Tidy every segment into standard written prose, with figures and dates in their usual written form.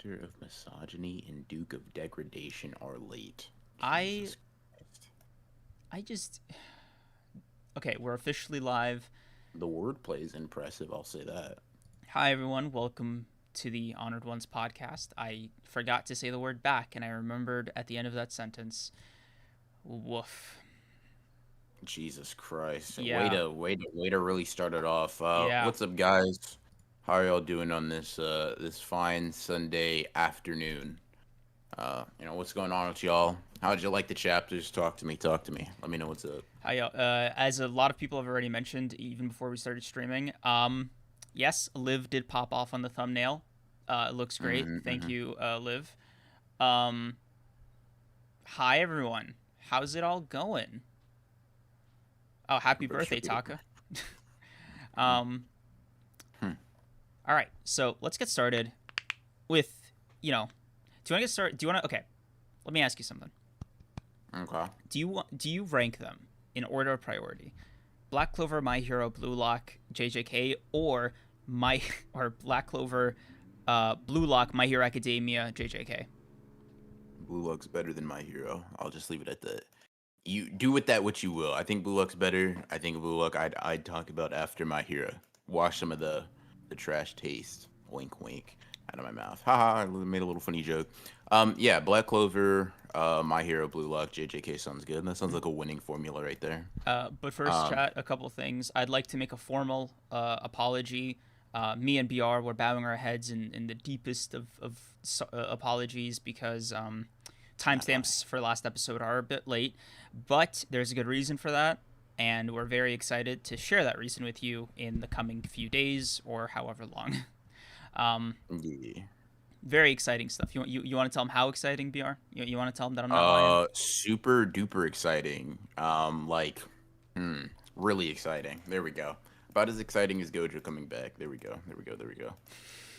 Master of Misogyny and Duke of Degradation are late. I Jesus Christ. I just okay, we're officially live. The wordplay is impressive, I'll say that. Hi everyone, welcome to the Honored Ones podcast. I forgot to say the word back and I remembered at the end of that sentence. Woof. Jesus Christ. Way Yeah. to way to really start it off. Yeah. What's up guys? How are y'all doing on this fine Sunday afternoon? What's going on with y'all? How'd you like the chapters? Talk to me, talk to me. Let me know what's up. Hi y'all. As a lot of people have already mentioned even before we started streaming, yes, Liv did pop off on the thumbnail. It looks great. Thank Mm-hmm. you, Liv. Um Hi everyone. How's it all going? Oh, happy birthday, Taka. um, Hmm. all right, so let's get started with, do you want to get started? Do you want to? Okay, let me ask you something. Okay. Do you rank them in order of priority? Black Clover, My Hero, Blue Lock, JJK, or my or Black Clover, Blue Lock, My Hero Academia, JJK. Blue Lock's better than My Hero. I'll just leave it at that. You do with that what you will. I think Blue Lock's better. I think Blue Lock I'd talk about after My Hero. Wash some of the trash taste. Wink wink out of my mouth. Haha, I made a little funny joke. Yeah, Black Clover, My Hero, Blue Lock, JJK sounds good. That sounds like a winning formula right there. But first, Um chat, a couple things. I'd like to make a formal apology. Me and BR were bowing our heads in the deepest of apologies because not I. timestamps for last episode are a bit late, but there's a good reason for that, and we're very excited to share that reason with you in the coming few days or however long. um, Yeah. Very exciting stuff. You want to tell them how exciting, BR? You want to tell them that I'm not lying? Super duper exciting. Hmm, really exciting. There we go. About as exciting as Gojo coming back. There we go. There we go. There we go.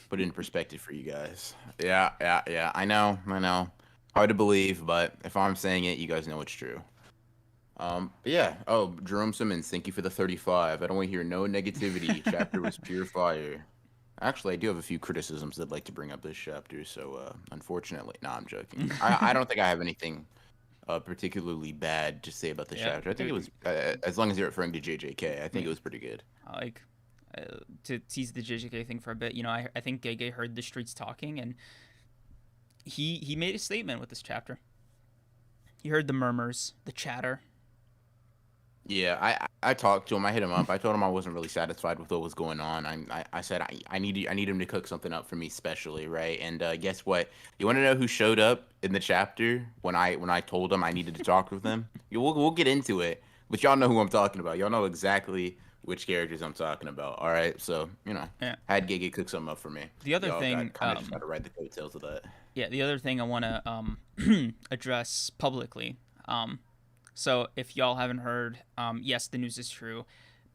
Put it in perspective for you guys. Yeah, yeah, yeah. I know, I know. Hard to believe, but if I'm saying it, you guys know it's true. But yeah. Oh, Jerome Simmons, thank you for the 35. I don't want to hear no negativity. Chapter was pure fire. Actually, I do have a few criticisms I'd like to bring up this chapter. So, unfortunately, no, I'm joking. I don't think I have anything particularly bad to say about this Yeah, chapter. I think it dude. was, as long as you're referring to JJK, I think it was pretty good. Like to tease the JJK thing for a bit, I think Gege heard the streets talking, and he made a statement with this chapter. He heard the murmurs, the chatter. Yeah, I talked to him. I hit him up. I told him I wasn't really satisfied with what was going on. I said I need him to cook something up for me specially, right? And guess what? You want to know who showed up in the chapter when I told him I needed to talk with them? We'll get into it, but y'all know who I'm talking about. Y'all know exactly which characters I'm talking about. All right, so Yeah. had Gigi cook something up for me. The other Y'all thing, got kind of just got to ride the coattails of that. yeah, the other thing I want to address publicly. So if y'all haven't heard, yes, the news is true.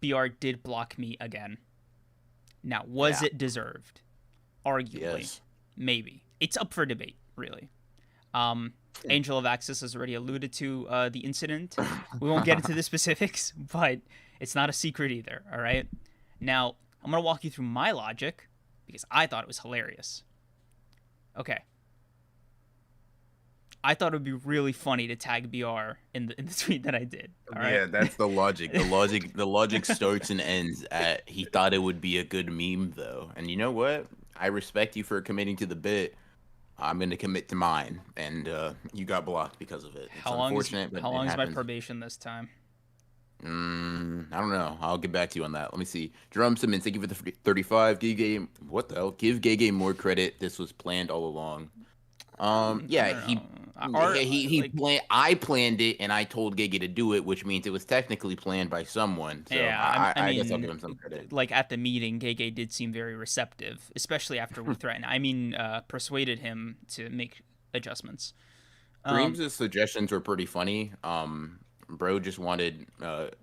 BR did block me again. Now, was Yeah. it deserved? Arguably, Yes. maybe. It's up for debate, really. Angel of Access has already alluded to the incident. We won't get into the specifics, but it's not a secret either, all right? Now, I'm going to walk you through my logic because I thought it was hilarious. Okay. I thought it would be really funny to tag BR in the tweet that I did, all right? Yeah, that's the logic. The logic starts and ends at he thought it would be a good meme though. And you know what? I respect you for committing to the bit. I'm gonna commit to mine, and you got blocked because of it. It's unfortunate, but How it long is my happens. probation this time? I don't know. I'll get back to you on that. Let me see. Drum Simmons, thank you for the 35. Give Gay, what the hell? Give Gay more credit. This was planned all along. I Yeah, don't he know. Or he like, planned. I planned it, and I told Gigi to do it, which means it was technically planned by someone. So yeah, I guess I'll give him some credit. like at the meeting, Gege did seem very receptive, especially after we threatened. I mean, persuaded him to make adjustments. Um, Dreams' suggestions were pretty funny. Bro just wanted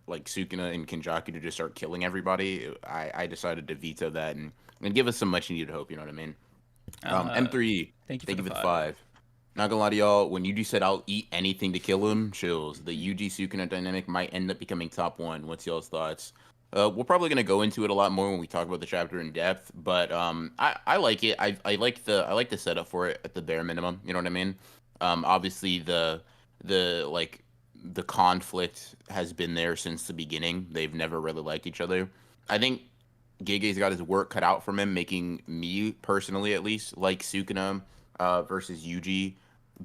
like Sukuna and Kenjaku to just start killing everybody. I decided to veto that and give us some much needed hope. You know what I mean? uh, M3, Thank you for thank the you for the 5. 5. Not gonna lie to y'all, when Yuji said I'll eat anything to kill him, chills. The Yuji Sukuna dynamic might end up becoming top one. What's y'all's thoughts? We're probably gonna go into it a lot more when we talk about the chapter in depth, but I like it. I like the setup for it at the bare minimum. You know what I mean? Obviously the like the conflict has been there since the beginning. They've never really liked each other. I think Gege's got his work cut out from him, making me personally, at least, like Sukuna versus Yuji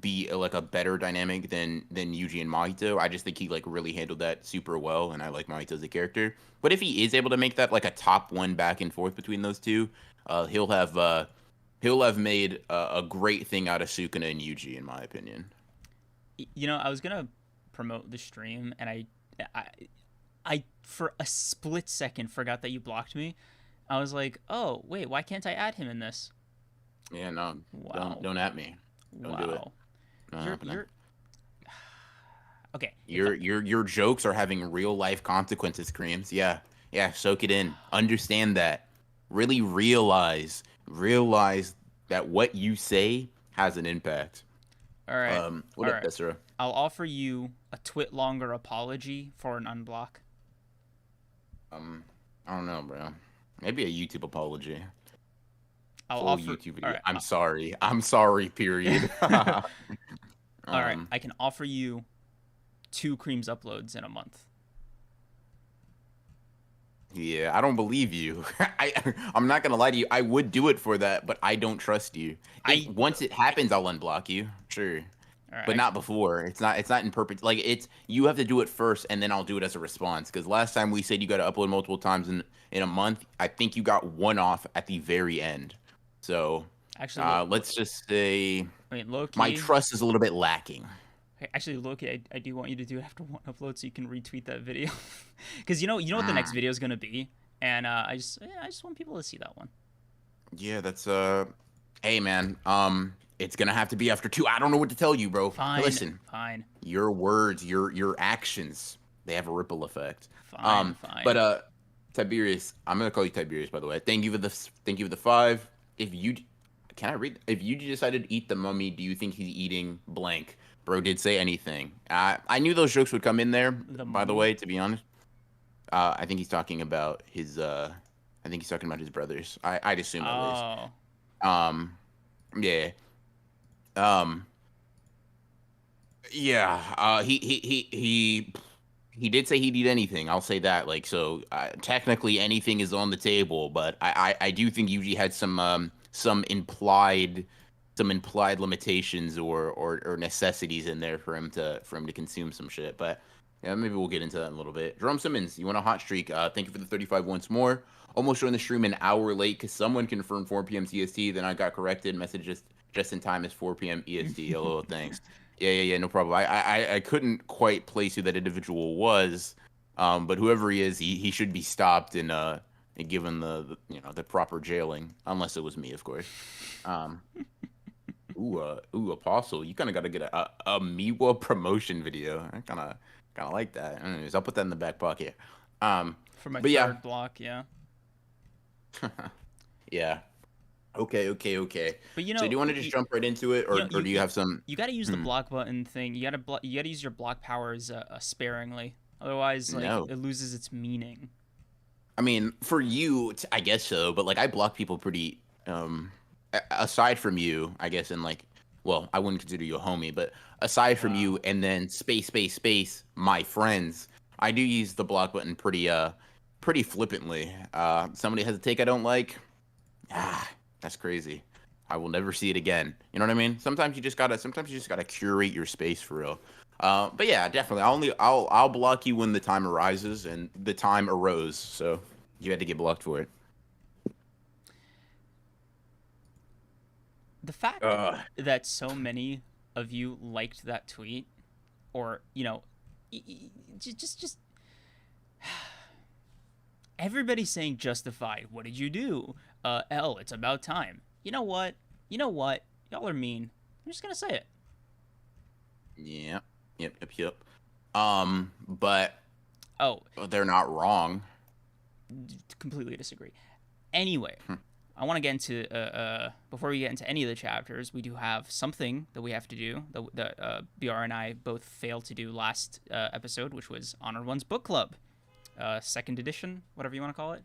be like a better dynamic than Yuji and Mahito. I just think he like really handled that super well, and I like Mahito as a character. But if he is able to make that like a top one back and forth between those two, he'll have made a great thing out of Sukuna and Yuji, in my opinion. You know, I was gonna promote the stream, and I, I for a split second forgot that you blocked me. I was like, oh wait, why can't I add him in this? Yeah, no, Wow, don't at me. Don't do it. wow. Not You're happening. you're okay. Your jokes are having real life consequences, Creams. Yeah. Yeah, soak it in. Understand that. Really realize that what you say has an impact. All right, What all up, right. Desra? I'll offer you a twit longer apology for an unblock. Um, I don't know, bro. Maybe a YouTube apology. I'll Full offer. YouTube All video. right. I'm sorry. I'm sorry, period. All right. um, I can offer you 2 Kreams uploads in a month. yeah, I don't believe you. I'm not gonna lie to you. I would do it for that, but I don't trust you. If I. once it happens, I'll unblock you. Sure. All right. But not before. It's not in perpet. Like it's you have to do it first, and then I'll do it as a response. Because last time we said you got to upload multiple times in a month, I think you got one off at the very end. So Actually, let's just say I mean, low my key. trust is a little bit lacking. Actually, Loki, I do want you to do it after one upload so you can retweet that video, because you know what the next Mm, video is gonna be, and I just want people to see that one. yeah, that's Hey man, it's gonna have to be after two. I don't know what to tell you, bro. Fine, Listen, fine, your words, your actions, they have a ripple effect. fine, But fine. Tiberius, I'm gonna call you Tiberius, by the way. Thank you for the 5. If you can I read? If you decided to eat the mummy, do you think he's eating blank? Bro did say anything. I knew those jokes would come in there. The By the mummy. way, to be honest, I think he's talking about his. I think he's talking about his brothers. I'd assume at least. Oh, Um, yeah. Um, yeah. He did say he'd eat anything. I'll say that. Like, so technically anything is on the table, but I do think Yuji had some implied limitations or necessities in there for him to consume some shit. But yeah, maybe we'll get into that in a little bit. Drum Simmons, you want a hot streak? Thank you for the 35 once more. Almost joined the stream an hour late because someone confirmed 4 p.m. CST. Then I got corrected. Message just in time is 4 p.m. EST. Hello, thanks. Yeah, no problem. I couldn't quite place who that individual was, but whoever he is, he should be stopped and given the proper jailing, unless it was me, of course. Um, Apostle, you kind of got to get a Miwa promotion video. I kind of like that. Anyways, I'll put that in the back pocket. for my But yeah, third block, yeah. yeah. Okay. But So do you want to just jump right into it, you know, or do you have some? you got to use the Hmm, block button thing. You got to use your block powers sparingly. Otherwise, like no. it loses its meaning. I mean, for you, I guess so, but like I block people pretty aside from you, I guess, and like well, I wouldn't consider you a homie, but aside from you Wow. and then space, my friends, I do use the block button pretty flippantly. Somebody has a take I don't like. Ah, that's crazy. I will never see it again. You know what I mean? Sometimes you just gotta curate your space for real. But yeah, definitely. I'll block you when the time arises, and the time arose, so you had to get blocked for it. The fact Uh, that so many of you liked that tweet, or just everybody's saying justified. What did you do? L, it's about time. You know what? You know what? Y'all are mean. I'm just gonna say it. yeah, yep. But Oh, they're not wrong. completely disagree. Anyway, Hmm. I want to get into before we get into any of the chapters, we do have something that we have to do that BR and I both failed to do last episode, which was Honor One's book club. second edition, whatever you want to call it.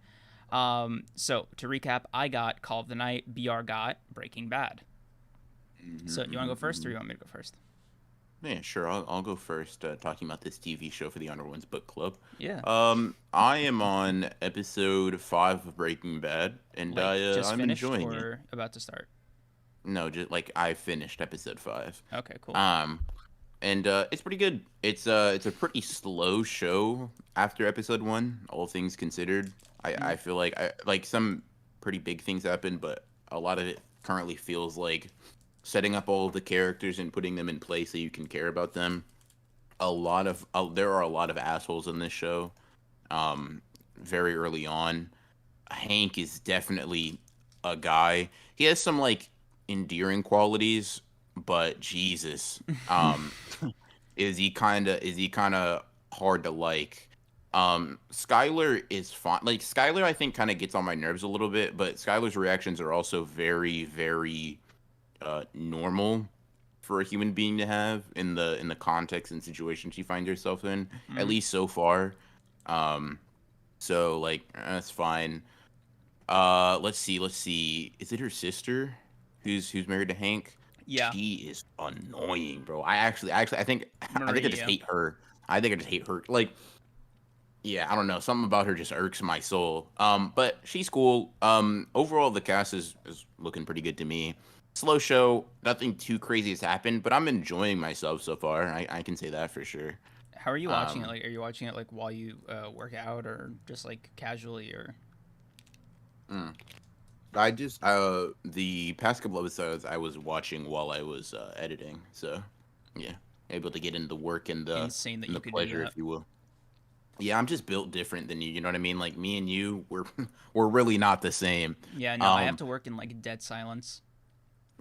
So to recap, I got Call of the Night, BR got Breaking Bad. So you want to go first, or you want me to go first? Yeah, sure. I'll go first. Talking about this TV show for the Honor Ones Book Club. Yeah. I am on episode 5 of Breaking Bad, and Like just I'm finished enjoying it. or about to start? No, just like I finished episode 5. Okay, cool. And it's pretty good. It's a pretty slow show after episode 1, all things considered. I feel like some pretty big things happen, but a lot of it currently feels like setting up all of the characters and putting them in place so you can care about them. There are a lot of assholes in this show. Very early on, Hank is definitely a guy. He has some like endearing qualities, but Jesus, is he kind of hard to like. Skylar is fine. Like Skylar, I think kind of gets on my nerves a little bit, but Skylar's reactions are also very, very normal for a human being to have in the context and situation she finds herself in, at least so far. So like that's fine. Let's see. Is it her sister who's married to Hank? Yeah. She is annoying, bro. I think I just Maria. hate her. I think I just hate her. Like, yeah, I don't know. Something about her just irks my soul. But she's cool. Overall the cast is looking pretty good to me. Slow show, nothing too crazy has happened, but I'm enjoying myself so far. I can say that for sure. How are you watching it? Like, are you watching it like while you work out, or just like casually, or? I just the past couple episodes I was watching while I was editing, so yeah, able to get into the work and Insane that and you the could do pleasure, that. if you will. Yeah, I'm just built different than you. You know what I mean? Like me and you, we're really not the same. Yeah, no, I have Um, to work in like dead silence.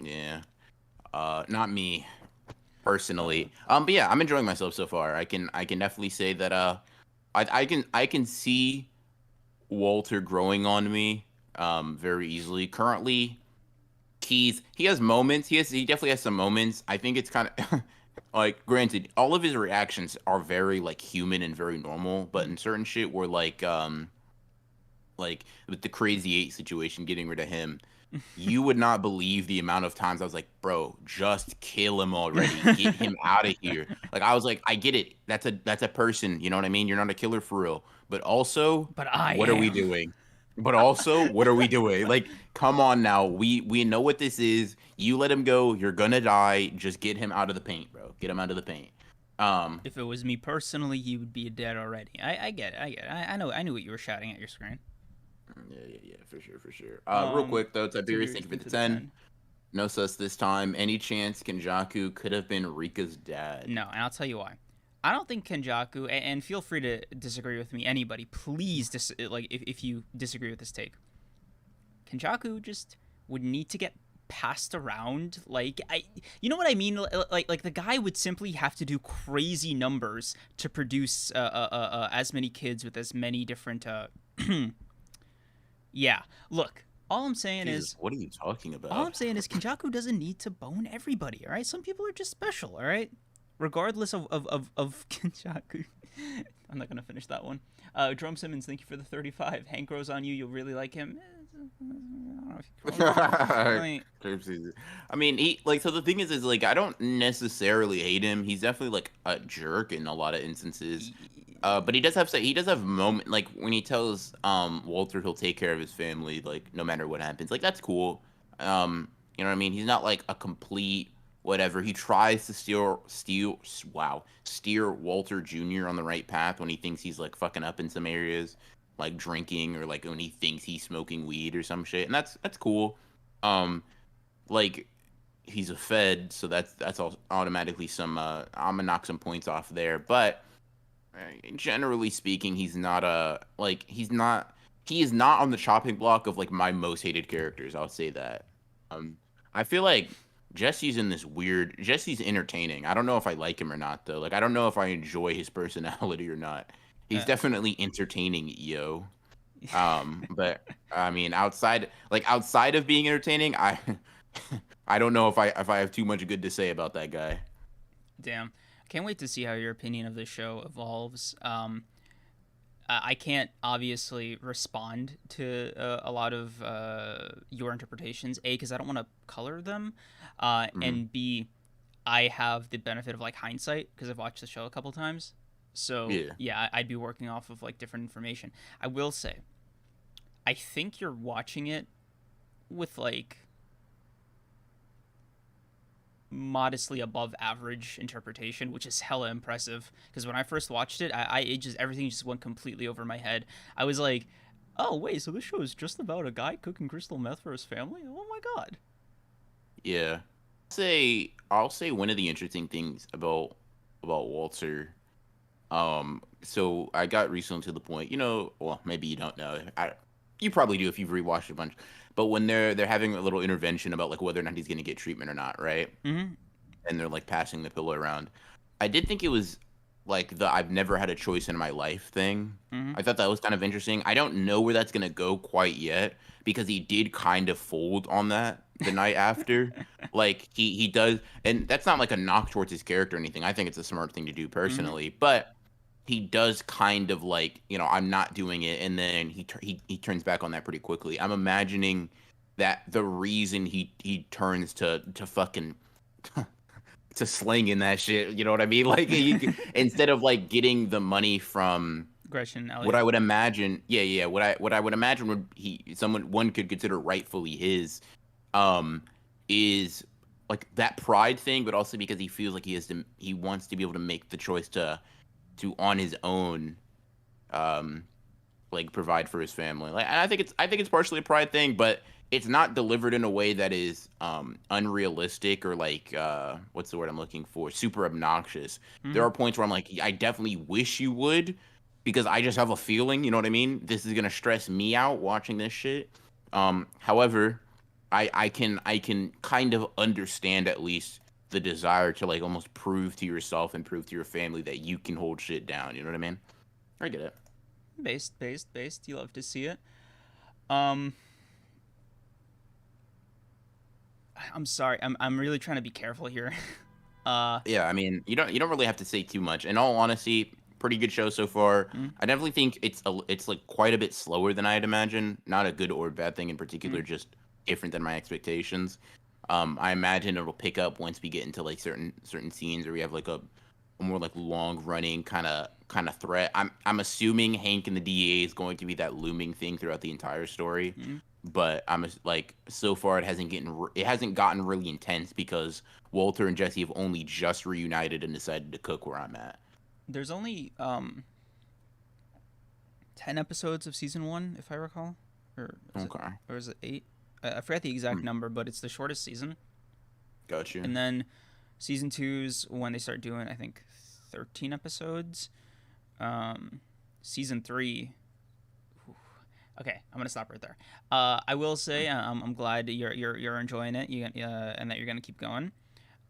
yeah, not me personally. But yeah, I'm enjoying myself so far. I can definitely say that I can see Walter growing on me very easily. Currently, he has moments. He definitely has some moments. I think it's kind of like granted, all of his reactions are very like human and very normal, but in certain shit where like with the Crazy Eight situation, getting rid of him, you would not believe the amount of times I was like, bro, just kill him already. Get him out of here. Like I was like, I get it. That's a person, you know what I mean? You're not a killer for real. But also, But I what are we am. doing? But also, what are we doing? Like, come on now. We know what this is. You let him go. You're gonna die. Just get him out of the paint, bro. Get him out of the paint. Um, If it was me personally, he would be dead already. I get it. I get it. I knew what you were shouting at your screen. yeah, for sure, for sure. Real Um, quick though, Tiberius, Tiberius thank you for the into the 10. 10. No sus this time. Any chance Kenjaku could have been Rika's dad? No, and I'll tell you why. I don't think Kenjaku, and feel free to disagree with me, anybody. Please, like, if you disagree with this take. Kenjaku just would need to get passed around. Like, you know what I mean? Like the guy would simply have to do crazy numbers to produce as many kids with as many different. Yeah, look. All I'm saying Jesus, is what are you talking All about? I'm saying is Kenjaku doesn't need to bone everybody, all right? Some people are just special, all right? Regardless of Kenjaku. I'm not going to finish that one. Drum Simmons, thank you for the 35. Hank grows on you. You'll really like him. I I mean, so the thing is like I don't necessarily hate him. He's definitely like a jerk in a lot of instances. But he does have moment like when he tells Walter he'll take care of his family like no matter what happens. Like that's cool. You know what I mean? He's not like a complete whatever. He tries to steer Walter Jr. on the right path when he thinks he's like fucking up in some areas, like drinking or like when he thinks he's smoking weed or some shit. And that's cool. Like he's a Fed, so that's all automatically some I'm gonna knock some points off there. But generally speaking, he's not he is not on the chopping block of like my most hated characters. I'll say that. I feel like Jesse's entertaining. I don't know if I like him or not though. Like I don't know if I enjoy his personality or not. He's uh, definitely entertaining, yo. But I mean outside of being entertaining, I I don't know if I have too much good to say about that guy. Damn. Can't wait to see how your opinion of this show evolves. I can't obviously respond to a lot of your interpretations. A, because I don't want to color them, Mm-hmm. and B, I have the benefit of like hindsight because I've watched the show a couple times. So Yeah. yeah, I'd be working off of like different information. I will say, I think you're watching it with like modestly above average interpretation, which is hella impressive. Because when I first watched it, it just everything just went completely over my head. I was like, oh wait, so this show is just about a guy cooking crystal meth for his family? Oh my god. Yeah. I'll say one of the interesting things about Walter. So I got recently to the point, well, maybe you don't know. You probably do if you've rewatched a bunch. But when they're having a little intervention about like whether or not he's gonna get treatment or not, right? Mm-hmm. And they're like passing the pillow around. I did think it was like the I've never had a choice in my life thing. Mm-hmm. I thought that was kind of interesting. I don't know where that's gonna go quite yet because he did kind of fold on that the night after. Like he does, and that's not like a knock towards his character or anything. I think it's a smart thing to do Mm-hmm. personally, but he does kind of like I'm not doing it, and then he turns back on that pretty quickly. I'm imagining that the reason he turns to fucking to slinging that shit. You know what I mean? Like instead of like getting the money from Gretchen what I Elliott. would imagine, yeah, yeah, what I would imagine would someone one could consider rightfully his, um, is like that pride thing, but also because he feels like he wants to be able to make the choice to on his own, um, like provide for his family. Like, and I think it's partially a pride thing, but it's not delivered in a way that is unrealistic or like what's the word I'm looking for? Super obnoxious. There Mm-hmm. are points where I'm like, I definitely wish you would, because I just have a feeling, you know what I mean? This is gonna stress me out watching this shit. However, I can kind of understand at least the desire to like almost prove to yourself and prove to your family that you can hold shit down. You know what I mean? I get it. Based. You love to see it. Um, I'm sorry. I'm really trying to be careful here. uh, Yeah, I mean, you don't really have to say too much. In all honesty, pretty good show so far. mm, I definitely think it's like quite a bit slower than I'd imagine. Not a good or bad thing in particular, mm. just different than my expectations. I imagine it'll pick up once we get into like certain scenes where we have like a more like long running kind of threat. I'm assuming Hank and the DA is going to be that looming thing throughout the entire story, Mm. but like so far it hasn't gotten really intense because Walter and Jesse have only just reunited and decided to cook where I'm at. There's only 10 episodes of season one, if I recall, or Okay, is it 8? I forget the exact hmm, number, but it's the shortest season. got you. And then season two's when they start doing, I think, 13 episodes. Um, season three. Okay, I'm gonna stop right there. I will say I'm glad that you're enjoying it. And that you're gonna keep going.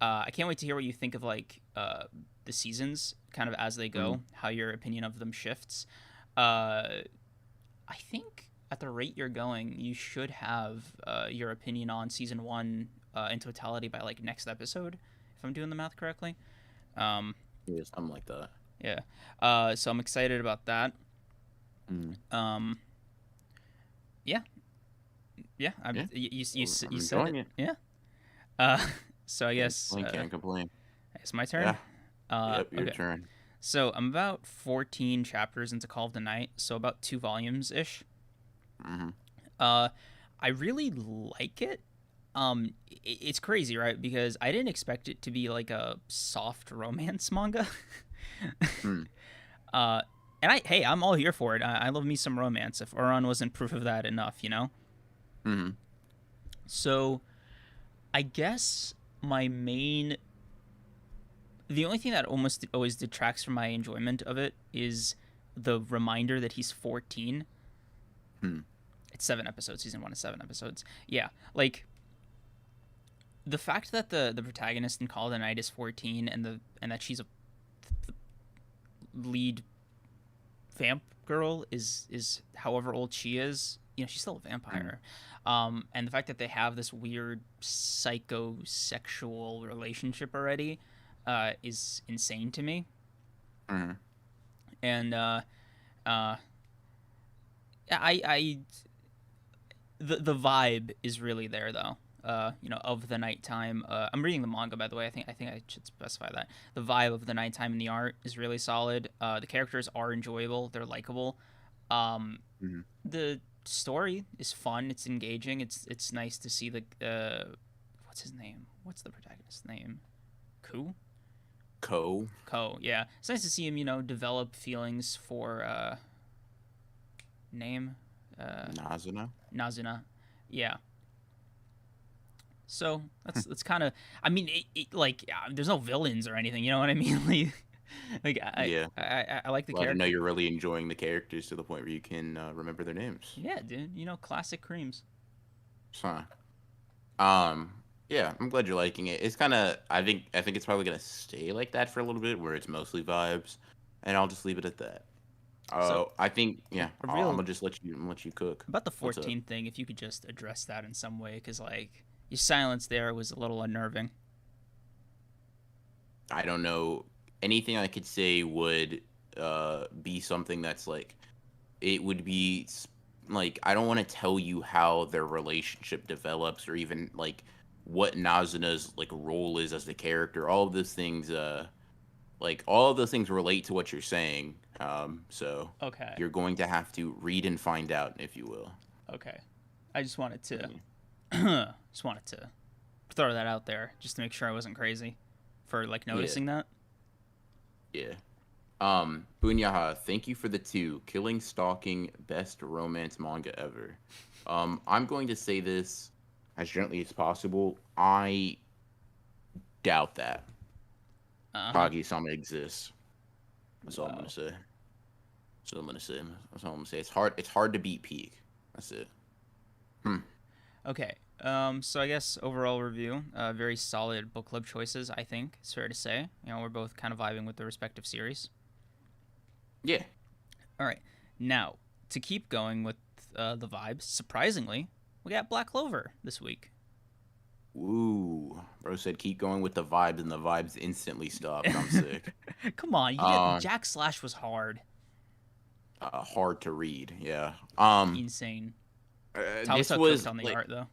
I can't wait to hear what you think of like the seasons, kind of as they Mm-hmm. go, how your opinion of them shifts. Uh, I think at the rate you're going, you should have your opinion on season one in totality by like next episode, if I'm doing the math correctly. Um, Yeah, something like that. yeah. So I'm excited about that. Mm. Um, yeah, yeah. Yeah, You I'm said enjoying it. it. Yeah. Uh, so I Can't guess complain. Can't complain. it's my turn. Yeah. Yep. Your Okay. turn. So I'm about 14 chapters into Call of the Night, so about 2 volumes ish. Hmm. Uh, I really like it. It's crazy, right? Because I didn't expect it to be like a soft romance manga. Mm. uh, and I'm all here for it. I love me some romance. If Oran wasn't proof of that enough, you know. Hmm. So I guess my main, the only thing that almost always detracts from my enjoyment of it is the reminder that he's 14. Hmm. It's 7 episodes. Season one is 7 episodes. Yeah, like the fact that the protagonist in Call of the Night is 14 and that she's the lead vamp girl is however old she is, she's still a Hmm. vampire. And the fact that they have this weird psychosexual relationship already is insane to me. Hmm. And I the vibe is really there though. Of the nighttime. I'm reading the manga, by the way. I think I should specify that the vibe of the nighttime and the art is really solid. The characters are enjoyable. They're likable. Um, Mhm. the story is fun. It's engaging. It's nice to see the what's his name? What's the protagonist's name? Ku? Ko. Ko. Yeah, it's nice to see him. Develop feelings for name. Nazuna. Nazuna. Yeah. So that's kind of. I mean, like there's no villains or anything. You know what I mean? Like I Yeah. I, I like the Glad to know character. you're really enjoying the characters to the point where you can remember their names. Yeah, dude. Classic creams. Huh. Um, yeah, I'm glad you're liking it. It's kind of I think it's probably gonna stay like that for a little bit, where it's mostly vibes, and I'll just leave it at that. So I think yeah, a I'm real gonna just let you cook. about the What's up? 14 thing. If you could just address that in some way, because like your silence there was a little unnerving. I don't know anything I could say would be something that's like it would be like I don't want to tell you how their relationship develops or even like what Nazuna's like role is as the character. All of those things like all of those things relate to what you're saying. So Okay. you're going to have to read and find out, if you will. Okay. I just wanted to Mm. just wanted to throw that out there just to make sure I wasn't crazy for like Yeah, noticing that. yeah. Bunyaha, thank you for the two. Killing Stalking, best romance manga ever. I'm going to say this as gently as possible. I doubt that Uh huh. Kage-sama exists. That's all I'm gonna Wow. say. That's all I'm gonna say. That's all I'm gonna say. It's hard to beat Peak. That's it. Hmm. Okay. So I guess overall review, very solid book club choices. I think it's fair to say. We're both kind of vibing with the respective series. Yeah. All right. Now to keep going with the vibes, surprisingly, we got Black Clover this week. Ooh. Bro said keep going with the vibes, and the vibes instantly stopped. I'm sick. Come on, you get Uh, Jack Slash was hard, hard to read. Yeah. insane. This Taliso cooked was on the like, art though.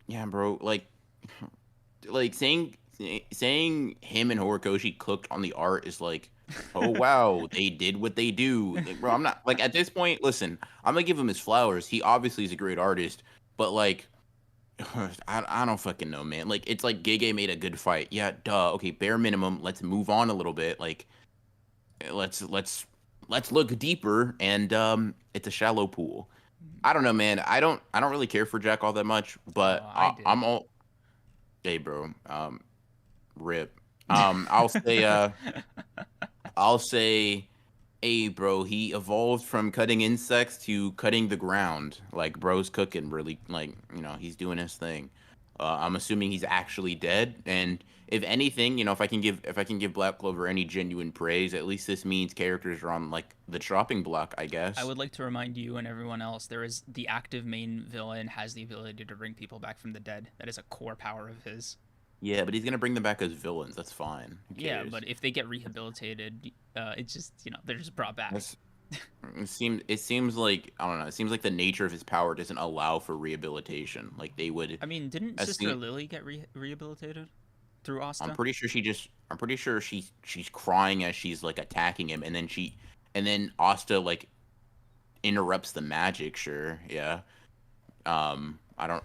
yeah, bro. Like saying him and Horikoshi cooked on the art is like, oh wow, they did what they do. Like, bro, I'm not like at this point. Listen, I'm gonna give him his flowers. He obviously is a great artist, but like, I don't fucking know, man. Like, it's like Gege made a good fight. Yeah, duh. Okay, bare minimum. Let's move on a little bit. Like, let's look deeper. And it's a shallow pool. I don't know, man. I don't really care for Jack all that much, but I did. I'm all. Hey, bro. Rip. I'll say I'll say, hey, bro, he evolved from cutting insects to cutting the ground. Like, bro's cooking, really. Like, he's doing his thing. I'm assuming he's actually dead. And if anything, if I can give Black Clover any genuine praise, at least this means characters are on like the chopping block, I I guess. would like to remind you and everyone else there is the active main villain has the ability to bring people back from the dead. That is a core power of his. Yeah, but he's gonna bring them back as villains. That's fine. Who Yeah, cares? but if they get rehabilitated, it's just they're just brought back. That's it seems like I don't know. It seems like the nature of his power doesn't allow for rehabilitation. Like they would. I mean, didn't As Sister soon, Lily get rehabilitated through I'm Asta? pretty sure she just. I'm pretty sure she's crying as she's like attacking him, and then Asta like interrupts the magic. Sure, yeah. I don't.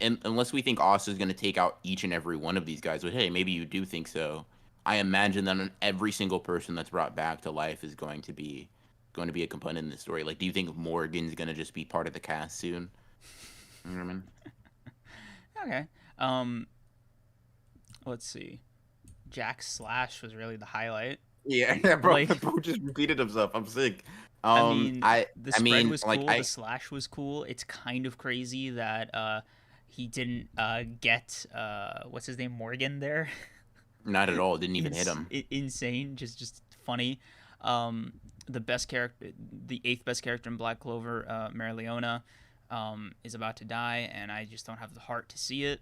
And unless we think Asta's gonna take out each and every one of these guys, but hey, maybe you do think so. I imagine that every single person that's brought back to life is going to be a component in the story. Like, do you think Morgan's gonna just be part of the cast soon? You know what I mean? Okay. Um, let's see. Jack Slash was really the highlight. Yeah, yeah, bro. Like, Bro just repeated himself. I'm sick. I mean, I the I spread mean, was like cool. The I slash was cool. It's kind of crazy that he didn't get what's his name Morgan there. not at all. Didn't even hit him. Insane. Just funny. Um, the best character, the eighth best character in Black Clover, Mary Leona, is about to die, and I just don't have the heart to see it.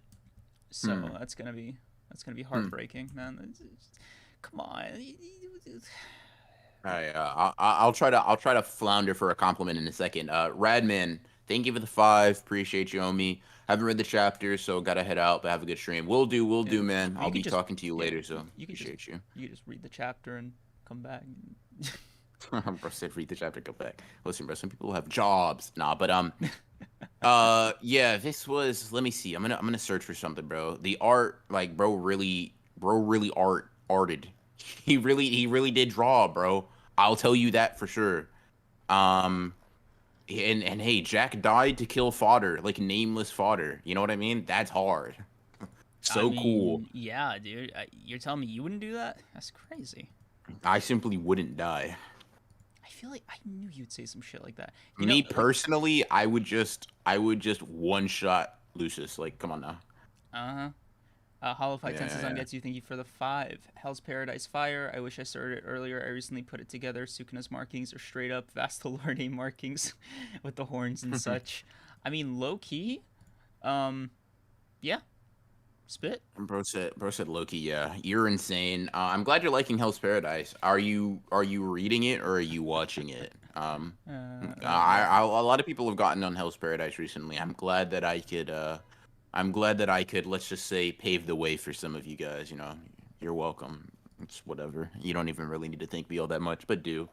So Hmm. that's gonna be Hmm. heartbreaking, man. Come on. I'll try to flounder for a compliment in a second. Radman, thank you for the 5. Appreciate you, homie. Haven't read the chapter, so gotta head out, but have a good stream. Will Yeah, do, man. you I'll could be just talking to you yeah, later, so you could just appreciate you. read the chapter and come back. Bro said read the chapter, go back. Listen, bro, some people have jobs. Nah, but yeah, this was. Let me see. I'm gonna search for something, bro. The art, like, bro, really arted. He really did draw, bro. I'll tell you that for sure. Um, and hey, Jack died to kill fodder, like nameless fodder. You know what I mean? That's hard. I So cool. mean, yeah, dude. You're telling me you wouldn't do that? That's crazy. I simply wouldn't die. I feel like I knew you'd say some shit like that. You know, Me like, personally, I would just one shot Lucius. Like, come on now. uh-huh. Hollow Five Yeah, Tensei yeah. gets you. Thank you for the 5. Hell's Paradise Fire. I wish I started it earlier. I recently put it together. Sukuna's markings are straight up Vastalorne markings with the horns and Yeah. such. I mean, low key. Um, yeah, spit. Bro said Loki. Yeah, you're insane. I'm glad you're liking Hell's Paradise. Are you reading it or are you watching it? A lot of people have gotten on Hell's Paradise recently. I'm glad that I could, let's just say, pave the way for some of you guys. You know, you're welcome. It's whatever. You don't even really need to thank me all that much, but do.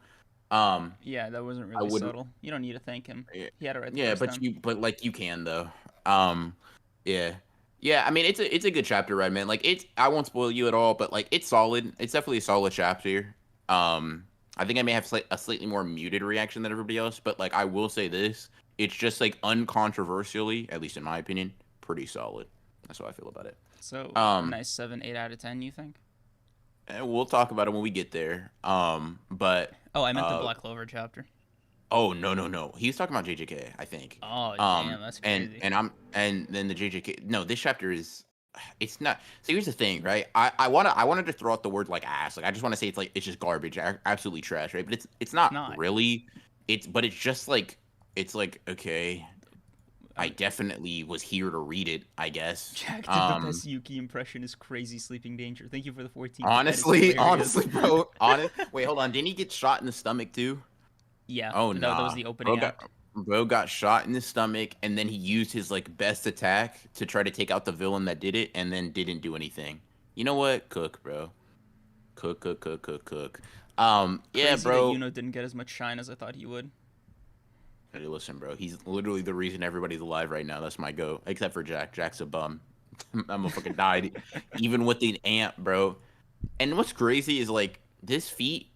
Um, Yeah, that wasn't I really would. subtle. You don't need to thank him. Yeah, He had it right the yeah, first time. but like you can though. Um, yeah, yeah. I mean, it's a good chapter, right, man? Like it's I won't spoil you at all, but like it's solid. It's definitely a solid chapter. I think I may have a slightly more muted reaction than everybody else, but like I will say this, it's just like uncontroversially, at least in my opinion, pretty solid. That's how I feel about it. So a Um, nice 7, 8 out of 10. You think? and we'll talk about it when we get there. But Oh, I meant the uh, Black Clover chapter. Oh no no no. He was talking about JJK, I think. Oh damn, that's crazy. And then the JJK. No, this chapter is. It's not. So here's the thing, right? I wanted to throw out the word like ass. Like I just want to say it's like it's just garbage, absolutely trash, right? But it's It's not not. really. It's just like it's like okay. I I mean, definitely was here to read it. I guess. Jack did the best Yuki impression. Is crazy sleeping danger. Thank you for the 14. That is Honestly, hilarious. bro. Wait, hold on. Didn't he get shot in the stomach too? Yeah, Oh that was nah. the opening Bro act. got shot in the stomach and then he used his like best attack to try to take out the villain that did it and then didn't do anything. You know what? Cook, bro. Cook. Yeah, Crazy that bro. Yuno didn't get as much shine as I thought he would. Hey, listen, bro. He's literally the reason everybody's alive right now. That's my go. Except for Jack. Jack's a bum. That motherfucker died even with the amp, bro. And what's crazy is like this feat,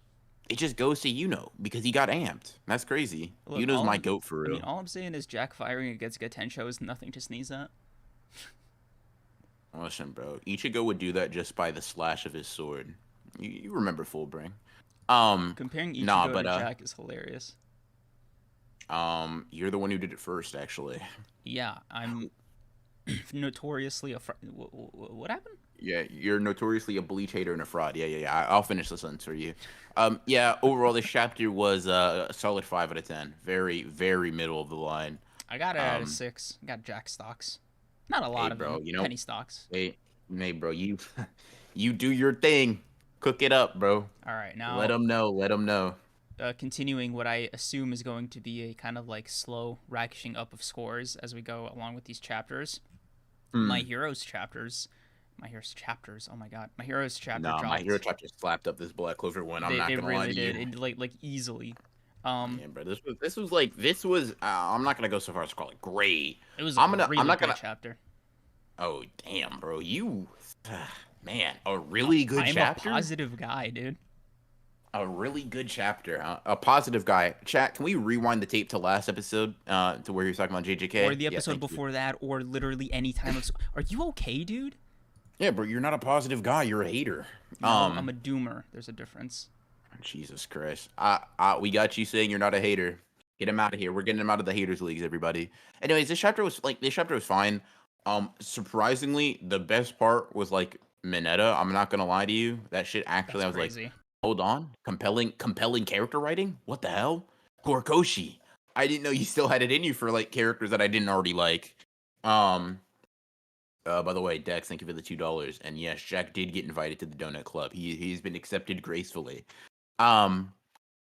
it just goes to because he got amped. That's crazy. Look, Yuno's my goat for I mean, real. all I'm saying is Jack firing against Gatensho is nothing to sneeze at. Listen, bro. Ichigo would do that just by the slash of his sword. You remember Fullbring. Um, Comparing nah, Ichigo to but Jack is hilarious. you're the one who did it first, actually. Yeah, I'm notoriously a what happened? Yeah, you're notoriously a bleach hater and a fraud. Yeah. I'll finish this sentence for you. Yeah. Overall, this chapter was a solid 5 out of 10. Very, very middle of the line. I got it at a Um, 6. I got Jack stocks. Not a hey, lot of bro. them. Penny stocks. Hey, hey, bro. You, you do your thing. Cook it up, bro. All right, Let now them know. Let them know. continuing what I assume is going to be a kind of like slow ratcheting up of scores as we go along with these chapters. My Hmm. heroes chapters, my heroes chapters. Oh my god, my heroes chapter Nah, my hero dropped. chapter slapped up this Black Clover one. I'm not They gonna lie really to did. you. It like easily. Um, Yeah, bro. This was. I'm not gonna go so far as to call it great. it was a I'm really not good gonna. chapter. Oh damn, bro. You, man, a really good I'm a chapter. positive guy, dude. A really good chapter. Huh? A positive guy. Chat. Can we rewind the tape to last episode? To where he was talking about Or JJK. the Yeah, episode thank you. before that, or literally any time of. Are you okay, dude? Yeah, bro. You're not a positive guy. You're a hater. No, I'm a doomer. There's a difference. Jesus Christ. We got you saying you're not a hater. Get him out of here. We're getting him out of the haters leagues, everybody. Anyways, this chapter was fine. Surprisingly, the best part was like Mineta. I'm not gonna lie to you. That shit actually, That's I was like, crazy. hold on, compelling character writing. What the hell, Horikoshi? I didn't know you still had it in you for like characters that I didn't already like. Um. By the way, Dex, thank you for the $2. And yes, Jack did get invited to the Donut Club. He's been accepted gracefully. Um,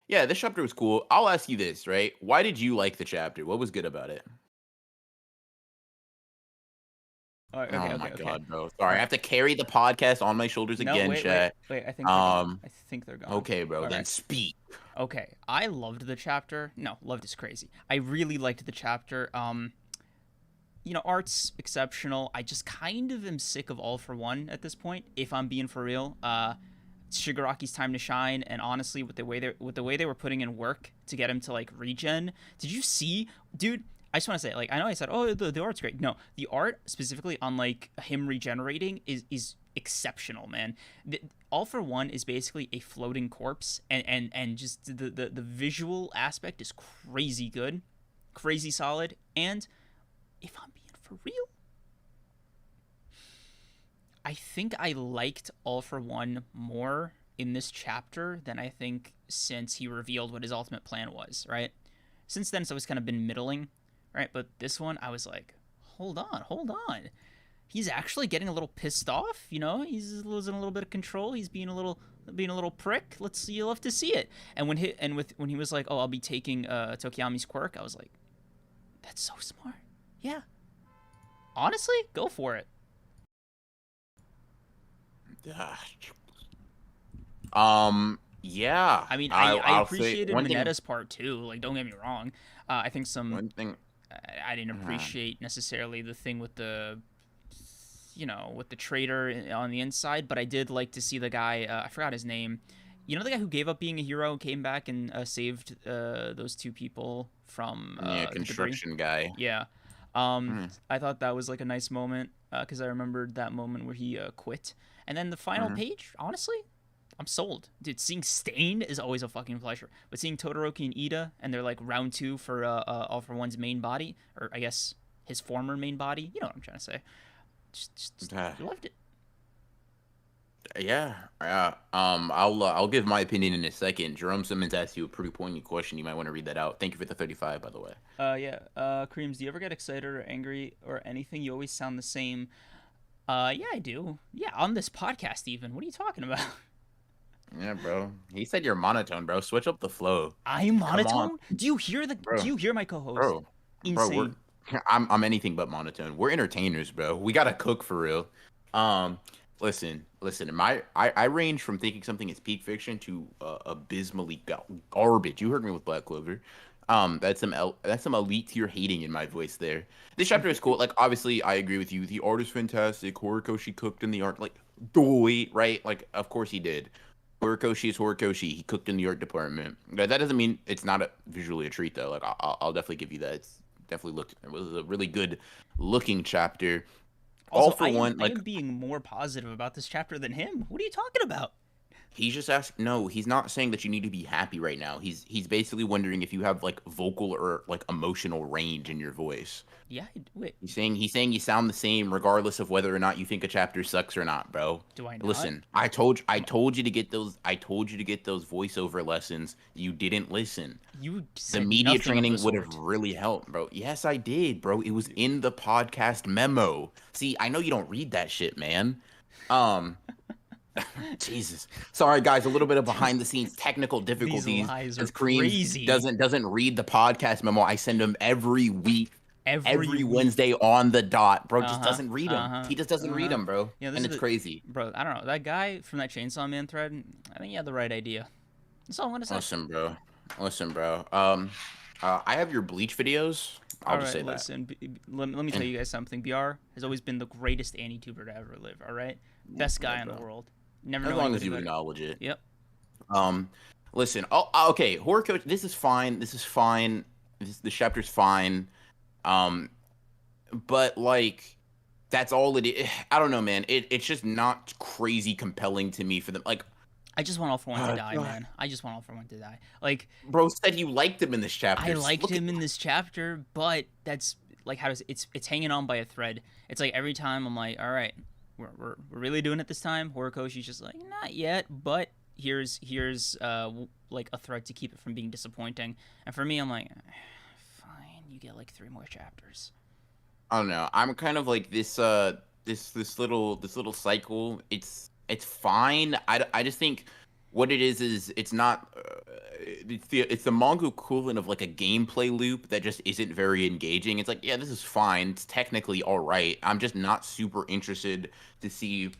Yeah, this chapter was cool. I'll ask you this, right? Why did you like the chapter? What was good about it? All right, okay, Oh okay, my okay. god, bro. All Sorry, I right. have to carry the podcast on my shoulders No, again, wait, wait, chat. wait. I think they're gone. Um, I think they're gone. okay, bro, All then right. speak. Okay. I loved the chapter. No, loved is crazy. I really liked the chapter. Art's exceptional. I just kind of am sick of All for One at this point, if I'm being for real. It's Shigaraki's time to shine, and honestly, with the way they were putting in work to get him to like regen, did you see, dude? I just want to say, like, I know I said, oh, the art's great. No, the art specifically on like him regenerating is exceptional, man. All for One is basically a floating corpse, and just the visual aspect is crazy good, crazy solid, and if I'm being for real, I think I liked All for One more in this chapter than I think since he revealed what his ultimate plan was, right? Since then, it's always kind of been middling, right? But this one, I was like, hold on, hold on. He's actually getting a little pissed off, He's losing a little bit of control. He's being a little prick. Let's see. You'll have to see it. And when he was like, "Oh, I'll be taking Tokiyami's quirk," I was like, "That's so smart." Yeah. Honestly, go for it. Yeah. I mean, I I'll say appreciated one thing. Minetta's part too. Like, don't get me wrong. I think One thing. I didn't appreciate necessarily the thing with with the traitor on the inside, but I did like to see the guy. I forgot his name. You know, the guy who gave up being a hero, came back and saved those two people from Yeah, the debris. construction guy. Yeah. I thought that was like a nice moment because I remembered that moment where he quit. And then the final page, honestly, I'm sold. Dude, seeing Stain is always a fucking pleasure. But seeing Todoroki and Ida, and they're like round two for All for One's main body, or I guess his former main body. You know what I'm trying to say. Just loved it. Yeah. I'll give my opinion in a second. Jerome Simmons asked you a pretty poignant question. You might want to read that out. Thank you for the 35, by the way. Yeah. Kreams, do you ever get excited or angry or anything? You always sound the same. Yeah, I do. Yeah, on this podcast even. What are you talking about? Yeah, bro. He said you're monotone, bro. Switch up the flow. I'm monotone? On. Do you hear Bro. Do you hear my co-host? Bro. Insane. I'm anything but monotone. We're entertainers, bro. We gotta cook for real. Listen. I range from thinking something is peak fiction to abysmally garbage. You heard me with Black Clover. That's some elite tier hating in my voice there. This chapter is cool. Like, obviously, I agree with you. The art is fantastic. Horikoshi cooked in the art, like, doy, right? Like, of course he did. Horikoshi is Horikoshi. He cooked in the art department. That doesn't mean it's not visually a treat, though. Like, I'll definitely give you that. It's definitely it was a really good looking chapter. Also, All for one, I am being more positive about this chapter than him. What are you talking about? He's just asking. No, he's not saying that you need to be happy right now. He's basically wondering if you have like vocal or like emotional range in your voice. Yeah, wait. He's saying you sound the same regardless of whether or not you think a chapter sucks or not, bro. Do I not? Listen, I told you to get those. I told you to get those voiceover lessons. You didn't listen. You said the media nothing training of the would have sort. really helped, bro. Yes, I did, bro. It was in the podcast memo. See, I know you don't read that shit, man. Jesus. Sorry, guys. A little bit of behind the scenes technical difficulties. These lies are Kreams crazy. doesn't read the podcast memo. I send him every week. Every week. Wednesday on the dot, bro. Just doesn't read them. He just doesn't read them, bro. Yeah, and it's crazy, bro. I don't know, that guy from that Chainsaw Man thread. I think he had the right idea. That's all I want to say. Listen, bro. I have your Bleach videos. I'll just say that. Listen, let me tell you guys something. BR has always been the greatest AniTuber to ever live. All right, best guy in the world. Never. As long as you acknowledge it. Yep. Listen. Oh, okay. Horror Coach. This is fine. The chapter's fine. But like, that's all it is. I don't know, man. It's just not crazy compelling to me for them. Like, I just want All for One to die, man. I just want All for One to die. Like, bro said you liked him in this chapter. I liked him in this chapter, but that's like it's hanging on by a thread. It's like every time I'm like, all right, we're really doing it this time. Horikoshi's just like, not yet, but here's like a thread to keep it from being disappointing. And for me, I'm like, fine, you get like 3 more chapters. I don't know. I'm kind of like this little cycle. It's fine. I just think what it is it's not it's the manga equivalent of like a gameplay loop that just isn't very engaging. It's like, yeah, this is fine. It's technically all right. I'm just not super interested to see,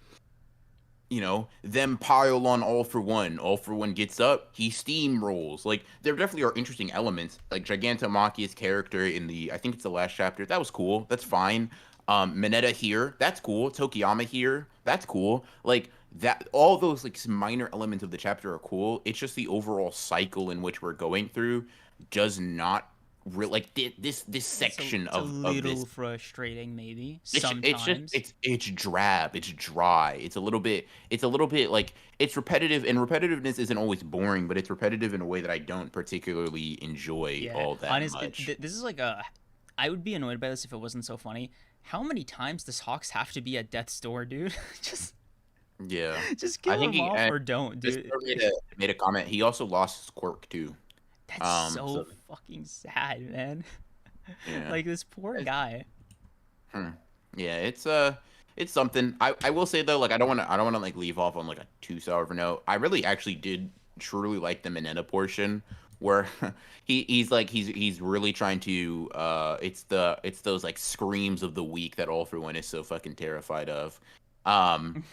them pile on All For One. All For One gets up, he steamrolls. Like, there definitely are interesting elements. Like Gigantomachia's character in I think it's the last chapter. That was cool. That's fine. Mineta here, that's cool. Tokiyama here, that's cool. Like that, all those like minor elements of the chapter are cool. It's just the overall cycle in which we're going through does not really like this section It's a of this. little frustrating, maybe It's just sometimes. it's drab, it's dry. It's a little bit like it's repetitive, and repetitiveness isn't always boring, but it's repetitive in a way that I don't particularly enjoy Yeah, all that honest. much. This is like a. I would be annoyed by this if it wasn't so funny. How many times does Hawks have to be at death's door, dude? just Yeah. just I kill think him he off and or don't, this dude. made a comment. He also lost his quirk too. That's so So fucking sad, man. yeah. Like this poor guy. Hmm. Yeah, it's something. I will say though, like I don't wanna like leave off on like a too sour note. I really actually did truly like the Mineta portion where he's really trying to it's those like screams of the weak that All For One is so fucking terrified of. Um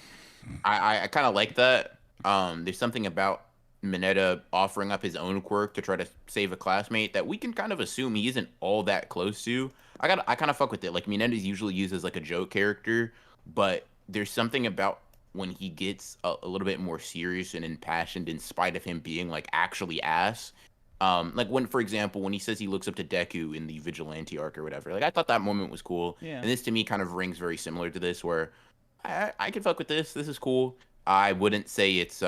I kind of like that. There's something about Mineta offering up his own quirk to try to save a classmate that we can kind of assume he isn't all that close to. I kind of fuck with it. Like Mineta's usually used as like a joke character, but there's something about when he gets a little bit more serious and impassioned, in spite of him being like actually ass. Like when, for example, when he says he looks up to Deku in the Vigilante arc or whatever. Like I thought that moment was cool, Yeah. and this to me kind of rings very similar to this, where I can fuck with this. This is cool. I wouldn't say it's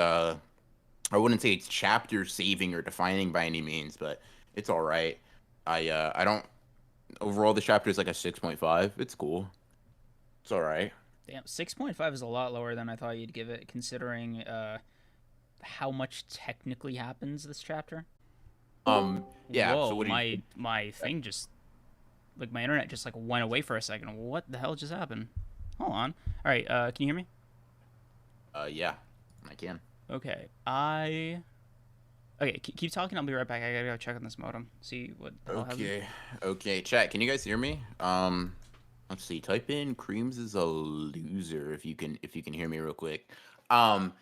chapter saving or defining by any means, but it's all right. I don't overall the chapter is like a 6.5. It's cool. It's all right. Damn, 6.5 is a lot lower than I thought you'd give it, considering how much technically happens this chapter. Yeah, so Whoa, what do you my thing just like my internet just like went away for a second. What the hell just happened? Hold on. All right, can you hear me? yeah, I can. Okay, I. Okay, keep talking. I'll be right back. I gotta go check on this modem. See what the hell happened. Okay. Okay, chat, can you guys hear me? Let's see. Type in Creams is a loser if you can hear me real quick. Um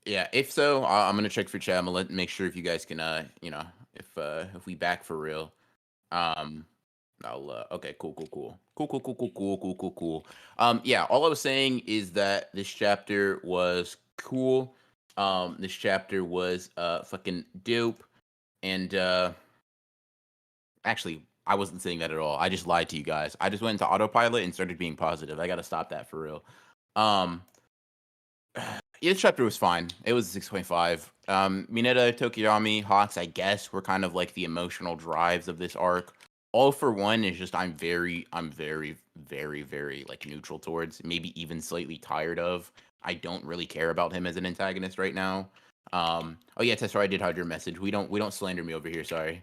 Yeah, if so, I'm gonna check for chat. I'm gonna make sure if you guys can, if we back for real. Um, I'll okay, cool, cool, cool, cool, cool, cool, cool, cool, cool, cool, cool. Yeah, all I was saying is that this chapter was cool. This chapter was fucking dope, and actually, I wasn't saying that at all. I just lied to you guys. I just went into autopilot and started being positive. I gotta stop that for real. Um, Each chapter was fine. It was 6.5. Mineta, Tokiyami, Hawks, I guess, were kind of like the emotional drives of this arc. All For One is just I'm very, very, very like neutral towards, maybe even slightly tired of. I don't really care about him as an antagonist right now. Oh yeah, Tessera, I did hide your message. We don't slander me over here, sorry.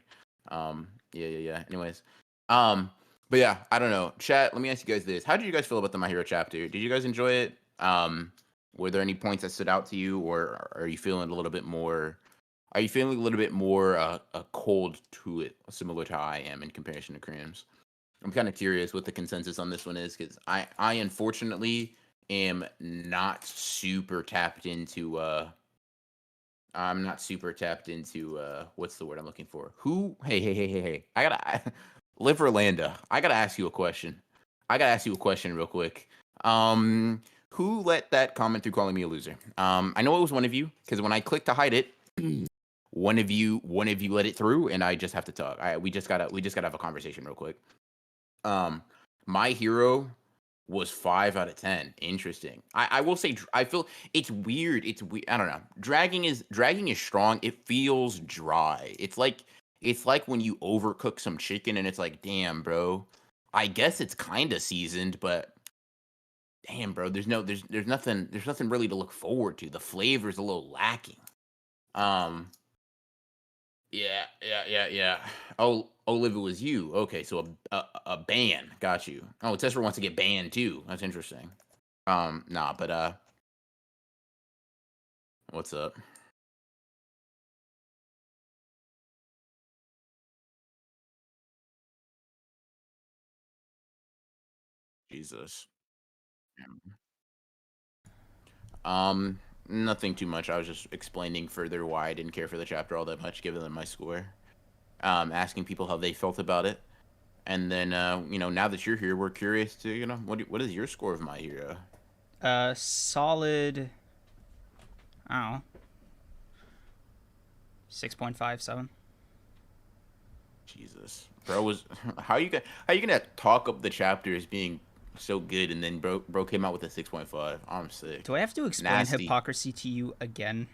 Yeah. Anyways. Um, but yeah, I don't know. Chat, let me ask you guys this. How did you guys feel about the My Hero chapter? Did you guys enjoy it? Were there any points that stood out to you, or are you feeling a little bit more? Are you feeling a little bit more cold to it, similar to how I am in comparison to Creams? I'm kind of curious what the consensus on this one is, because I unfortunately am not super tapped into. I'm not super tapped into what's the word I'm looking for? Who? Hey! I gotta Live Orlando. I gotta ask you a question. I gotta ask you a question real quick. Who let that comment through calling me a loser? I know it was one of you, because when I clicked to hide it, one of you let it through, and I just have to talk. We just gotta have a conversation real quick. Um, my hero was 5 out of 10. Interesting. I will say I feel it's weird. It's weird. I don't know. Dragging is strong. It feels dry. It's like when you overcook some chicken and it's like, damn, bro. I guess it's kind of seasoned, but damn, bro. There's nothing really to look forward to. The flavor's a little lacking. Um, yeah. Oh, Olive, it was you. Okay, so a ban. Got you. Oh, Tesla wants to get banned too. That's interesting. Nah, but what's up? Jesus. Nothing too much. I was just explaining further why I didn't care for the chapter all that much, giving them my score. Asking people how they felt about it. And then, now that you're here, we're curious to, what is your score of My Hero? Solid. I don't know. 6.57. Jesus, bro, how you gonna talk up the chapter as being so good and then bro came out with a 6.5? I'm sick. Do I have to explain Nasty. hypocrisy to you again?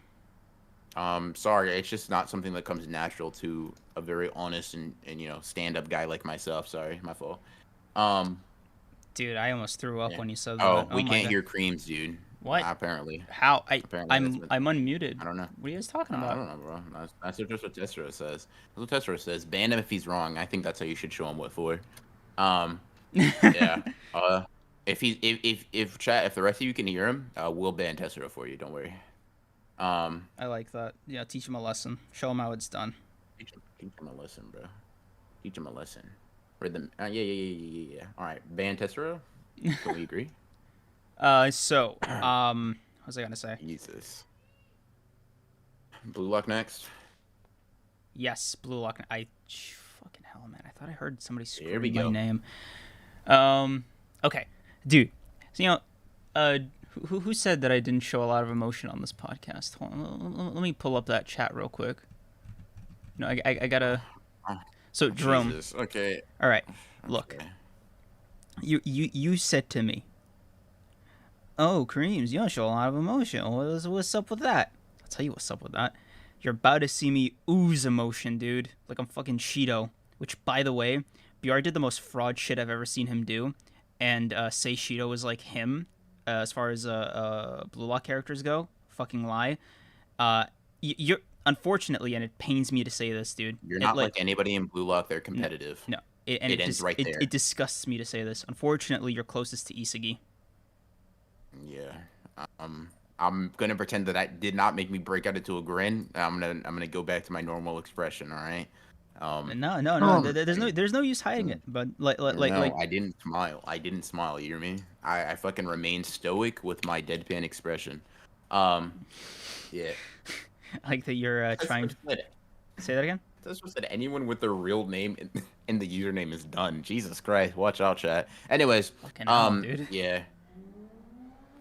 Sorry, it's just not something that comes natural to a very honest and stand-up guy like myself. Sorry, my fault. Dude, I almost threw up Yeah. when you said that. Oh, we my can't God. hear Kreams, dude. What? Apparently. How? Apparently I'm unmuted. I don't know. What are you guys talking I about? don't know, bro. That's just what Tessero says. That's what Tessero says. Ban him if he's wrong. I think that's how you should show him what for. Yeah. If the rest of you can hear him, we'll ban Tessero for you. Don't worry. I like that. Yeah, teach him a lesson. Show him how it's done. Teach him a lesson, bro. Teach him a lesson. Yeah. All right, ban Tessero. Can we agree? What was I gonna say? Jesus. Blue Lock next. Yes, Blue Lock. Fucking hell, man! I thought I heard somebody Here we scream my go. name. Okay, dude. So who said that I didn't show a lot of emotion on this podcast? Hold on, let me pull up that chat real quick. No, I gotta. So Jerome. Jesus. Okay. All right. Look. Okay. You said to me, "Oh, Kreams, you don't show a lot of emotion. What's up with that?" I'll tell you what's up with that. You're about to see me ooze emotion, dude. Like I'm fucking Shido. Which, by the way, BR did the most fraud shit I've ever seen him do, and say Shido was like him as far as Blue Lock characters go. Fucking lie. You're unfortunately, and it pains me to say this, dude. You're not like anybody in Blue Lock. They're competitive. No. It ends right there. It disgusts me to say this. Unfortunately, you're closest to Isagi. Yeah. I'm gonna pretend that did not make me break out into a grin. I'm gonna go back to my normal expression. All right. No. There's no use hiding it. But I didn't smile. You hear me? I fucking remained stoic with my deadpan expression. Yeah. Like that you're trying to say that again. That's what said anyone with their real name in the username is done. Jesus Christ, watch out, chat. Anyways, dude. Yeah.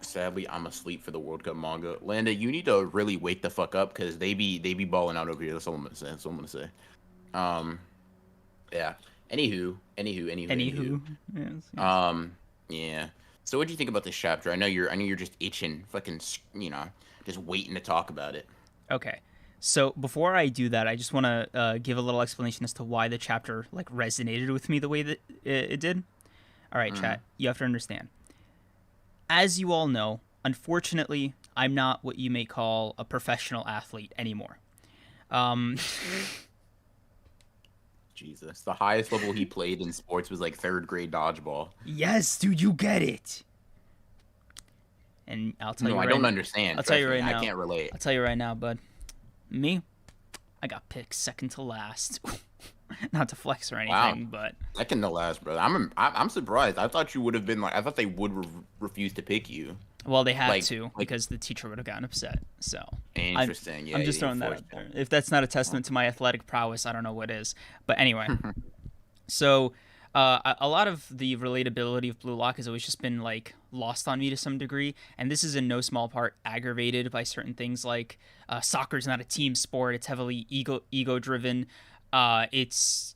Sadly, I'm asleep for the World Cup manga. Landa, you need to really wake the fuck up because they be balling out over here. That's all I'm gonna say. Yeah. Anywho. Yes. Yeah. So, what do you think about this chapter? I know you're just itching, fucking, just waiting to talk about it. Okay. So before I do that, I just want to give a little explanation as to why the chapter resonated with me the way that it did. All right, chat. You have to understand. As you all know, unfortunately, I'm not what you may call a professional athlete anymore. Jesus, the highest level he played in sports was like 3rd grade dodgeball. Yes, dude, you get it. And I'll tell you. No, I don't understand. I'll tell you right now. I can't relate. I'll tell you right now, bud. Me, I got picked second to last. Not to flex or anything, but second to last, brother. I'm surprised. I thought you would have been I thought they would refuse to pick you. Well, they had to because the teacher would have gotten upset. So interesting. I'm just throwing that out there. If that's not a testament to my athletic prowess, I don't know what is. But anyway, so a lot of the relatability of Blue Lock has always just been lost on me to some degree, and this is in no small part aggravated by certain things like soccer's not a team sport; it's heavily ego driven. It's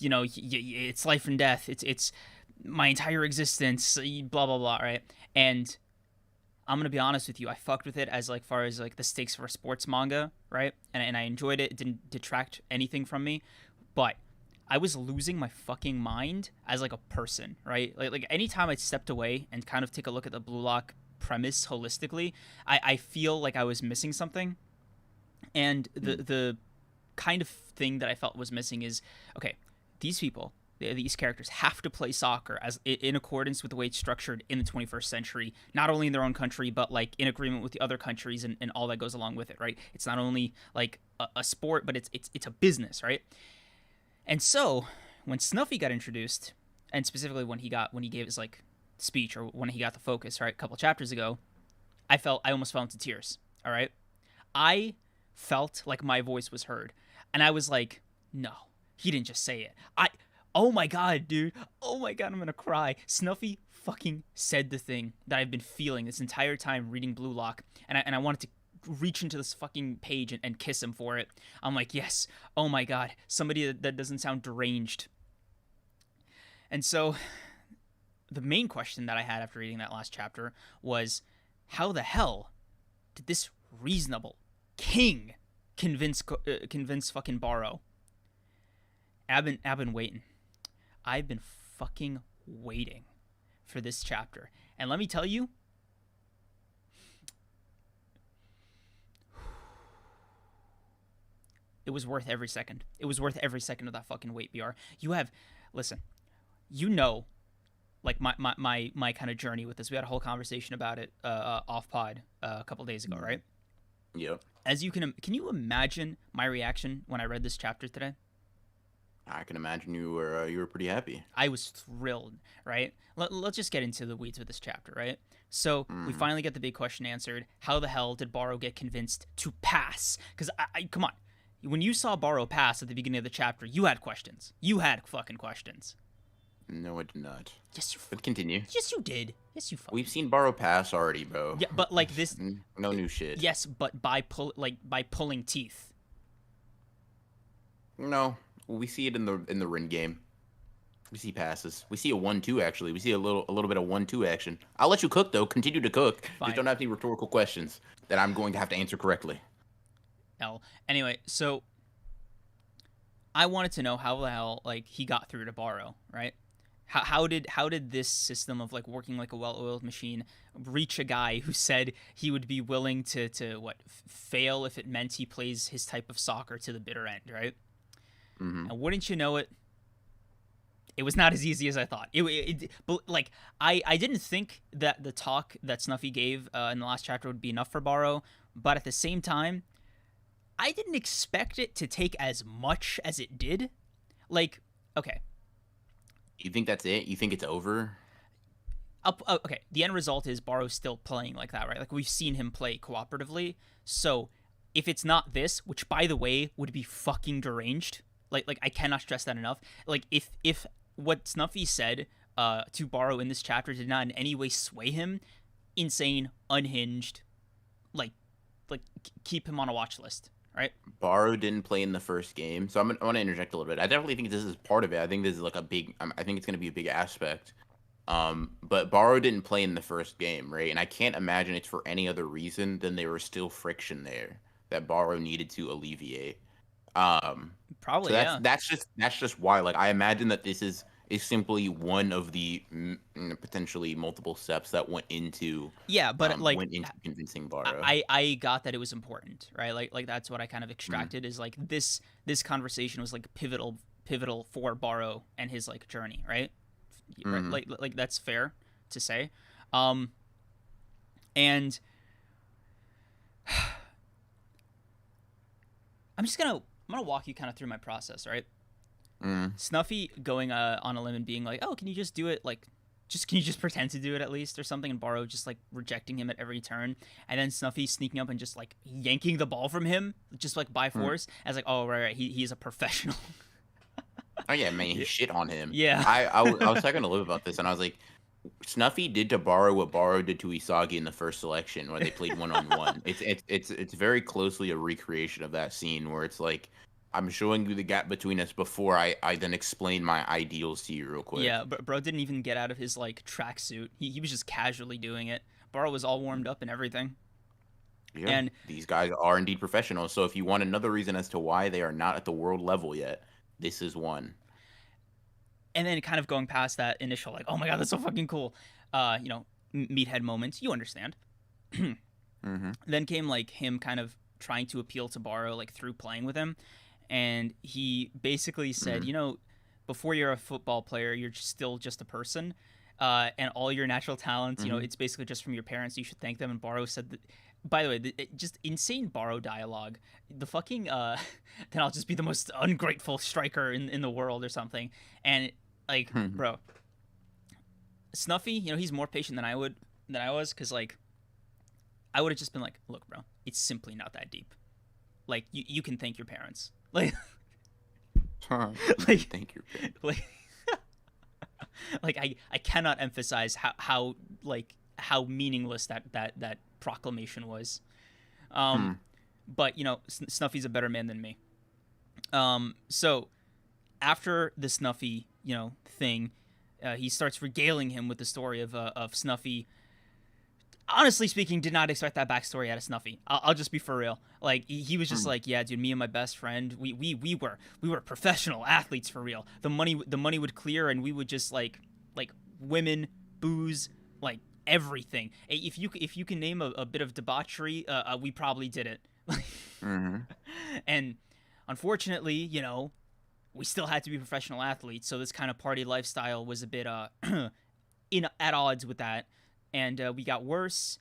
it's life and death. It's my entire existence. Blah blah blah. Right, and I'm gonna be honest with you. I fucked with it as far as the stakes for a sports manga, right? And I enjoyed it. It didn't detract anything from me, but I was losing my fucking mind as a person, right? Like anytime I stepped away and kind of take a look at the Blue Lock premise holistically, I feel like I was missing something. And the kind of thing that I felt was missing is, okay, these people, these characters have to play soccer as in accordance with the way it's structured in the 21st century, not only in their own country, but in agreement with the other countries and all that goes along with it, right? It's not only a sport, but it's a business, right? And so when Snuffy got introduced, and specifically when he gave his speech, or when he got the focus, right, a couple chapters ago, I almost fell into tears. All right, I felt like my voice was heard, and I was like, no, he didn't just say it. Oh my god, dude. Oh my god, I'm gonna cry. Snuffy fucking said the thing that I've been feeling this entire time reading Blue Lock, and I wanted to reach into this fucking page and kiss him for it. I'm like, yes. Oh my god, somebody that doesn't sound deranged. And so, the main question that I had after reading that last chapter was, how the hell did this reasonable king convince fucking Barou? I've been waiting. I've been fucking waiting for this chapter. And let me tell you, it was worth every second. It was worth every second of that fucking wait, BR. Listen, you know, like my kind of journey with this. We had a whole conversation about it off pod a couple days ago, right? Yep. As you can you imagine my reaction when I read this chapter today? I can imagine you were pretty happy. I was thrilled, right? Let's just get into the weeds with this chapter, right? So we finally get the big question answered. How the hell did Barou get convinced to pass? Because I come on, when you saw Barou pass at the beginning of the chapter, you had questions. You had fucking questions. No, I did not. Yes, you. But continue. Yes, you did. Yes, you. We've seen Barou pass already, bro. Yeah, but like this. No new shit. Yes, but by pulling teeth. No, we see it in the Rin game. We see passes. We see a 1-2 actually. We see a little bit of 1-2 action. I'll let you cook though. Continue to cook. Fine. Just don't have any rhetorical questions that I'm going to have to answer correctly. Anyway, so I wanted to know how the hell like he got through to Barou, right? How did this system of like working like a well-oiled machine reach a guy who said he would be willing to fail if it meant he plays his type of soccer to the bitter end, right? Mm-hmm. And wouldn't you know it, it was not as easy as I thought. But like I didn't think that the talk that Snuffy gave in the last chapter would be enough for Barou, but at the same time, I didn't expect it to take as much as it did. Like, okay. You think that's it? You think it's over? Okay, the end result is Barou's still playing like that, right? Like, we've seen him play cooperatively. So, if it's not this, which, by the way, would be fucking deranged, like I cannot stress that enough. Like, if what Snuffy said to Barou in this chapter did not in any way sway him, insane, unhinged, like keep him on a watch list, right? Barou didn't play in the first game, so I want to interject a little bit. I definitely think this is part of it. I think this is like a big. I think it's going to be a big aspect. But Barou didn't play in the first game, right? And I can't imagine it's for any other reason than there was still friction there that Barou needed to alleviate. Probably, so yeah. That's just why. Like, I imagine that this is simply one of the potentially multiple steps that went into went into convincing Barou. I got that it was important, right? Like that's what I kind of extracted is like this conversation was like pivotal for Barou and his like journey, right? Right? Like that's fair to say. And I'm gonna walk you kind of through my process, right? Snuffy going on a limb and being like, "Oh, can you just do it? Like, can you just pretend to do it at least or something?" And Barou just like rejecting him at every turn, and then Snuffy sneaking up and just like yanking the ball from him, just like by force. As like, "Oh, right, he's a professional." Oh yeah, man, he shit on him. Yeah, I was talking to Liv about this, and I was like, Snuffy did to Barou what Barou did to Isagi in the first selection, where they played 1-on-1. It's very closely a recreation of that scene where it's like, I'm showing you the gap between us before I then explain my ideals to you real quick. Yeah, but bro didn't even get out of his like tracksuit. He was just casually doing it. Barou was all warmed up and everything. Yeah, and these guys are indeed professionals. So if you want another reason as to why they are not at the world level yet, this is one. And then kind of going past that initial like, oh my god, that's so fucking cool, meathead moments. You understand. Then came like him kind of trying to appeal to Barou like through playing with him. And he basically said, before you're a football player, you're still just a person. And all your natural talents, it's basically just from your parents. You should thank them. And Barou said that, by the way, just insane Barou dialogue. The fucking, then I'll just be the most ungrateful striker in the world or something. And like, bro, Snuffy, he's more patient than I was, because like I would have just been like, look, bro, it's simply not that deep. Like you can thank your parents. Like like Thank you. like like I cannot emphasize how like how meaningless that proclamation was. Hmm. But Snuffy's a better man than me. So after the Snuffy thing, he starts regaling him with the story of Snuffy. Honestly speaking, did not expect that backstory out of Snuffy. I'll just be for real. Like he was just Hmm. like, yeah, dude, me and my best friend, we were professional athletes for real. The money would clear, and we would just like women, booze, like everything. If you can name a bit of debauchery, we probably did it. Hmm. And unfortunately, we still had to be professional athletes, so this kind of party lifestyle was a bit at odds with that, and we got worse.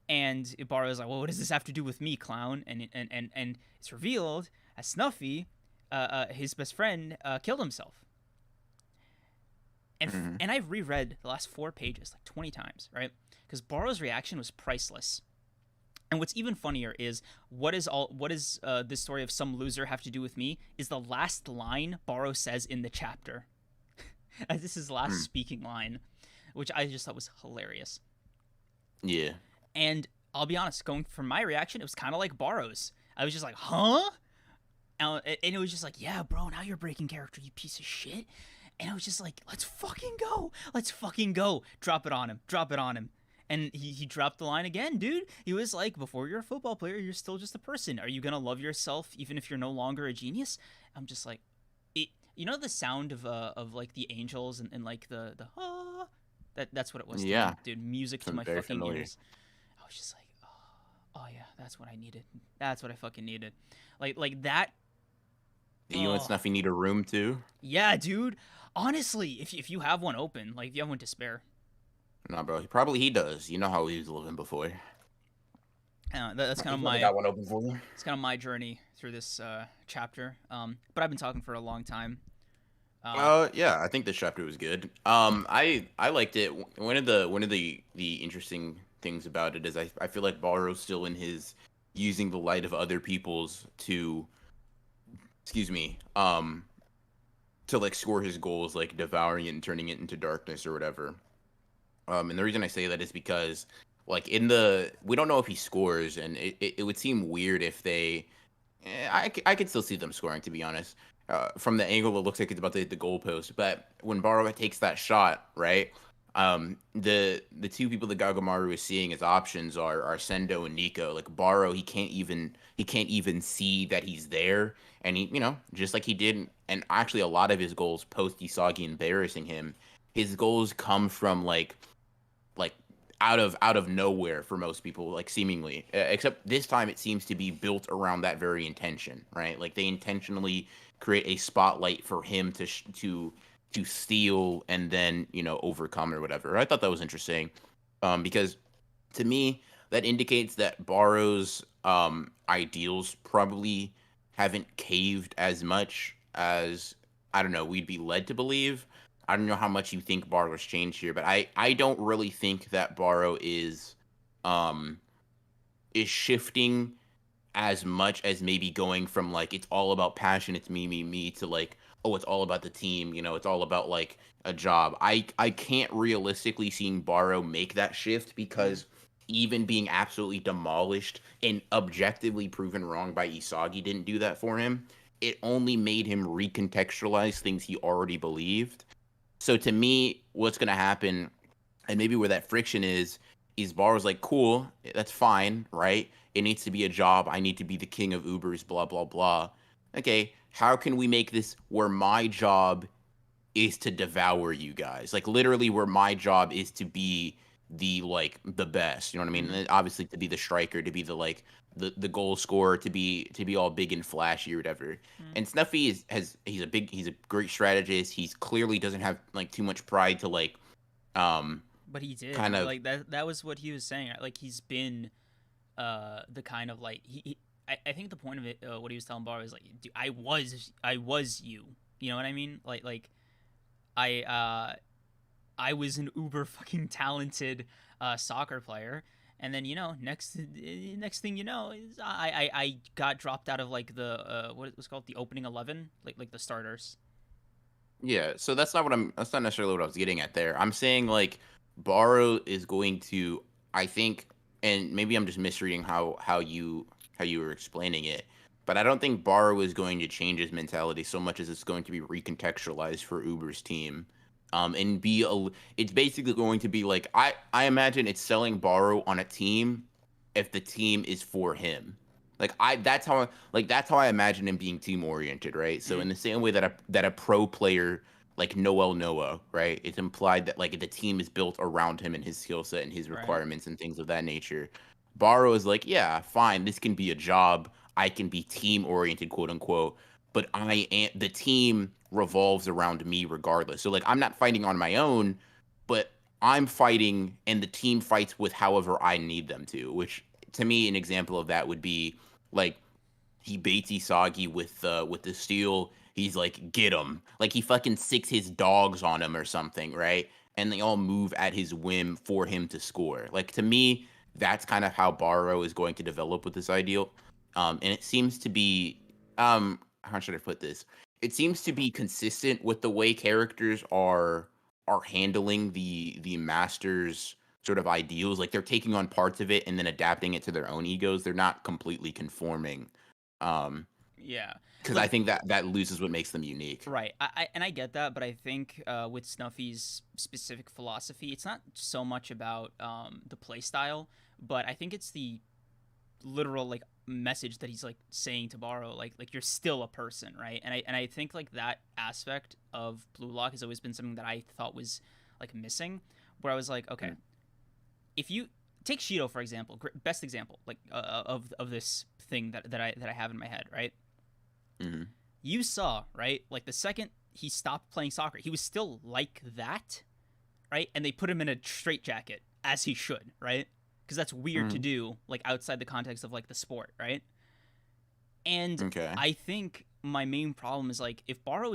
And Barou was like, "Well, what does this have to do with me, clown?" And it's revealed as Snuffy, his best friend, killed himself. And Hmm. and I've reread the last 4 pages like 20 times, right? Because Barou's reaction was priceless. And what's even funnier is what is this story of some loser have to do with me? Is the last line Barou says in the chapter. This is his last Hmm. speaking line, which I just thought was hilarious. Yeah. And I'll be honest, going from my reaction, it was kind of like Barou's. I was just like, huh? And it was just like, yeah, bro, now you're breaking character, you piece of shit. And I was just like, let's fucking go. Let's fucking go. Drop it on him. Drop it on him. And he dropped the line again, dude. He was like, before you're a football player, you're still just a person. Are you going to love yourself even if you're no longer a genius? I'm just like, it. The sound of like the angels and like the ah, that's what it was to me, Yeah. dude. Music to I'm my very fucking familiar. ears. I was just like, oh yeah, that's what I needed. That's what I fucking needed. Like that. You and Oh Snuffy need a room too? yeah, dude. Honestly, if you have one open, like if you have one to spare, Nah, bro. Probably he does. You know how he was living before. that's kind He of probably my got one open for you. it's kind of my journey through this chapter. But I've been talking for a long time. Uh, Yeah, I think this chapter was good. I liked it. One of the interesting things about it is I feel like Baro's still in his using the light of other people's to, excuse me, to like score his goals, like devouring it and turning it into darkness or whatever. And the reason I say that is because like we don't know if he scores, and it would seem weird if they I could still see them scoring, to be honest. From the angle, it looks like it's about to hit the goalpost. But when Barou takes that shot, right? The two people that Gagamaru is seeing as options are Sendo and Nico. Like Barou, he can't even see that he's there, and he just like he did, and actually a lot of his goals post Isagi embarrassing him, his goals come from like out of nowhere for most people, like seemingly, except this time it seems to be built around that very intention, right? Like they intentionally create a spotlight for him to steal and then overcome or whatever. I thought that was interesting, because to me that indicates that Barou's ideals probably haven't caved as much as, I don't know, we'd be led to believe. I don't know how much you think Barrow's changed here, but I don't really think that Barrow um is shifting as much as maybe going from like it's all about passion, it's me to like, oh, it's all about the team, it's all about like a job. I can't realistically seeing Barrow make that shift, mm, because even being absolutely demolished and objectively proven wrong by Isagi didn't do that for him. It only made him recontextualize things he already believed. So to me, what's gonna happen, and maybe where that friction is Bar's like, cool, that's fine, right? It needs to be a job. I need to be the king of Ubers, blah blah blah. Okay, how can we make this where my job is to devour you guys? Like literally, where my job is to be the best. You know what I mean? mm, And obviously, to be the striker, to be the goal scorer, to be all big and flashy or whatever. mm. And Snuffy he's a great strategist. He's clearly doesn't have like too much pride to like um But he kind did. of. Like that was what he was saying. Like he's been the kind of like I think the point of it, what he was telling Bar was like, dude, I was you. You know what I mean? Like I I was an uber fucking talented soccer player. And then next thing you know is I got dropped out of like the what it was called, the opening 11, like the starters. Yeah, so that's not necessarily what I was getting at there. I'm saying like Barou is going to, I think, and maybe I'm just misreading how you were explaining it, but I don't think Barou is going to change his mentality so much as it's going to be recontextualized for Uber's team. And it's basically going to be like I imagine it's selling Barou on a team if the team is for him. That's how I imagine him being team oriented, right? So Mm, in the same way that a pro player like Noel Noah, right? It's implied that like the team is built around him and his skill set and his right. requirements and things of that nature. Barrow is like, yeah, fine, this can be a job. I can be team oriented, quote unquote, but the team revolves around me regardless. So like I'm not fighting on my own, but I'm fighting and the team fights with however I need them to, which to me an example of that would be like he baits Isagi with the steel. He's like, get him. Like he fucking sicks his dogs on him or something, right? And they all move at his whim for him to score. Like to me, that's kind of how Barrow is going to develop with this ideal. And it seems to be how should I put this? It seems to be consistent with the way characters are handling the masters sort of ideals. Like they're taking on parts of it and then adapting it to their own egos. They're not completely conforming. Um, Yeah. because I Like, think that loses what makes them unique. right. And I get that, but I think with Snuffy's specific philosophy, it's not so much about the play style, but I think it's the literal like message that he's like saying to Barrow, like you're still a person, right? And I think like that aspect of Blue Lock has always been something that I thought was like missing, where I was like, okay, Mm, if you take Shido for example, best example like of this thing that I have in my head, right? mhm. You saw, right? Like the second he stopped playing soccer, he was still like that, right? And they put him in a straitjacket, as he should, right? Because that's weird to Mhm. do, like outside the context of like the sport, right? And Okay. I think my main problem is like if Barrow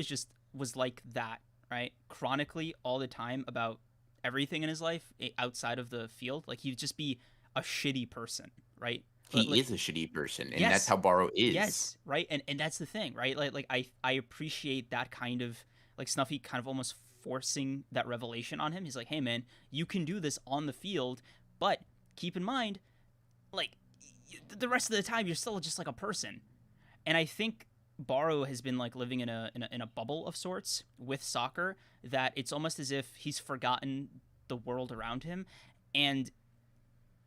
was like that, right? Chronically all the time about everything in his life outside of the field, like he'd just be a shitty person, right? He Like is a shitty person, and that's yes, how Borrow is. yes, right, and that's the thing, right? Like I appreciate that kind of like Snuffy kind of almost forcing that revelation on him. He's like, hey man, you can do this on the field, but keep in mind, like the rest of the time you're still just like a person. And I think Barrow has been like living in a bubble of sorts with soccer that it's almost as if he's forgotten the world around him, and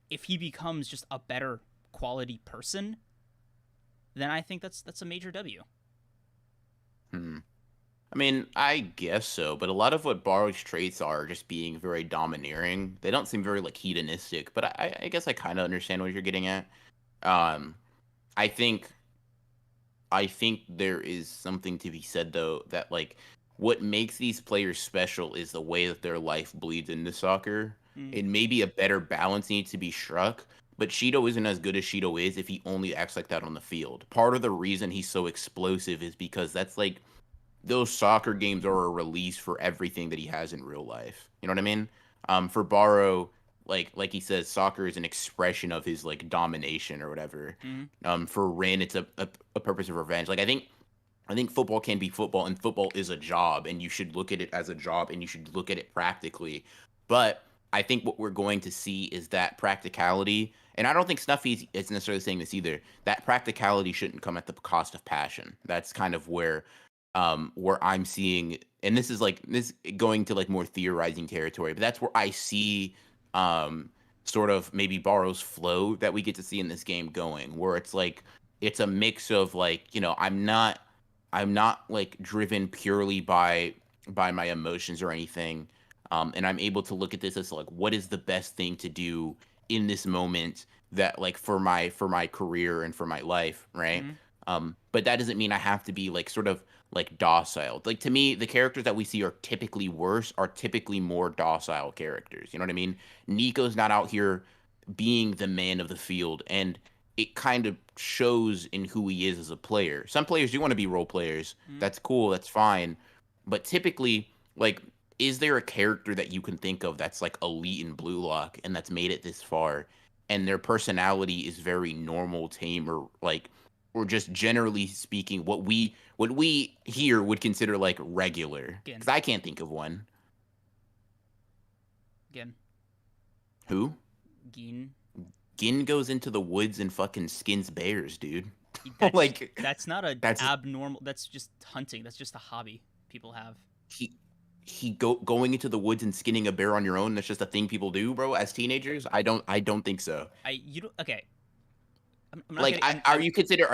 if he becomes just a better quality person, then I think that's a major W. Hmm. I mean, I guess so, but a lot of what Borrow's traits are just being very domineering. They don't seem very like hedonistic, but I guess I kind of understand what you're getting at. Um, I think I think there is something to be said though that like what makes these players special is the way that their life bleeds into soccer. Mm, And maybe a better balance needs to be struck. But Shido isn't as good as Shido is if he only acts like that on the field. Part of the reason he's so explosive is because that's like those soccer games are a release for everything that he has in real life. You know what I mean? For Barrow, like he says, soccer is an expression of his like domination or whatever. mm, For Rin, it's a purpose of revenge. Like I think football can be football, and football is a job, and you should look at it as a job, and you should look at it practically. But I think what we're going to see is that practicality, and I don't think Snuffy is necessarily saying this either. That practicality shouldn't come at the cost of passion. That's kind of where I'm seeing, and this is like this going to like more theorizing territory, but that's where I see um sort of maybe Barrow's flow that we get to see in this game going, where it's like it's a mix of like, I'm not like driven purely by my emotions or anything. And I'm able to look at this as like what is the best thing to do in this moment that like for my career and for my life, right? mm. But that doesn't mean I have to be like sort of like docile. Like to me, the characters that we see are typically worse, are typically more docile characters. You know what I mean? Nico's not out here being the man of the field, and it kind of shows in who he is as a player. Some players do want to be role players. Mm. That's cool. That's fine. But typically, like is there a character that you can think of that's like elite in Blue Lock and that's made it this far, and their personality is very normal, tame, or like, or just generally speaking, what we here would consider like regular? Again, Because I can't think of one. again, Who? Gin. Gin goes into the woods and fucking skins bears, dude. That's Like that's not a that's abnormal. That's just hunting. That's just a hobby people have. he going into the woods and skinning a bear on your own. That's just a thing people do, bro. As teenagers, I don't think so. You don't. Okay, I'm not Like, getting. are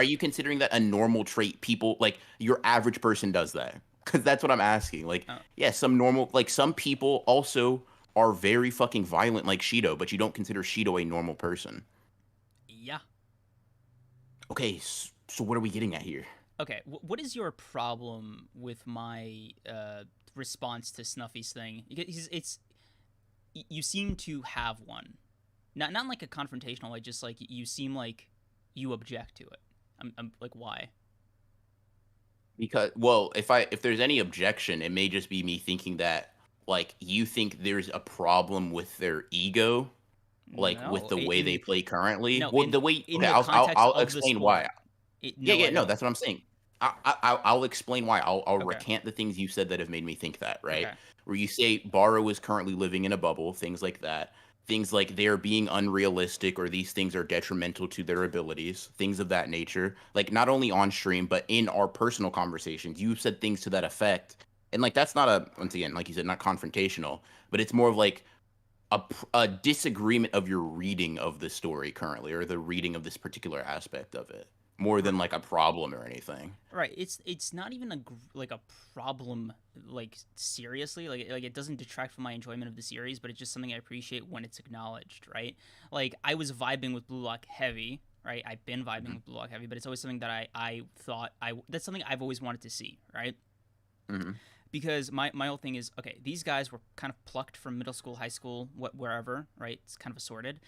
you considering that a normal trait? People like your average person does that? Because that's what I'm asking. Like, Oh, yeah, some normal, like some people also are very fucking violent, like Shido, but you don't consider Shido a normal person. yeah. Okay, so what are we getting at here? Okay, what is your problem with my response to Snuffy's thing? It's you seem to have one, not in like a confrontational way. Just like you seem like you object to it. I'm like, why? Because, well, if there's any objection, it may just be me thinking that like you think there's a problem with their ego, like with No, the way they play currently. no, Well, the way, in okay, the I'll context I'll of the explain why. sport. Yeah, No, yeah, I no, don't. that's what I'm saying. I'll explain why. I'll Okay, recant the things you said that have made me think that, right? okay, Where you say Barou is currently living in a bubble, things like that. Things like they're being unrealistic or these things are detrimental to their abilities, things of that nature. Like not only on stream, but in our personal conversations, you've said things to that effect. And like that's not a, once again, like you said, not confrontational, but it's more of like a disagreement of your reading of the story currently or the reading of this particular aspect of it more than like a problem or anything. right. It's not even like a problem, like seriously, like it doesn't detract from my enjoyment of the series, but it's just something I appreciate when it's acknowledged, right? Like I was vibing with Blue Lock heavy, right? I've been vibing with Blue Lock heavy, but it's always something that I thought that's something I've always wanted to see, right? Mm-hmm. Because my whole thing is, okay, these guys were kind of plucked from middle school, high school, wherever, right? It's kind of assorted,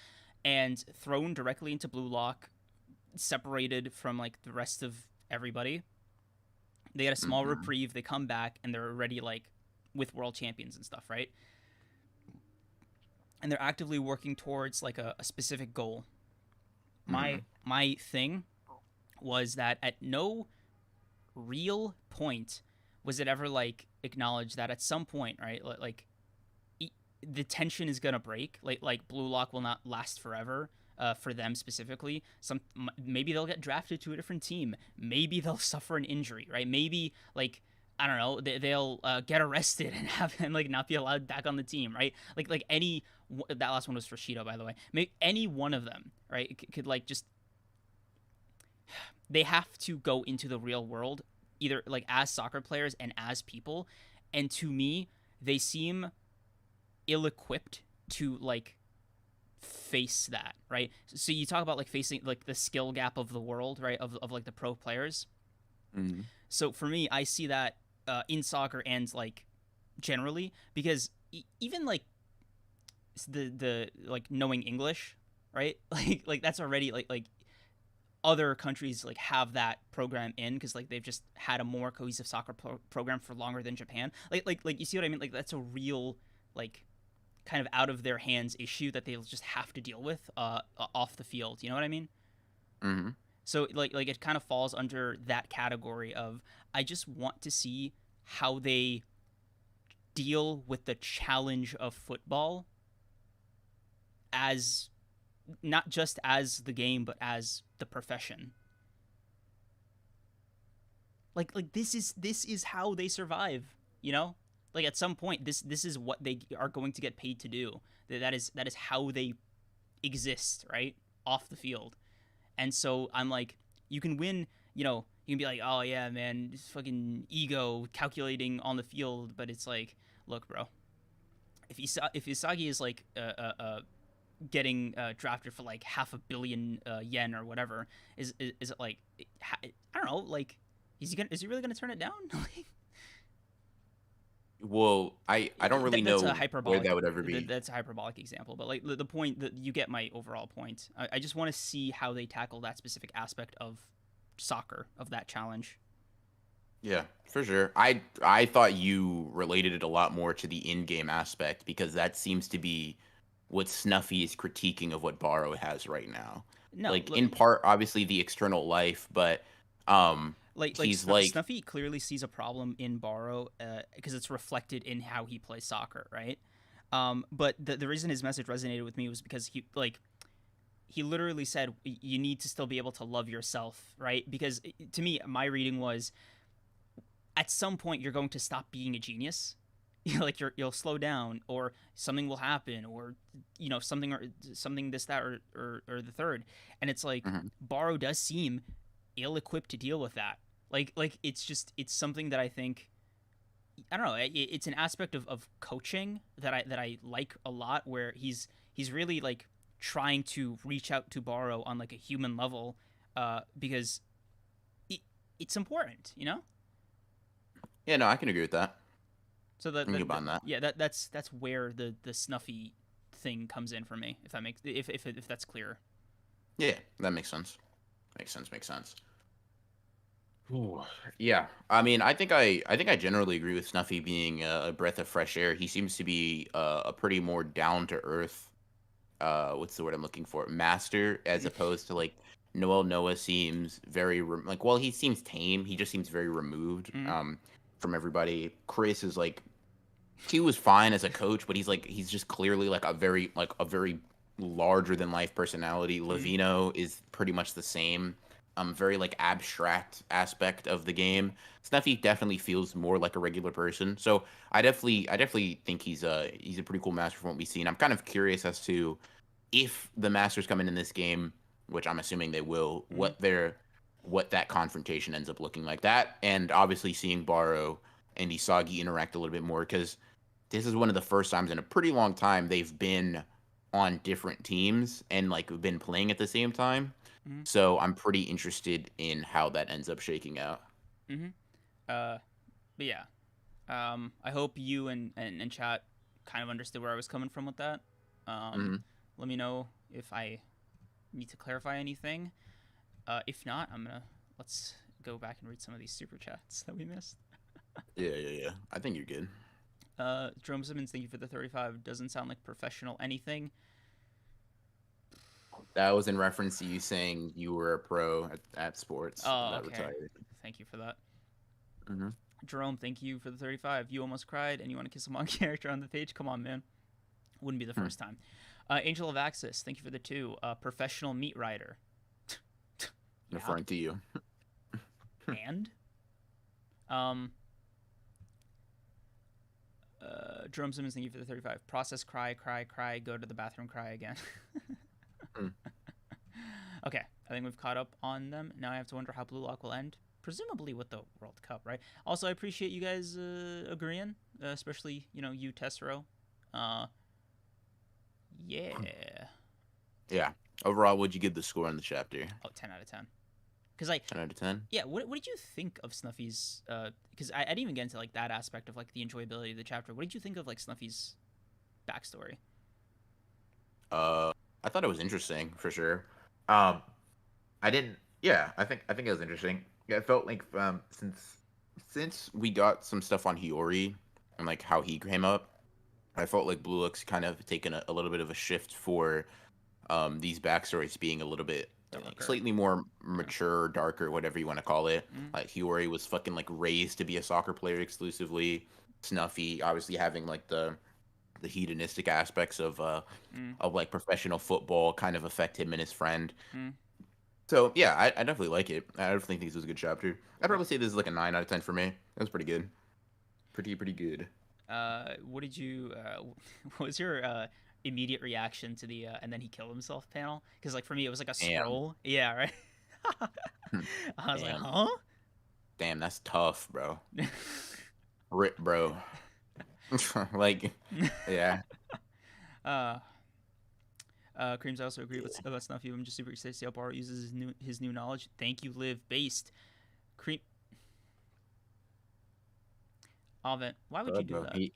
and thrown directly into Blue Lock, separated from like the rest of everybody. They get a small Mm-hmm. reprieve. They come back and they're already like with world champions and stuff, right? And they're actively working towards like a specific goal. Mm-hmm. My thing was that at no real point was it ever like acknowledged that at some point, right? Like the tension is gonna break. Like Blue Lock will not last forever. For them specifically, maybe they'll get drafted to a different team. Maybe they'll suffer an injury, right? Maybe like I don't know, they'll get arrested and have and like not be allowed back on the team, right? Like any that last one was for Shido, by the way. Maybe any one of them, right? Could like just they have to go into the real world either like as soccer players and as people, and to me they seem ill-equipped to like face that, right? So you talk about like facing like the skill gap of the world, right? Of like the pro players. Mm-hmm. So for me, I see that in soccer and like generally because even like the like knowing English, right? Like that's already like other countries like have that program in because like they've just had a more cohesive soccer program for longer than Japan. Like you see what I mean? Like that's a real like kind of out of their hands issue that they'll just have to deal with off the field. You know what I mean? Mm-hmm. So like it kind of falls under that category of I just want to see how they deal with the challenge of football as not just as the game but as the profession. Like this is how they survive, you know? Like at some point this is what they are going to get paid to do. That is how they exist, right? Off the field. And so I'm like, you can win, you can be like, oh yeah, man, just fucking ego calculating on the field, but it's like, look, bro, if Isagi is like getting drafted for like $500 million yen or whatever, is it like, I don't know, like, is he really gonna turn it down? Well, I don't really That's a know where hyperbolic. that would ever be. That's a hyperbolic example, but like the point that you get my overall point. I just want to see how they tackle that specific aspect of soccer of that challenge. Yeah, for sure. I thought you related it a lot more to the in-game aspect because that seems to be what Snuffy is critiquing of what Barou has right now. No, Like in part, obviously the external life, but um, he's like, Snuffy clearly sees a problem in Barrow because it's reflected in how he plays soccer, right? But the reason his message resonated with me was because he literally said you need to still be able to love yourself, right? Because to me, my reading was at some point you're going to stop being a genius. Like you'll slow down, or something will happen, or something or something this that or the third, and it's like mhm. Barrow does seem ill-equipped to deal with that. It's something that I think I don't know. It's an aspect of coaching that I like a lot, where he's really like trying to reach out to Barrow on like a human level, because it's important, you know. Yeah, no, I can agree with that. So I can get behind that. yeah, that's where the Snuffy thing comes in for me. If that makes if that's clear. Yeah, that makes sense. Makes sense. Makes sense. Ooh, yeah, I mean, I think I generally agree with Snuffy being a breath of fresh air. He seems to be a pretty more down to earth. What's the word I'm looking for? Master, as opposed to like Noah seems very like, well, he seems tame. He just seems very removed Mm-hmm. from everybody. Chris is like, he was fine as a coach, but he's just clearly like a very larger than life personality. Mm-hmm. Lavino is pretty much the same. Very like abstract aspect of the game. Snuffy definitely feels more like a regular person. So I definitely think he's a pretty cool master from what we've seen. I'm kind of curious as to if the masters come in this game, which I'm assuming they will, Mm-hmm. what that confrontation ends up looking like. That, and obviously seeing Barrow and Isagi interact a little bit more, because this is one of the first times in a pretty long time they've been on different teams and like been playing at the same time. Mm-hmm. So I'm pretty interested in how that ends up shaking out. Mm-hmm. Uh, but yeah, I hope you and chat kind of understood where I was coming from with that. Um, Hmm. Let me know if I need to clarify anything. If not, let's go back and read some of these super chats that we missed. Yeah. I think you're good. Jerome Simmons, thank you for the 35. Doesn't sound like professional anything. That was in reference to you saying you were a pro at sports Oh, that okay. retired. Thank you for that. Hmm. Jerome, thank you for the 35. You almost cried and you want to kiss a manga character on the page? Come on, man. Wouldn't be the first time. Angel of Axis, thank you for the 2. Professional meat rider. Yeah. Referring to you. And? Um, Jerome Simmons, thank you for the 35. Process, cry, go to the bathroom, cry again. Mm. Okay, I think we've caught up on them. Now I have to wonder how Blue Lock will end. Presumably with the World Cup, right? Also, I appreciate you guys agreeing, especially, you, Tessero. Uh, yeah. Yeah. Overall, what'd you give the score on the chapter? Oh, 10 out of 10. Because, like, 10 out of 10? yeah, what did you think of Snuffy's, because I didn't even get into, like, that aspect of, like, the enjoyability of the chapter. What did you think of, like, Snuffy's backstory? I thought it was interesting for sure. Um, I didn't. Yeah, I think it was interesting. Yeah, it felt like since we got some stuff on Hiyori and like how he came up, I felt like Blue Look's kind of taken a little bit of a shift for these backstories being a little bit like Darker. slightly more Yeah. mature, darker, whatever you want to call it. Mm, Like Hiyori was fucking like raised to be a soccer player exclusively. Snuffy obviously having like the hedonistic aspects mm, of like professional football kind of affect him and his friend. mm. So yeah, I definitely like it. I definitely think this was a good chapter. I'd Okay. probably say this is like a 9 out of 10 for me. That was pretty good. Pretty good. What did you, what was your, immediate reaction to the, and then he killed himself panel? Because, like, for me, it was like a Damn. scroll. Yeah, right? I was like, Damn. huh? Damn, that's tough, bro. Rip, bro. Like, yeah. uh, Creams, I also agree with about Snuffy. I'm just super excited to see how Barrow uses his new knowledge. Thank you, Live Based. Cream. Avent, why would you Good, do bro. that?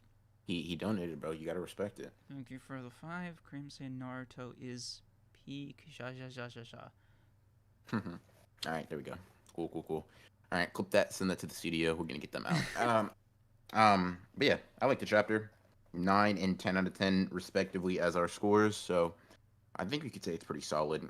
He donated, bro. You gotta respect it. Thank you for the 5. Cream say Naruto is peak. Ja ja ja ja ja. All right, there we go. Cool. All right, clip that, send that to the studio. We're gonna get them out. But yeah, I like the chapter. 9 and 10 out of 10 respectively as our scores. So I think we could say it's pretty solid.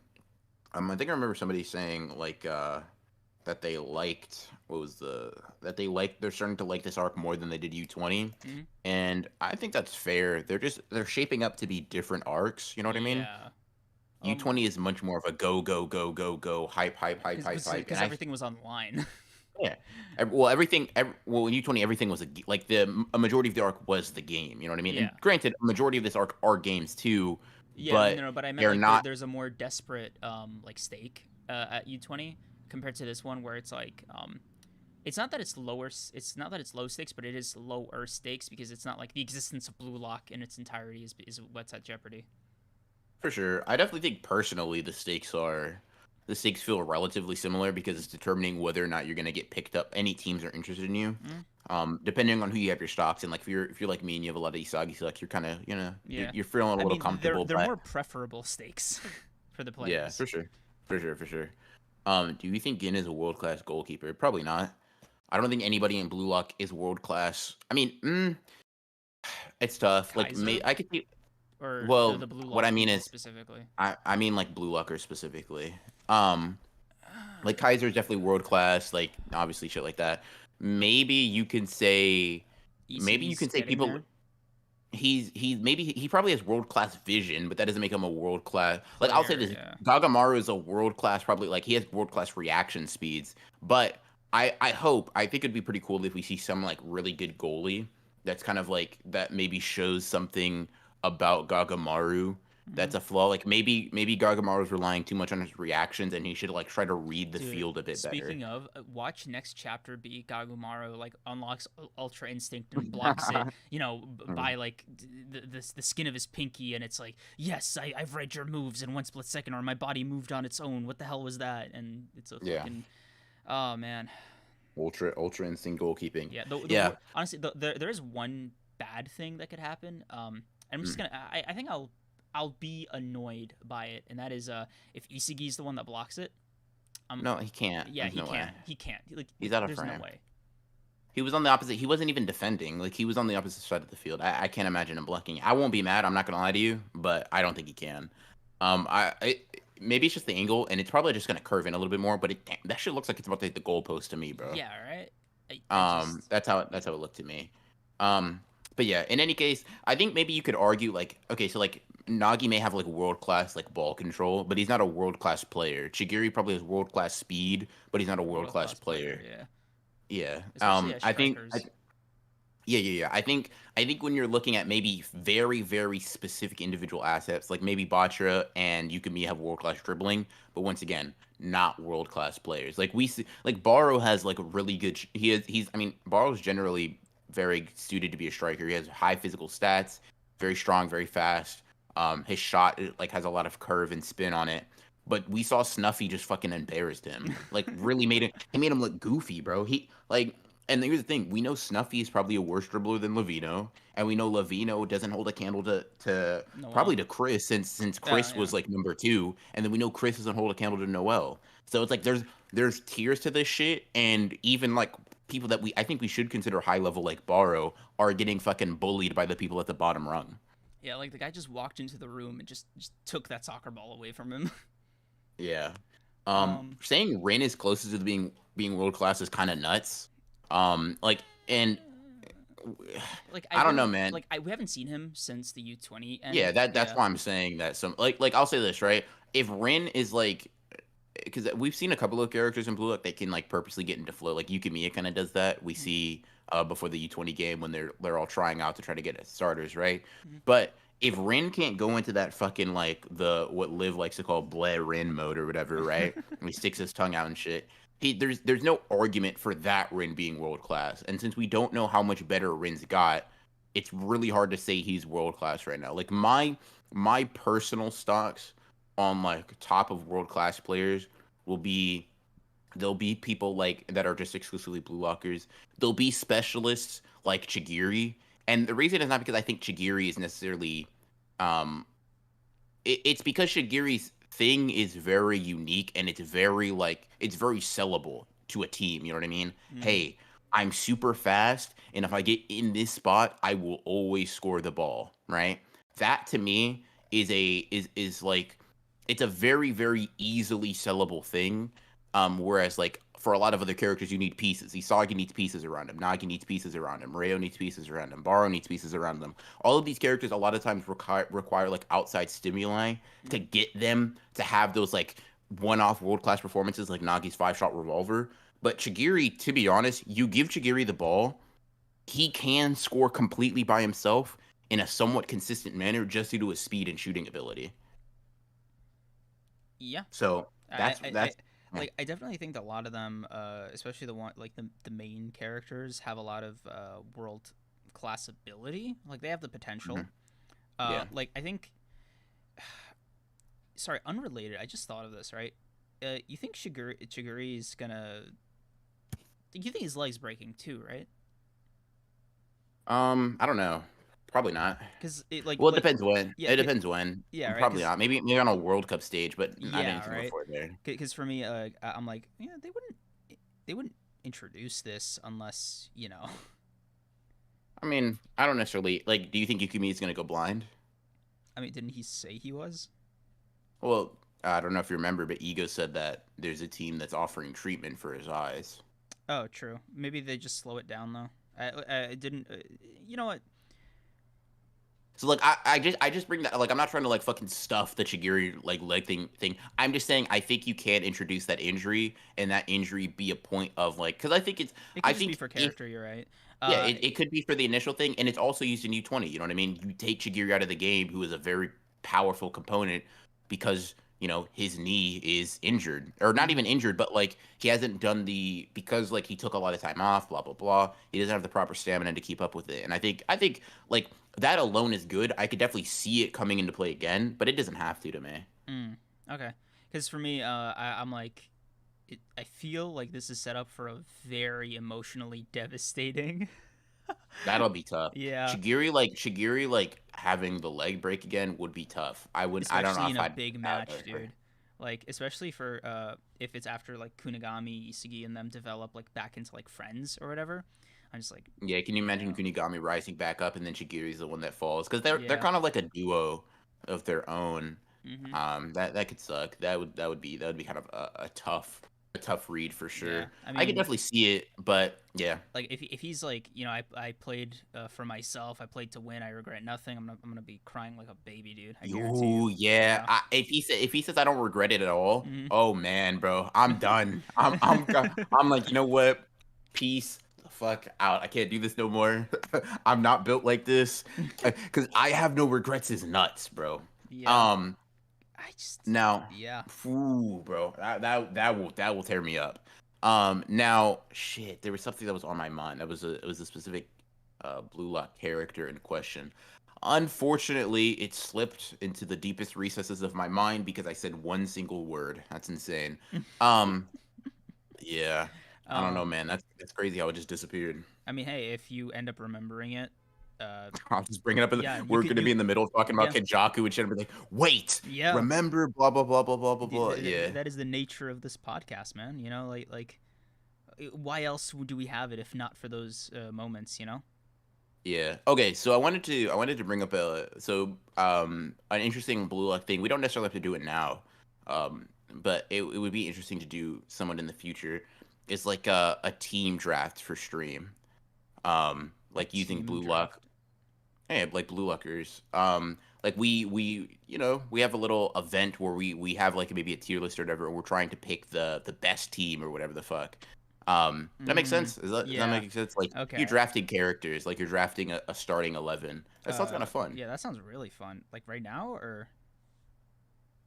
I think I remember somebody saying like that they liked what was the that they liked they're starting to like this arc more than they did U20, Mm-hmm. and I think that's fair. They're shaping up to be different arcs. You know what I mean? Yeah. U20 is much more of a go go go go go hype hype hype hype hype, and Because everything was online. yeah. Well, in U20, everything was like a majority of the arc was the game. You know what I mean? And Yeah. granted, a majority of this arc are games too, Yeah, but no, but I meant they're like not there's a more desperate like stake at U20 compared to this one where it's like it's not that it's lower it's not that it's low stakes, but it is lower stakes because it's not like the existence of Blue Lock in its entirety is what's at jeopardy. for sure. I definitely think personally the stakes feel relatively similar because it's determining whether or not you're going to get picked up. Any teams are interested in you. Mm? Depending on who you have your stocks and like if you're like me and you have a lot of Isagi stocks, you're kind of Yeah. you're feeling a I little mean, comfortable. they're But more preferable stakes for the yeah, players. for sure, for sure, for sure. Do you think Gin is a world class goalkeeper? Probably not. I don't think anybody in Blue Lock is world class. I mean, it's tough. Like, Kaiser I could see. or Well, the Blue what Lock I mean people is, specifically. I mean like Blue Locker specifically. Um, like Kaiser is definitely world class. Like, obviously, shit like that. Maybe you can say, maybe you Isagi's can say getting people. there. He probably has world class vision, but that doesn't make him a world class. Like, I'll say Player, this: yeah. Gagamaru is a world class. Probably like he has world class reaction speeds. But I think it'd be pretty cool if we see some like really good goalie that's kind of like that maybe shows something about Gagamaru Mm-hmm. that's a flaw. Like maybe Gagamaru's relying too much on his reactions, and he should like try to read the Dude, field a bit better. speaking of, watch next chapter be Gagumaru like unlocks Ultra Instinct and blocks it, by like the skin of his pinky, and it's like, yes, I've read your moves in one split second, or my body moved on its own. What the hell was that? And it's a Yeah, fucking, oh man, ultra instinct goalkeeping. yeah. Yeah. Honestly, there is one bad thing that could happen. And I'm just Mm. gonna, I think I'll be annoyed by it, and that is if Isagi's the one that blocks it. No, he can't. Yeah, There's he no way. can't. He can't. Like, He's out of there's no frame. way. He was on the opposite. He wasn't even defending. Like he was on the opposite side of the field. I can't imagine him blocking. I won't be mad. I'm not gonna lie to you, but I don't think he can. Maybe it's just the angle, and it's probably just gonna curve in a little bit more. But that shit looks like it's about to hit the goalpost to me, bro. Yeah, right. I just That's how it looked to me. Um, but yeah, in any case, I think maybe you could argue like, okay, so like Nagi may have like world class like ball control, but he's not a world class player. Chigiri probably has world class speed, but he's not a world world class class player. player. Yeah, Yeah. especially as I think strikers. yeah. I think when you're looking at maybe very, very specific individual assets, like maybe Batra and Yukimi have world class dribbling, but once again, not world class players. Like we see, like Barou has like a really good. I mean, Barou's generally very suited to be a striker. He has high physical stats, very strong, very fast. His shot like has a lot of curve and spin on it. But we saw Snuffy just fucking embarrassed him. Like really he made him look goofy, bro. He like and here's the thing: we know Snuffy is probably a worse dribbler than Lavino, and we know Lavino doesn't hold a candle to Noel. probably to Chris since Yeah, Chris yeah. was like number two, and then we know Chris doesn't hold a candle to Noel. So it's like there's tiers to this shit, and even like people that I think we should consider high level like Barrow are getting fucking bullied by the people at the bottom rung. Yeah, like the guy just walked into the room and just took that soccer ball away from him. Yeah. um, Saying Rin is closest to being world class is kind of nuts. Like and like I don't know, man. we haven't seen him since the U20 Yeah, end. that's Yeah. why I'm saying that some like I'll say this, right? If Rin is like because we've seen a couple of characters in Blue Lock that can like purposely get into flow. Like Yukimiya kind of does that. We Mhm, see before the U20 game when they're all trying out to try to get starters, right? mhm. But if Rin can't go into that fucking like the what Liv likes to call bleh Rin mode or whatever, right? And he sticks his tongue out and shit. There's no argument for that Rin being world class. And since we don't know how much better Rin's got, it's really hard to say he's world class right now. Like my personal stocks on like top of world class players will be there'll be people like that are just exclusively blue lockers. There'll be specialists like Chigiri. And the reason is not because I think Chigiri is necessarily um it's because Chigiri's thing is very unique and it's very like it's very sellable. to a team. You know what I mean? Mm. Hey, I'm super fast, and if I get in this spot, I will always score the ball. Right? That to me is like it's a very very easily sellable thing. Whereas like for a lot of other characters, you need pieces. Isagi needs pieces around him. Nagi needs pieces around him. Reo needs pieces around him. Barou needs pieces around them. All of these characters a lot of times require like outside stimuli to Mm. get them to have those like one-off world-class performances like Nagi's five-shot revolver. But Chigiri, to be honest, you give Chigiri the ball, he can score completely by himself in a somewhat consistent manner just due to his speed and shooting ability. Yeah. So I that's yeah. like I definitely think that a lot of them, especially the one like the main characters, have a lot of world class ability. Like they have the potential. Mhm. Yeah. Like I think, sorry, unrelated. I just thought of this. Right, you think Chiguri is gonna? You think his leg's breaking too, right? I don't know. Probably not. Because Well, it like depends when. yeah It depends when. yeah right Probably because not. Maybe on a World Cup stage, but not yeah anything right before there. because for me I'm like yeah they wouldn't introduce this unless you know. I mean, I don't necessarily like. Do you think Yukimi is gonna go blind? I mean, didn't he say he was? Well, I don't know if you remember, but Ego said that there's a team that's offering treatment for his eyes. Oh, true. Maybe they just slow it down though. I didn't. You know what? So like I just bring that like I'm not trying to like fucking stuff the Chigiri like leg thing. I'm just saying I think you can introduce that injury and that injury be a point of like because I think it's It I could just be think for if character. You're right. yeah it could be for the initial thing and it's also used in U20. You know what I mean? You take Chigiri out of the game, who is a very powerful component because his knee is injured or not Mm-hmm. even injured, but like he hasn't done the because like he took a lot of time off, blah blah blah. He doesn't have the proper stamina to keep up with it, and I think like that alone is good. I could definitely see it coming into play again, but it doesn't have to me. Mm, okay. Because for me, I'm like, I feel like this is set up for a very emotionally devastating. That'll be tough. Yeah, Shigiri like having the leg break again would be tough. I don't know especially in if a I'd big out match, there. dude. Like, especially for if it's after like Kunigami, Isagi, and them develop like back into like friends or whatever. I'm just like, Yeah, can you imagine yeah, Kunigami rising back up and then Shigiri's the one that falls? Because they're yeah. kind of like a duo of their own. Mm-hmm. That could suck. That would be kind of a tough read for Yeah. sure. I I could mean, definitely see it, but yeah. like if he's like I played for myself, I played to win, I regret nothing, I'm gonna be crying like a baby, dude, I guarantee you. Ooh, yeah. Yeah. If he says I don't regret it at all, Hmm. oh man, bro, I'm done. I'm like, you know what? Peace the fuck out. I can't do this no more. I'm not built like this. Because I have no regrets is nuts, bro. Yeah. Um, I just now, yeah. ooh, bro, that will tear me up. Now, shit, there was something that was on my mind. It was a specific Blue Lock character in question. Unfortunately, it slipped into the deepest recesses of my mind because I said one single word. That's insane. Um, yeah, I don't know, um man. That's crazy how it just disappeared. I mean, hey, if you end up remembering it, uh I'll just bring it up. yeah, you We're could gonna you be in the middle talking about yeah. Kenjaku and shit. And be like, wait, Yeah. remember, blah blah blah blah blah blah blah. Yeah. That is the nature of this podcast, man, you know, like why else do we have it if not for those moments, you know? Yeah. Okay. So I wanted to bring up an interesting Blue Lock thing. We don't necessarily have to do it now, but it would be interesting to do someone in the future. It's like a team draft for stream. A Like using team Blue Lock. draft. Hey, like Blue Lockers. Like we have a little event where we have like maybe a tier list or whatever. And we're trying to pick the best team or whatever the fuck. That makes Mm, sense. Is that yeah. making sense? Like you're Okay. drafting characters, like you're drafting a starting 11. That sounds kind of fun. Yeah, that sounds really fun. Like right now or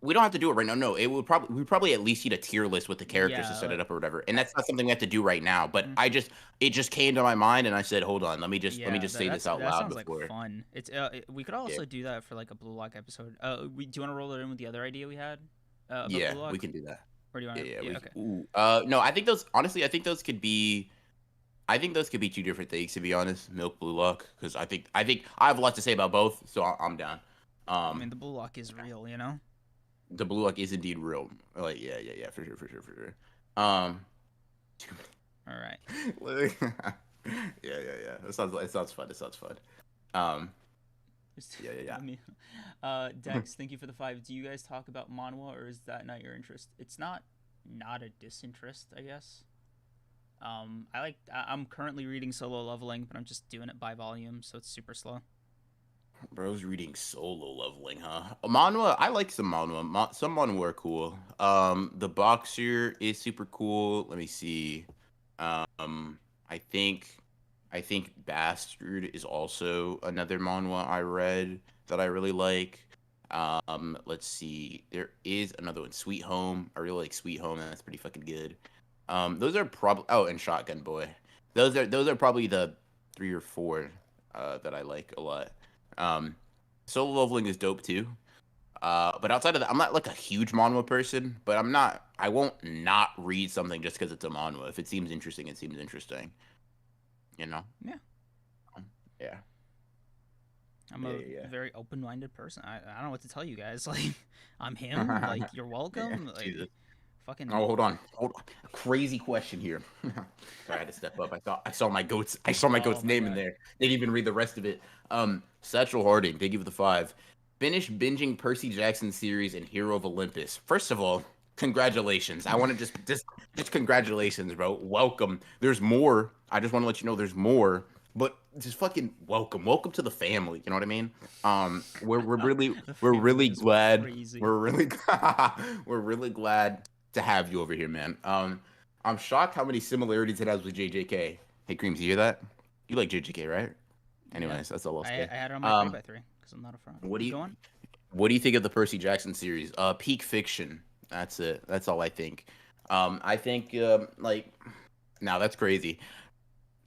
We don't have to do it right now. No, we probably at least need a tier list with the characters to yeah, set it like up or whatever. And that's not something we have to do right now. But mm, it just came to my mind, and I said, hold on, let me yeah, just say this out that loud sounds like before. fun. It's we could Yeah, also do that for like a Blue Lock episode. Do you want to roll it in with the other idea we had about yeah, Blue we Lock, can do that. or do you want Yeah, to? yeah, Yeah, we. okay. Ooh, no, I think those. Honestly, I think those could be two different things. To be honest, Milk Blue Lock, because I think I have a lot to say about both, so I'm down. I mean, Um, the Blue Lock is real, you know. the Blue Lock is indeed real. Like, yeah, yeah, yeah, for sure, for sure, for sure. Um, Too All right. many. Yeah. It sounds fun. It sounds fun. Um, yeah. Let me. Dex, thank you for the 5. Do you guys talk about manhwa, or is that not your interest? It's not a disinterest, I guess. I'm currently reading Solo Leveling, but I'm just doing it by volume, so it's super slow. Bro's reading Solo Leveling, huh? Manhwa, I like some manhwa. Some manhwa are cool. The Boxer is super cool. Let me see. Um, I think, I think Bastard is also another manhwa I read that I really like. Let's see. There is another one, Sweet Home. I really like Sweet Home. That's pretty fucking good. Those are probably and Shotgun Boy. Those are probably the three or four that I like a lot. Um, Solo Leveling is dope too. But outside of that, I'm not like a huge manhwa person, but I'm not. I won't not read something just because it's a manhwa. If it seems interesting, it seems interesting. You know? Yeah. Yeah. I'm a Yeah. very open-minded person. I don't know what to tell you guys. Like, I'm him. Like, you're Yeah. welcome. Like, Jesus. fucking. Oh, hold on. Crazy question here. Sorry, I had to step up. I saw my goats. I saw my Oh goat's my name in god. there. Didn't even read the rest of it. Satchel Harding. They give the 5. Finish binging Percy Jackson series and Hero of Olympus. First of all, congratulations. I want to just congratulations, bro. Welcome. There's more. I just want to let you know there's more. But just fucking welcome. Welcome to the family. You know what I mean? We're really The we're family really is glad. crazy. We're really we're really glad to have you over here, man. I'm shocked how many similarities it has with JJK. Hey, Creams, you hear that? You like JJK, right? Yeah. Anyways, that's all I'll I say. had it on my 3x3 because I'm not a front. What do you Go on. what do you think of the Percy Jackson series? Peak fiction. That's it. That's all I think. I think like now that's crazy.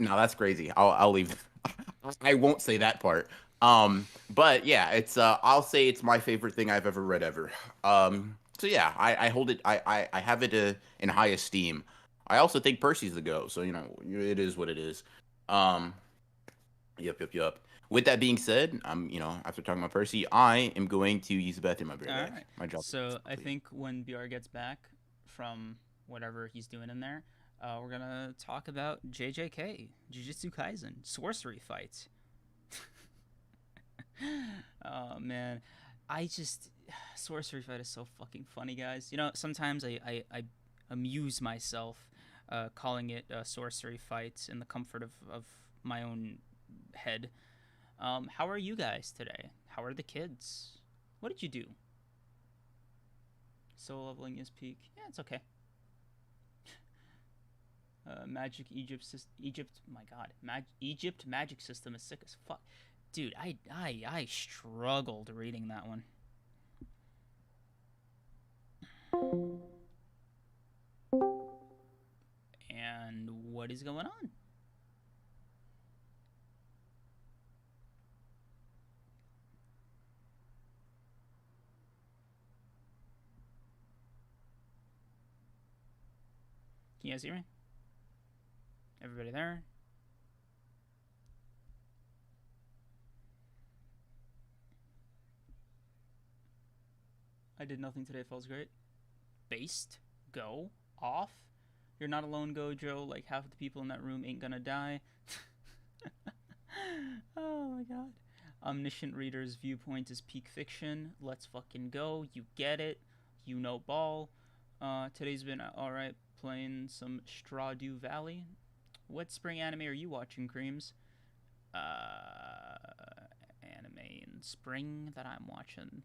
No, that's crazy. I'll leave. I won't say that part. But yeah, it's I'll say it's my favorite thing I've ever read ever. So yeah, I hold it. I have it in high esteem. I also think Percy's the go. So it is what it is. Um, yep. With that being said, after talking about Percy, I am going to use the bathroom. I'll be right All back. right. My job is So I complete. think when BR gets back from whatever he's doing in there, we're gonna talk about JJK, Jujutsu Kaisen, sorcery fights. Oh man, I just sorcery fight is so fucking funny, guys. Sometimes I amuse myself calling it a sorcery fight in the comfort of my own head. How are you guys today? How are the kids? What did you do? Soul leveling is peak. Yeah, it's okay. Magic Egypt. My God, Egypt magic system is sick as fuck, dude. I struggled reading that one. And what is going on? Can you guys hear me? Everybody there? I did nothing today. Feels great. Based. Go. Off. You're not alone, Gojo. Like, half the people in that room ain't gonna die. Oh my god. Omniscient Reader's viewpoint is peak fiction. Let's fucking go. You get it. You know ball. Today's been alright playing some Stardew Valley. What spring anime are you watching, Creams? Anime in spring that I'm watching.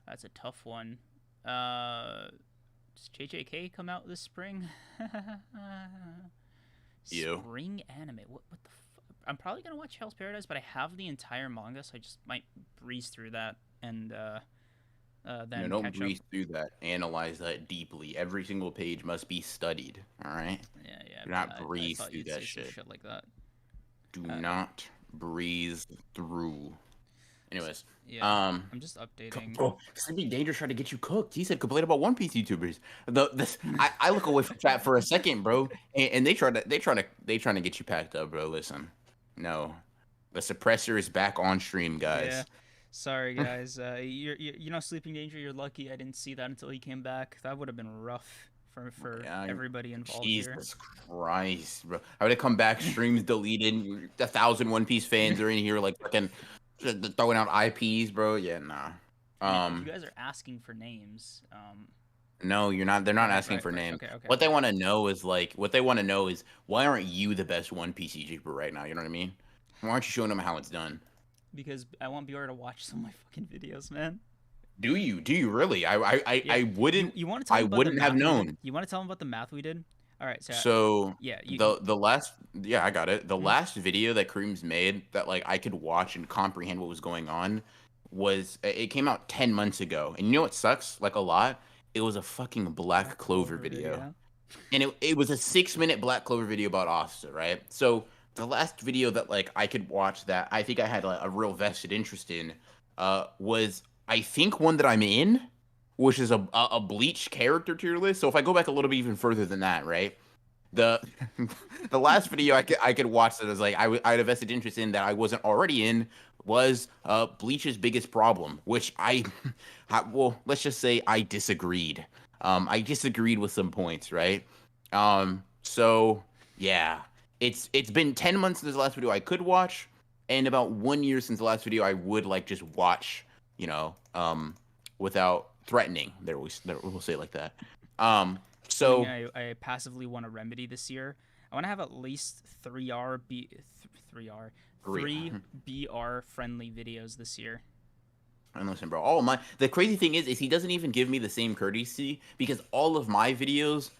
That's a tough one. Does JJK come out this spring? You. Spring anime. What the I'm probably gonna watch Hell's Paradise, but I have the entire manga, so I just might breeze through that and No, then don't catch up. breeze through that. Analyze that deeply. Every single page must be studied. All right. Yeah. Do not I breeze thought through you'd that say some shit. shit like that. Do Uh, not breeze through. Anyways, yeah, I'm just updating. bro, Sleeping Dangerous trying to get you cooked. He said complain about One Piece YouTubers. I look away from chat for a second, bro, and they trying to get you packed up, bro. Listen, no, the suppressor is back on stream, Yeah, guys. sorry guys. Sleeping Danger. You're lucky I didn't see that until he came back. That would have been rough for Yeah, everybody involved here. Jesus Christ, bro. I would have come back, streams deleted, 1,000 One Piece fans are in here like fucking throwing out IPs, bro. Yeah, nah. I mean, if you guys are asking for names, No, you're not. They're not asking right, for right. names. Okay, okay, What they okay. want to know is why aren't you the best One Piece YouTuber right now? You know what I mean? Why aren't you showing them how it's done? Because I want BR to watch some of my fucking videos, man. Do you? Do you really? Yeah. I wouldn't. You want to tell I them about the wouldn't have math we did? known. You want to tell them about the math we did? All right, so So yeah, the last I got it. The Mhm. last video that Kreams made that like I could watch and comprehend what was going on was it came out 10 months ago. And you know what sucks? Like a lot? It was a fucking Black Clover video. And it was a 6-minute Black Clover video about Asta, right? So the last video that like I could watch that I think I had a real vested interest in was I think one that I'm in, which is a Bleach character tier list. So if I go back a little bit even further than that, right? The the last video I could watch that was like I had a vested interest in that I wasn't already in was Bleach's biggest problem, which well, let's just say I disagreed. I disagreed with some points, right? So yeah, it's been 10 months since the last video I could watch, and about 1 year since the last video I would like just watch, without threatening. We'll say it like that. So I passively want to remedy this year. I want to have at least 3 BR friendly videos this year. And listen, bro, the crazy thing is he doesn't even give me the same courtesy because all of my videos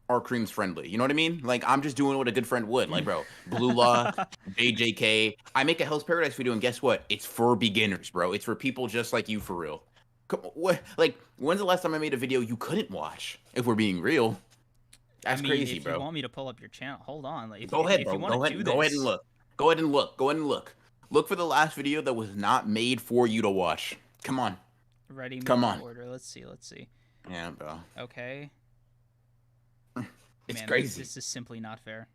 are Kreams friendly. You know what I mean? Like I'm just doing what a good friend would. Like, bro, Blue Law, JJK. I make a Hell's Paradise video, and guess what? It's for beginners, bro. It's for people just like you, for real. Like, when's the last time I made a video you couldn't watch? If we're being real, that's crazy, bro. If you want me to pull up your channel, hold on. Like, go ahead, bro. Go ahead and look. Go ahead and look. Go ahead and look. Look for the last video that was not made for you to watch. Come on. Ready? Come on. Order. Let's see. Yeah, bro. Okay. It's Man, crazy. This is simply not fair.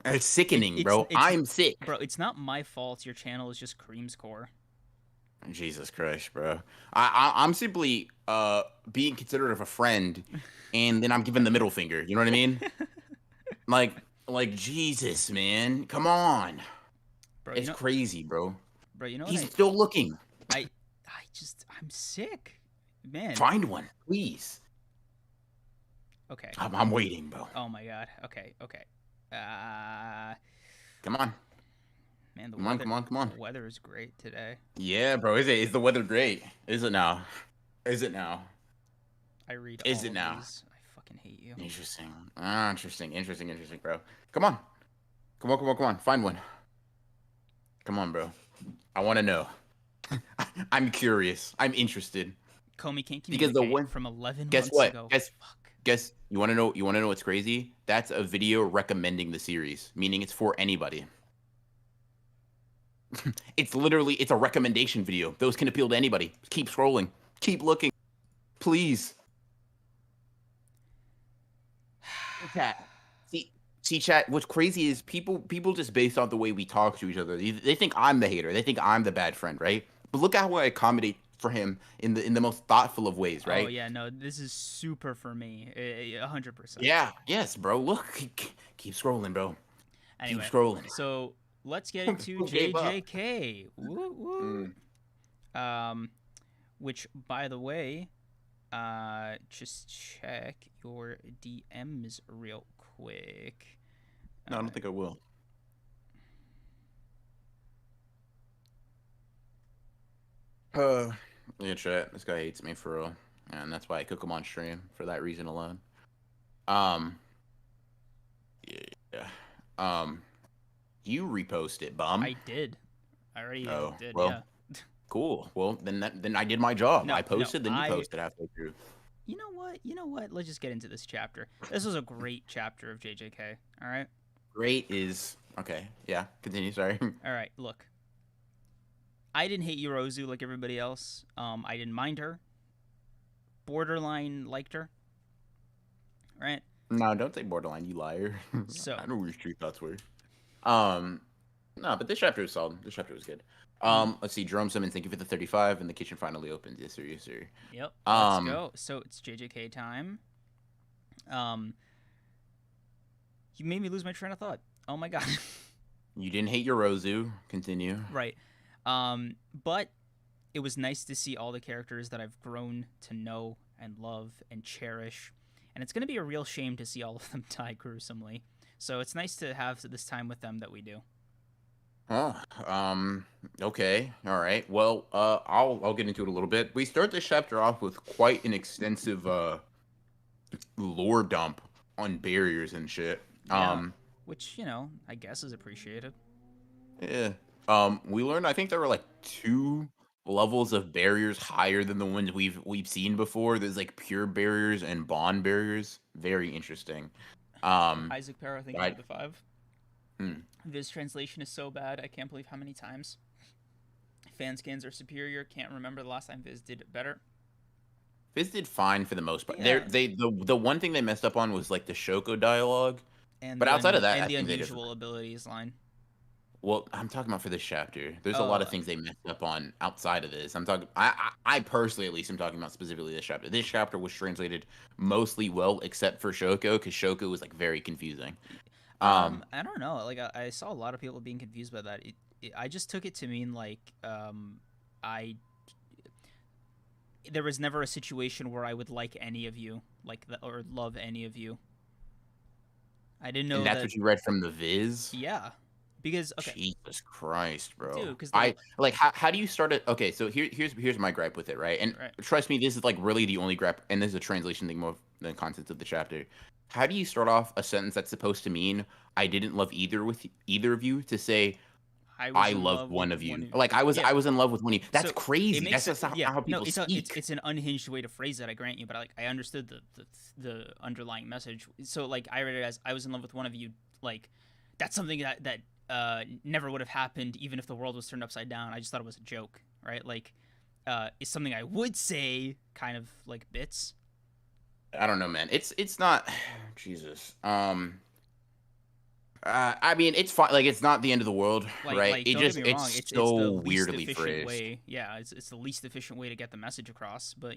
It's sickening, bro. I'm sick. Bro, it's not my fault. Your channel is just Kreams core. Jesus Christ, bro. I'm simply being considerate of a friend, and then I'm giving the middle finger. You know what I mean? like Jesus, man. Come on. Bro, it's crazy, bro. Bro, you know he's still looking. I'm sick, man. Find one, please. Okay. I'm waiting, bro. Oh my god. Okay. Come on. Man, come on. The weather is great today. Yeah, bro. Is the weather great? Is it now? I read. Is it now? These. I fucking hate you. Interesting. Interesting, bro. Come on. Find one. Come on, bro. I want to know. I'm curious. I'm interested. Comey can't communicate because the one from 11 months ago. Guess you want to know? You want to know what's crazy? That's a video recommending the series, meaning it's for anybody. It's a recommendation video. Those can appeal to anybody. Keep scrolling. Keep looking. Please. Chat. See, chat, what's crazy is people just based on the way we talk to each other, they think I'm the hater. They think I'm the bad friend, right? But look at how I accommodate for him in the most thoughtful of ways, right? Oh yeah, no, this is super for me, 100%. Yeah, yes, bro. Look, keep scrolling, bro. Anyway, keep scrolling. So let's get into JJK. Woo. Which, by the way, just check your DMs real quick. No, I don't think I will. Yeah, chat. This guy hates me for real, and that's why I cook him on stream for that reason alone. Yeah. You repost it, bum. I did. I already did. Well, yeah. Cool. Well, then I did my job. I posted, then you posted halfway through. You know what? Let's just get into this chapter. This was a great chapter of JJK. All right. Great is okay. Yeah. Continue. Sorry. All right. Look. I didn't hate Yorozu like everybody else. I didn't mind her. Borderline liked her. Right? No, don't say borderline, you liar. So I know where your true thoughts were. No, but this chapter was solid. This chapter was good. Let's see. Jerome Simmons, thank you for the 35, and the kitchen finally opens. Yes, sir. Yes, sir. Yep. Let's go. So it's JJK time. Um, you made me lose my train of thought. Oh my god. You didn't hate Yorozu. Continue. Right. But it was nice to see all the characters that I've grown to know and love and cherish. And it's going to be a real shame to see all of them die gruesomely. So it's nice to have this time with them that we do. Oh, okay, all right. Well, I'll get into it a little bit. We start this chapter off with quite an extensive lore dump on barriers and shit. Yeah. Which, I guess is appreciated. Yeah. We learned I think there were like two levels of barriers higher than the ones we've seen before. There's like pure barriers and bond barriers. Very interesting. Um, Isaac Para, thank you I for the 5. hmm. Viz translation is so bad, I can't believe how many times. Fan scans are superior, can't remember the last time Viz did it better. Fizz did fine for the most part. Yeah. The one thing they messed up on was like the Shoko dialogue. And But outside of that, and I the think they did. unusual abilities line. Well, I'm talking about for this chapter. There's a lot Oh, of things they messed up on outside of this. I'm talking. I personally, at least, am talking about specifically this chapter. This chapter was translated mostly well, except for Shoko, because Shoko was like very confusing. I don't know. Like I saw a lot of people being confused by that. I just took it to mean like I there was never a situation where I would like any of you, or love any of you. I didn't know And that's that. what you read from the Viz. Yeah, because okay, Jesus Christ, bro. dude, because I like how do you start it? Okay, so here's my gripe with it, right? And right. trust me, this is like really the only gripe, and this is a translation thing more than contents of the chapter. How do you start off a sentence that's supposed to mean I didn't love either of you to say I was I in loved love with one of one you? of Like yeah. I was in love with one of you. That's So crazy. it makes That's just yeah. not how No, people it's speak. it's an unhinged way to phrase it. I grant you, but I understood the underlying message. So like I read it as I was in love with one of you. Like that's something that never would have happened even if the world was turned upside down. I just thought it was a joke, right? Like it's something I would say, kind of like bits. I don't know, man. It's not Jesus. I mean, it's fine. Like, it's not the end of the world, right? Like don't get me wrong, It's it's the so least weirdly efficient phrased. way. Yeah, it's the least efficient way to get the message across. But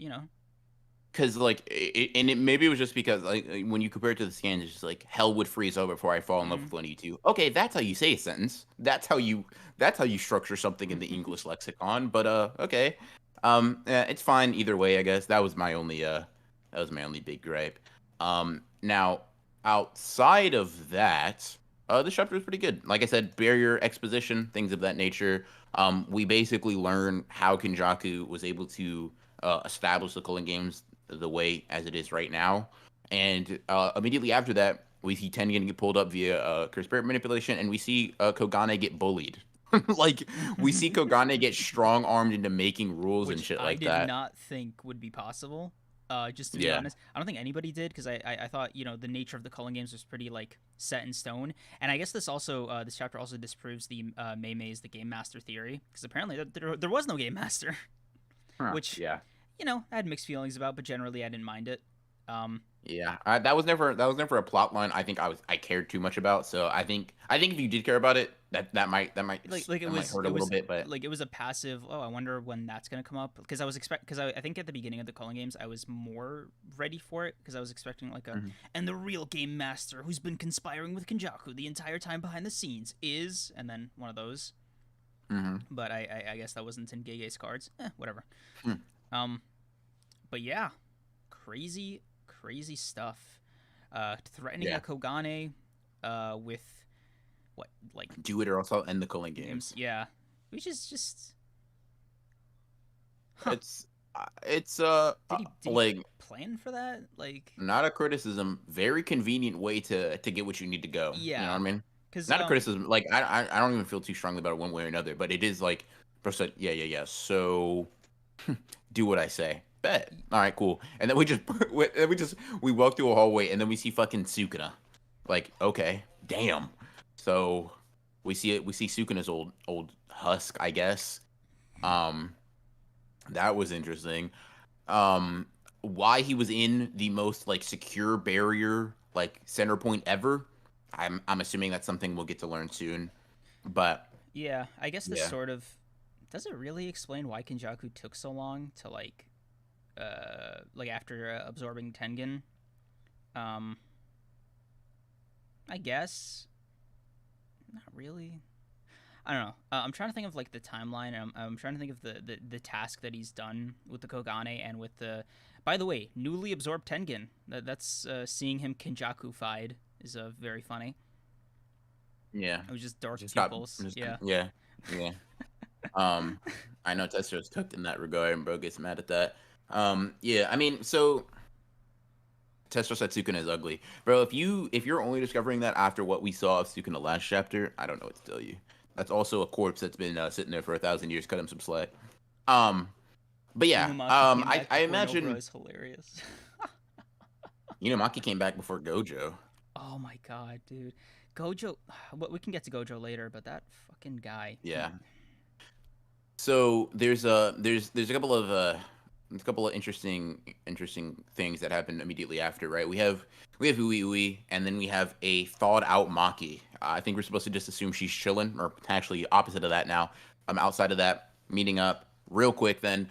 Because, like, maybe it was just because, like, when you compare it to the scans, it's just like hell would freeze over before I fall in love mm, with one of you two. Okay, that's how you say a sentence. That's how you structure something in the English lexicon. But okay, yeah, it's fine either way. I guess that was my only big gripe. Now outside of that, this chapter was pretty good. Like I said, barrier exposition, things of that nature. We basically learn how Kenjaku was able to establish the Culling Games the way as it is right now, and immediately after that, we see Tengen get pulled up via curse spirit manipulation, and we see Kogane get bullied. Like we see Kogane get strong armed into making rules and which shit I like did that. not think would be possible. Just to be Yeah. honest, I don't think anybody did because I thought the nature of the Culling Games was pretty like set in stone, and I guess this chapter also disproves the Mei Mei is the game master theory because apparently there was no game master, Huh. which Yeah. I had mixed feelings about, but generally I didn't mind it. Um, Yeah, that was never a plot line I cared too much about. So I think if you did care about it, like that might hurt a little bit. But it was a passive. Oh, I wonder when that's gonna come up because I think at the beginning of the Culling Games I was more ready for it because I was expecting like a Mhm. and the real game master who's been conspiring with Kenjaku the entire time behind the scenes is and then one of those. Mhm. But I guess that wasn't in Gege's cards. Whatever. Hmm. Um, but yeah, crazy stuff. Threatening a Yeah, Kogane, with what like do it or else I'll end the Culling Games. yeah, which is just huh. It's Did he like plan for that? Like not a criticism, very convenient way to get what you need to go. You know what I yeah, mean? because Not a criticism. Like I don't even feel too strongly about it one way or another. But it is like, first, like, yeah. So do what I say. Bet. All right, cool. And then we walk through a hallway and then we see fucking Sukuna. Like, okay, damn. So we see Sukuna's old husk, I guess. Um, that was interesting. Um, why he was in the most like secure barrier like center point ever. I'm assuming that's something we'll get to learn soon. But yeah, I guess this yeah. sort of does it really explain why Kenjaku took so long to like after absorbing Tengen. Um, I guess not really. I don't know. I'm trying to think of like the timeline. I'm trying to think of the task that he's done with the Kogane and with the. By the way, newly absorbed Tengen. That's seeing him Kenjaku-fied is very funny. Yeah. It was just dark Just got pupils. just Yeah. yeah. Yeah. Um, I know Testo's cooked in that regard, and bro gets mad at that. Yeah, I mean, so Testo said Sukuna is ugly, bro. If you're only discovering that after what we saw of Sukuna last chapter, I don't know what to tell you. That's also a corpse that's been sitting there for 1,000 years. Cut him some slack. Um, but yeah, Inumaki came I back I before Nobara imagine is hilarious. Maki came back before Gojo. Oh my god, dude. Gojo. We can get to Gojo later, but that fucking guy. Yeah. So there's a couple of interesting things that happen immediately after, right? We have Ui Ui, and then we have a thawed out Maki. I think we're supposed to just assume she's chilling, or potentially opposite of that now. Outside of that, meeting up real quick. Then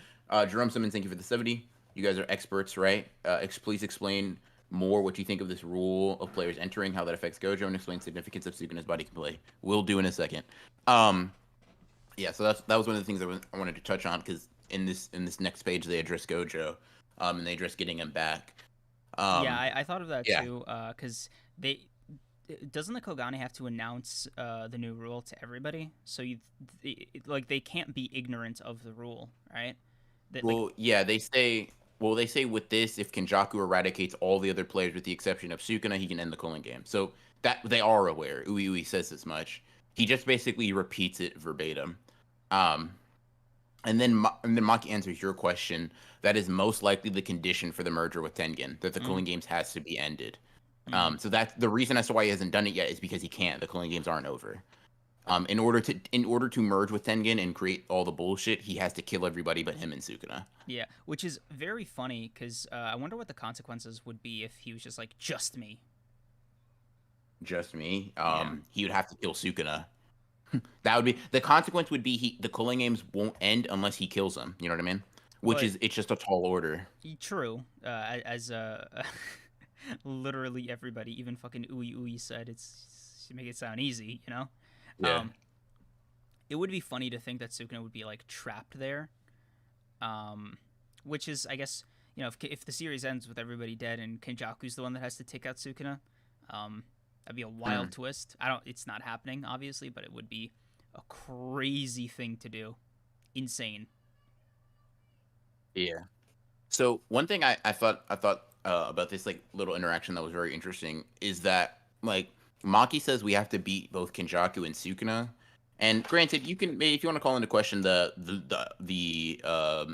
Jerome Simmons, thank you for the 70. You guys are experts, right? Please explain more what you think of this rule of players entering, how that affects Gojo, and explain significance of Sukuna's body can play. We'll do in a second. Yeah, so that was one of the things I wanted to touch on, because in this next page they address Gojo, and they address getting him back. Yeah, I thought of that Yeah. too, because they doesn't the Kogane have to announce the new rule to everybody? So like they can't be ignorant of the rule, right? That like Well, yeah, they say with this, if Kenjaku eradicates all the other players with the exception of Sukuna, he can end the cooling game. So that they are aware. Ui Ui says as much. He just basically repeats it verbatim. Um, and then Maki answers your question. That is most likely the condition for the merger with Tengen, that the mm, cooling games has to be ended. mm, So that's the reason as to why he hasn't done it yet, is because he can't. The cooling games aren't over. In order to merge with Tengen and create all the bullshit, he has to kill everybody but him and Sukuna. yeah, which is very funny because I wonder what the consequences would be if he was just like just me. Just me. Yeah, He would have to kill Sukuna. That would be the consequence. Would be the cooling games won't end unless he kills him. You know what I mean? but It's just a tall order. true. As literally everybody, even fucking Ui Ui said, it's to make it sound easy, you know. Yeah. Um, it would be funny to think that Sukuna would be like trapped there. Which is, I guess, if the series ends with everybody dead and Kenjaku's the one that has to take out Sukuna, that'd be a wild twist. It's not happening, obviously, but it would be a crazy thing to do. Insane. Yeah. So one thing I thought about this like little interaction that was very interesting is that like Maki says we have to beat both Kenjaku and Sukuna. And granted, you can, if you want to call into question the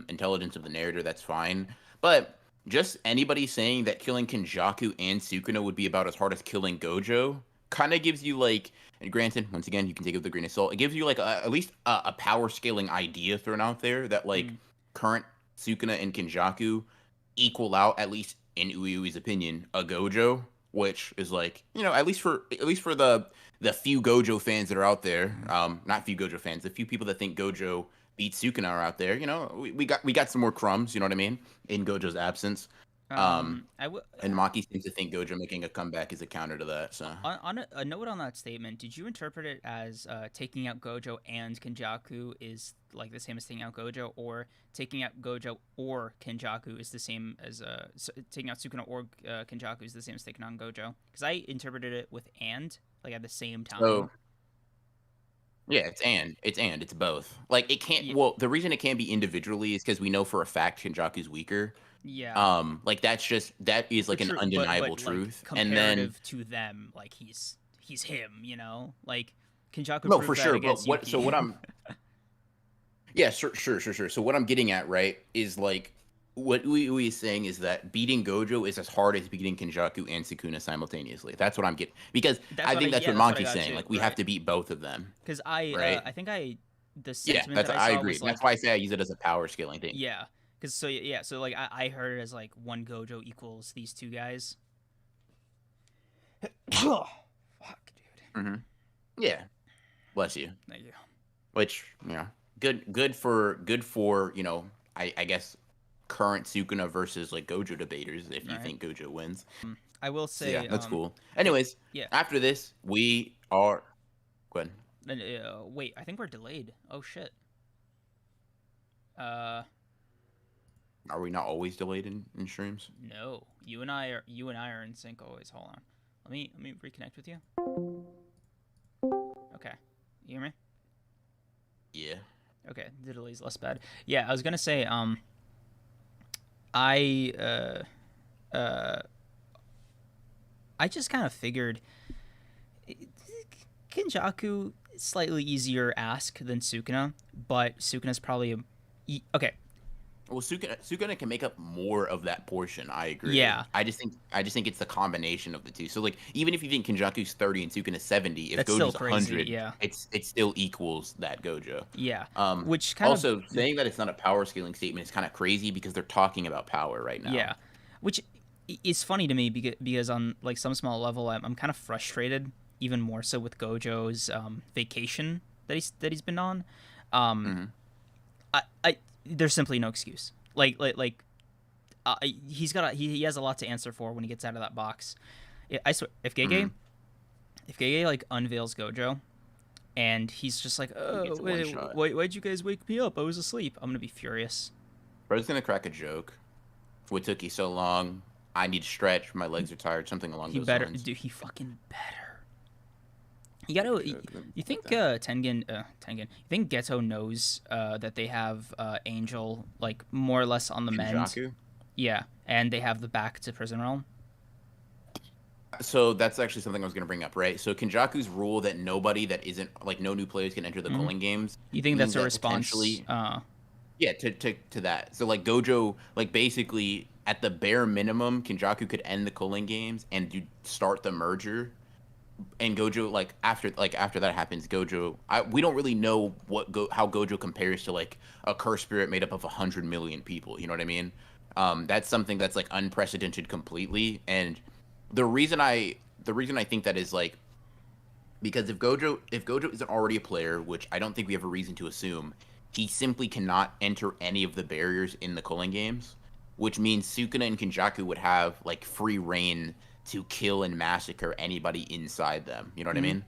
intelligence of the narrator, that's fine. But just anybody saying that killing Kenjaku and Sukuna would be about as hard as killing Gojo kind of gives you like, and granted, once again, you can take it with a grain of salt. It gives you like at least a power scaling idea thrown out there that like Mm. current Sukuna and Kenjaku equal out, at least in Uyui's opinion, a Gojo, which is like, at least for the few Gojo fans that are out there, not few Gojo fans, the few people that think Gojo beats Sukuna are out there. We got some more crumbs. You know what I mean? In Gojo's absence, I would and Maki seems to think Gojo making a comeback is a counter to that. So on a note on that statement. Did you interpret it as taking out Gojo and Kenjaku is like the same as taking out Gojo, or taking out Gojo or Kenjaku is the same as taking out Sukuna or Kenjaku is the same as taking on Gojo? Because I interpreted it with and like at the same time. so yeah, it's both. Like it can't. Yeah, Well, the reason it can't be individually is because we know for a fact Kenjaku's weaker. yeah, Like that is but like an true, undeniable but like truth. And then comparative to them, like he's him, like Kenjaku no, for proved that sure. But against what? So what Yuki. I'm yeah, sure. So what I'm getting at, right, is like what Ui is saying is that beating Gojo is as hard as beating Kenjaku and Sukuna simultaneously. That's what I'm getting, because I think that's what That's what I Maki's got saying. too, Like we have right? to beat both of them, Because right? I think the Yeah, sentiment that's that I I saw agree. was That's like, why I say I use it as a power scaling thing. yeah, because so like I heard it as like one Gojo equals these two guys. Fuck, dude. Hmm. Yeah, bless you. Thank you. Which good for I guess current Sukuna versus like Gojo debaters, if All you right. think Gojo wins. I will So yeah, say, that's cool. it, Anyways, yeah. after this, we are. Go ahead. Wait, I think we're delayed. Oh shit. Uh, Are we not always delayed in streams? no. You and I are in sync always. Hold on. Let me reconnect with you. Okay. You hear me? Yeah. Okay, the delay's less bad. Yeah, I was gonna say, I uh I just kind of figured Kenjaku slightly easier ask than Sukuna, but Sukuna's probably okay. Well, Sukuna can make up more of that portion. I agree. Yeah, I just think it's the combination of the two. So like even if you think Kenjaku's 30 and Sukuna's 70, if that's still Gojo's crazy. 100, Yeah, it still equals that Gojo. yeah. Um, Which kind of Also saying that it's not a power scaling statement is kind of crazy because they're talking about power right now. yeah, which is funny to me because on like some small level, I'm kind of frustrated, even more so with Gojo's vacation that he's been on. Um, Hmm. I there's simply no excuse. He has a lot to answer for when he gets out of that box. I swear, Hmm. if Gege like unveils Gojo, and he's just like, He oh gets a one wait, shot. why'd you guys wake me up? I was asleep. I'm gonna be furious. Bro's gonna crack a joke. What took you so long? I need to stretch. My legs are tired. Something along He those better, lines. dude. He fucking better. You gotta. Joke, You like think that. Tengen? You think Geto knows that they have Angel like more or less on the mend? Kenjaku. Yeah, and they have the back to Prison Realm. So that's actually something I was going to bring up, right? So Kenjaku's rule that nobody that isn't like no new players can enter the Hmm. culling games You think means that's a that response? potentially, yeah, to that. So like Gojo, like basically at the bare minimum, Kenjaku could end the culling games and do start the merger. And Gojo, like after that happens, we don't really know how Gojo compares to like a curse spirit made up of 100 million people. You know what I mean? That's something that's like unprecedented completely. And the reason I the reason I think that is like because if Gojo isn't already a player, which I don't think we have a reason to assume, he simply cannot enter any of the barriers in the culling games, which means Sukuna and Kenjaku would have like free reign to kill and massacre anybody inside them. You know what I Mm-hmm. mean?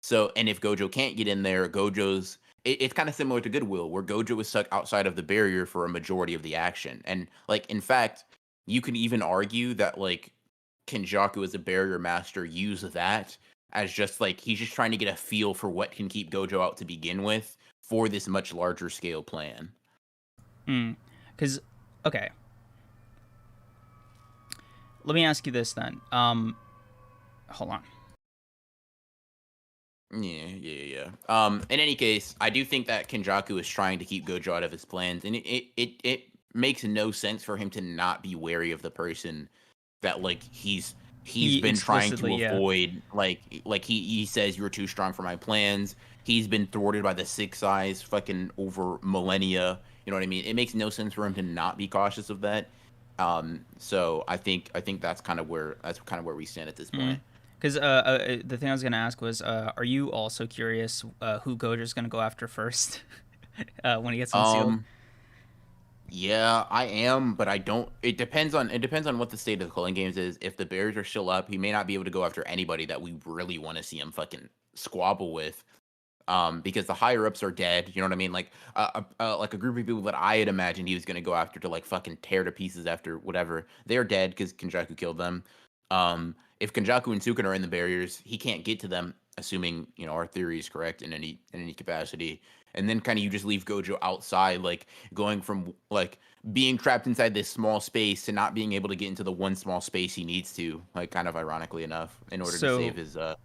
So, and if Gojo can't get in there, it's kind of similar to Goodwill, where Gojo is stuck outside of the barrier for a majority of the action. And like, in fact, you can even argue that like Kenjaku as a barrier master use that as just like he's just trying to get a feel for what can keep Gojo out to begin with for this much larger scale plan. Because okay, let me ask you this then. Hold on. In any case, I do think that Kenjaku is trying to keep Gojo out of his plans, and it makes no sense for him to not be wary of the person that like he's He been trying explicitly, to yeah. avoid. Like he says you're too strong for my plans. He's been thwarted by the Six Eyes fucking over millennia. You know what I mean? It makes no sense for him to not be cautious of that. So I think that's kind of where we stand at this point. Because the thing I was gonna ask was, are you also curious who Gojo's gonna go after first when he gets unsealed? Um, Yeah, I am, but I don't. It depends on what the state of the culling games is. If the Bears are still up, he may not be able to go after anybody that we really want to see him fucking squabble with. Because the higher ups are dead. You know what I mean? Like a group of people that I had imagined he was gonna go after to like fucking tear to pieces after whatever. They're dead because Kenjaku killed them. If Kenjaku and Sukuna are in the barriers, he can't get to them, assuming our theory is correct in any capacity. And then kind of you just leave Gojo outside, like going from like being trapped inside this small space to not being able to get into the one small space he needs to, like kind of ironically enough, in order to save So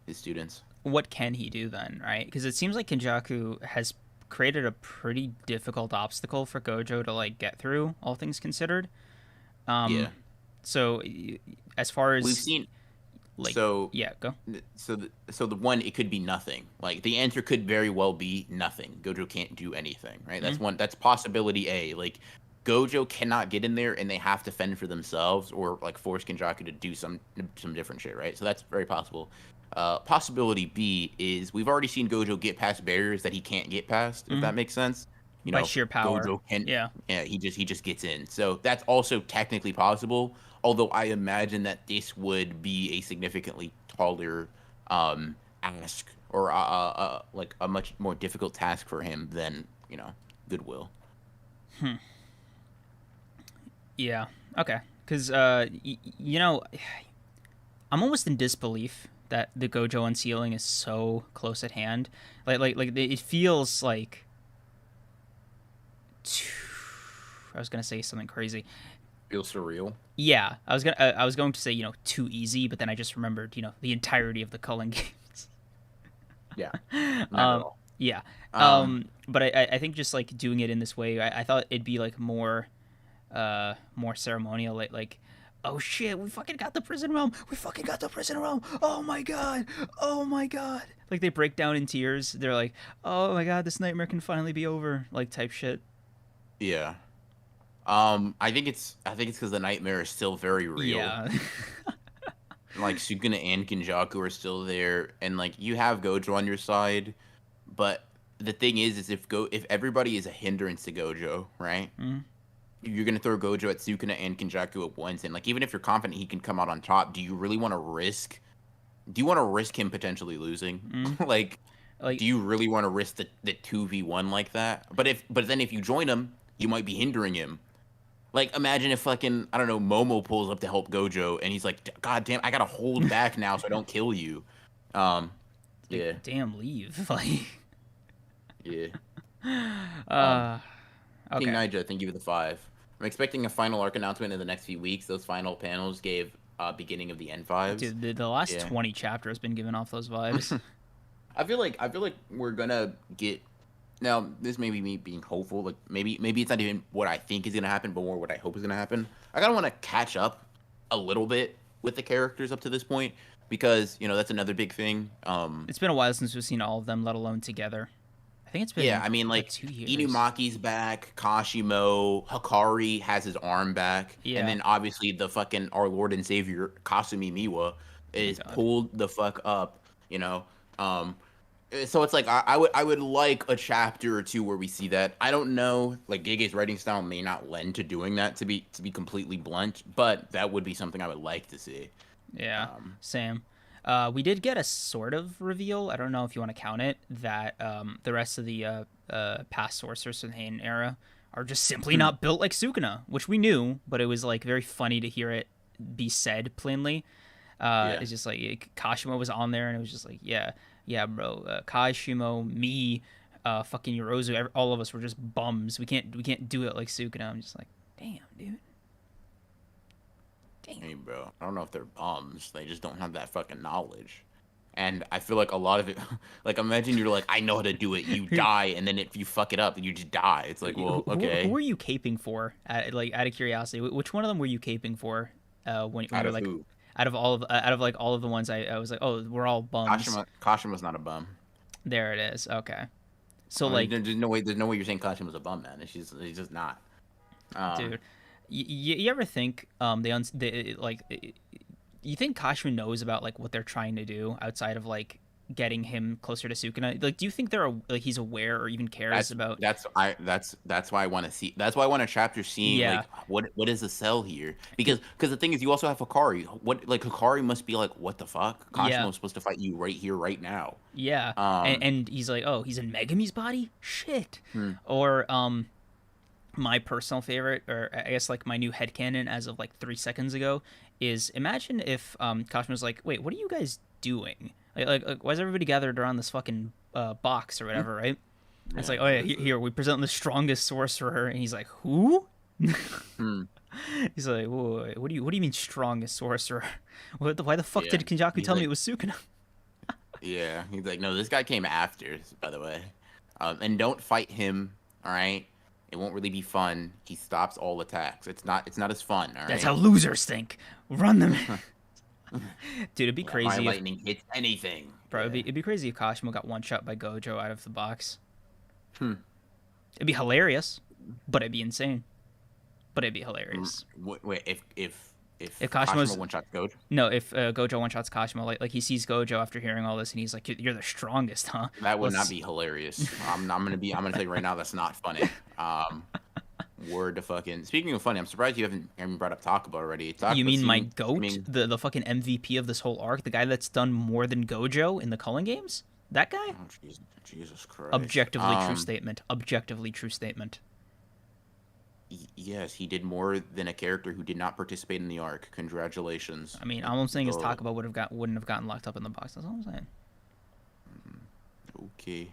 his students. what can he do then, right? Because it seems like Kenjaku has created a pretty difficult obstacle for Gojo to like get through, all things considered. Yeah, So as far we've as seen. like, So yeah, go. so the one, it could be nothing. Like the answer could very well be nothing. Gojo can't do anything, right? Mm-hmm. That's possibility A. Like Gojo cannot get in there and they have to fend for themselves or like force Kenjaku to do some different shit, right? So that's very possible. Possibility B is we've already seen Gojo get past barriers that he can't get past, if that makes sense. by sheer power. Gojo can, Yeah. yeah, he just gets in. So that's also technically possible. Although I imagine that this would be a significantly taller ask, or like a much more difficult task for him than Goodwill. Yeah. Okay. Because I'm almost in disbelief that the Gojo unsealing is so close at hand. Like it feels like. I was gonna say something crazy. Feels surreal. Yeah, I was going to say too easy, but then I just remembered the entirety of the Cullen games. Yeah, not at all. Yeah. Um, But I think just like doing it in this way, I thought it'd be like more ceremonial, like oh shit, we fucking got the prison realm. We fucking got the prison realm. Oh my god. Oh my god. Like they break down in tears. They're like, "Oh my god, this nightmare can finally be over." Like type shit. yeah. I think it's because the nightmare is still very real. Yeah. Like Sukuna and Kenjaku are still there, and like you have Gojo on your side, but the thing is if everybody is a hindrance to Gojo, right? Mhm. You're gonna throw Gojo at Sukuna and Kenjaku at once, and like even if you're confident he can come out on top, do you really want to risk? Do you want to risk him potentially losing? Mhm. Like, Like do you really want to risk the 2v1 like that? But then if you join him, you might be hindering him. Like, imagine if fucking, I don't know, Momo pulls up to help Gojo, and he's like, God damn, I gotta hold back now so I don't kill you. Um, yeah, damn, leave. Like yeah. Um, uh King okay. Nija, thank you for the 5. I'm expecting a final arc announcement in the next few weeks. Those final panels gave beginning of the N5s. Dude, the last Yeah. 20 chapters been giving off those vibes. I feel like we're gonna get. Now, this may be me being hopeful. Like maybe it's not even what I think is gonna happen, but more what I hope is gonna happen. I kind of want to catch up a little bit with the characters up to this point because that's another big thing. It's been a while since we've seen all of them, let alone together. I think it's Yeah, been I mean like like 2 years. Inumaki's back, Kashimo, Hakari has his arm back, and Yeah. then obviously the fucking our Lord and Savior Kasumi Miwa Oh my is god. pulled the fuck up. Um, so it's like I would like a chapter or two where we see that. I don't know, like Gege's writing style may not lend to doing that to be completely blunt, but that would be something I would like to see. Yeah. Um, Same. We did get a sort of reveal. I don't know if you want to count it, that the rest of the past sorcerers from the Heian era are just simply not built like Sukuna, which we knew, but it was like very funny to hear it be said plainly. yeah, It's just like Kashimo was on there, and it was just like, yeah, bro, Kashimo, me, fucking Yorozu, all of us were just bums. We can't do it like Sukuna. I'm just like, damn, dude, damn. hey bro, I don't know if they're bums. They just don't have that fucking knowledge. And I feel like a lot of it, like imagine you're like, I know how to do it. You die, and then if you fuck it up, you just die. It's like, well, Who okay. were you caping for? Like out of curiosity, which one of them were you caping for? When Out you're of like, who? out of like all of the ones, I was like, oh, we're all bums. Kashima's not a bum. There it is. Okay. So I mean, like, there's no way you're saying Kashima's a bum, man. He's just not. Um, dude, you ever think they like you think Kashima knows about like what they're trying to do outside of like getting him closer to Sukuna? Like, do you think like he's aware or even cares that's about? that's why I want to see. That's why I want a chapter seeing Yeah, like what is the sell here? Because the thing is, you also have Hikari. Hikari must be like, what the fuck? yeah, Kashima was supposed to fight you right here, right now. yeah. And, Um, and he's like, oh, he's in Megami's body. Shit. hmm, Or my personal favorite, or I guess like my new headcanon as of like 3 seconds ago, is imagine if Kashima was like, wait, what are you guys doing? Like why is everybody gathered around this fucking box or whatever, right? And it's yeah, like, oh yeah, this is, here we present the strongest sorcerer, and he's like, who? hmm, He's like, whoa, what do you mean strongest sorcerer? Why the fuck yeah. did Kenjaku He's tell me like, it was Sukuna? yeah. He's like, no, this guy came after, by the way. And don't fight him. All right. It won't really be fun. He stops all attacks. It's not as fun. All That's right. how losers think. Run them. Dude, it'd be Yeah, my crazy if, lightning hits anything. bro. Yeah. It'd be crazy if Kashimo got one shot by Gojo out of the box. Hmm. It'd be hilarious, but it'd be insane. But it'd be Mm, hilarious. Wait, if If Kashima Kashima's one shot Gojo. no, if Gojo one shots Kashima, like he sees Gojo after hearing all this, and he's like, "You're the strongest, huh?" That would not Let's. be hilarious. I'm gonna tell you right now that's not funny. Word to fucking. Speaking of funny, I'm surprised you haven't brought up Takuba already. You Takuba mean my goat, seeming. the fucking MVP of this whole arc, the guy that's done more than Gojo in the Culling games? That guy? Oh, Jesus Christ. Objectively true statement. Objectively true statement. Yes, he did more than a character who did not participate in the arc. Congratulations. I mean, all I'm saying is Oh, Takuba wouldn't have gotten locked up in the box. That's all I'm saying. okay.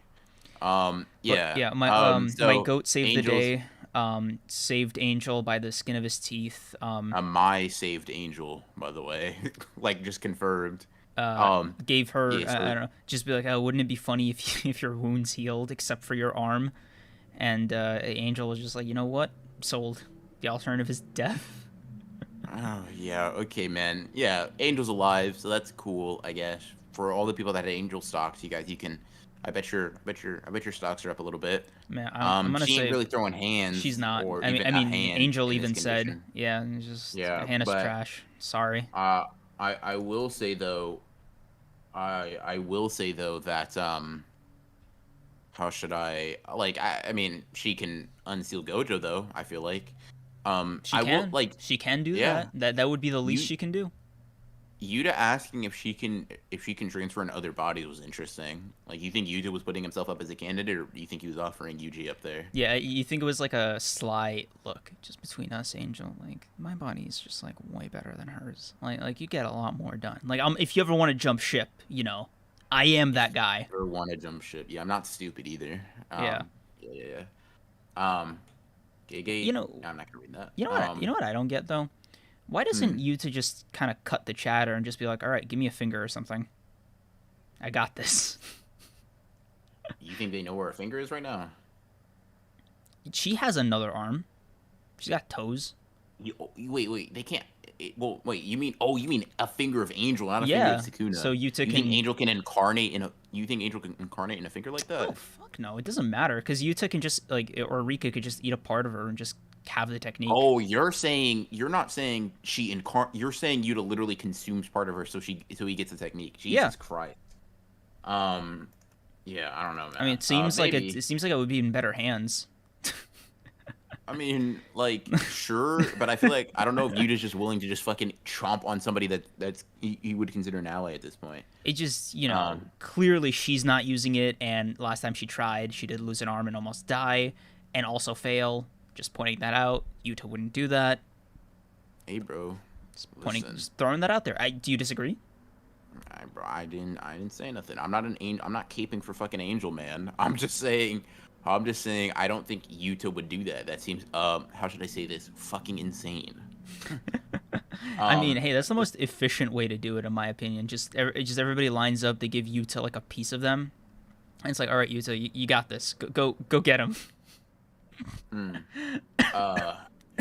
Yeah. Yeah. Yeah. My So my goat saved Angels, the day. Saved Angel by the skin of his teeth. my saved Angel, by the way, like just confirmed. Gave her Yeah. I So don't know, just be like, oh, wouldn't it be funny if if your wounds healed except for your arm? And Angel was just like, you know what? Sold. The alternative is death. oh yeah. Okay, man. Yeah. Angel's alive, so that's cool, I guess. For all the people that had Angel stocks, you guys, you can. I bet your stocks are up a little bit. Man, I'm gonna She ain't say really throwing hands. she's not. Or I even mean, a hand Angel in this even said, condition. yeah, it's just Yeah, Hannah's but trash. Sorry. I will say though, I will say though that how should I like I mean she can unseal Gojo though, I feel like. She I can. will like She can do yeah. that. That would be the least You she can do. Yuta asking if she can transfer in other bodies was interesting. Like you think Yuta was putting himself up as a candidate, or do you think he was offering Yuji up there? Yeah, you think it was like a sly look just between us, Angel? Like my body is just like way better than hers. Like you get a lot more done. Like if you ever want to jump ship, you know, I am that guy. Or want to jump ship? Yeah, I'm not stupid either. Yeah. Yeah. Gay. You know. I'm not gonna read that. You know what? You know what I don't get though. Why doesn't Yuta just kind of cut the chatter and just be like, all right, give me a finger or something? I got this. You think they know where her finger is right now? She has another arm. She's got toes. Wait. They can't. Well, wait. You mean a finger of Angel, not a Yeah. finger of Sukuna? So Yuta You think Angel can incarnate in a? You think Angel can incarnate in a finger like that? Oh fuck no! It doesn't matter because Yuta can just or Rika could just eat a part of her and just have the technique. Oh, you're not saying you're saying Yuta literally consumes part of her so he gets the technique. Jesus Christ. Yeah, I don't know, man. I mean, it seems like maybe. it seems like it would be in better hands. I mean, like, sure, but I feel like I don't know if Yuta's just willing to just fucking chomp on somebody that's he would consider an ally at this point. It just, clearly she's not using it, and last time she tried, she did lose an arm and almost die, and also fail. Just pointing that out. Yuta wouldn't do that. Hey, bro. Just throwing that out there. Do you disagree? Bro, I didn't say nothing. I'm not I'm not caping for fucking Angel, man. I'm just saying I don't think Yuta would do that. That seems how should I say this? Fucking insane. I mean, hey, that's the most efficient way to do it, in my opinion. Just everybody lines up. They give Yuta like a piece of them, and it's like, all right, Yuta, you got this. Go get him.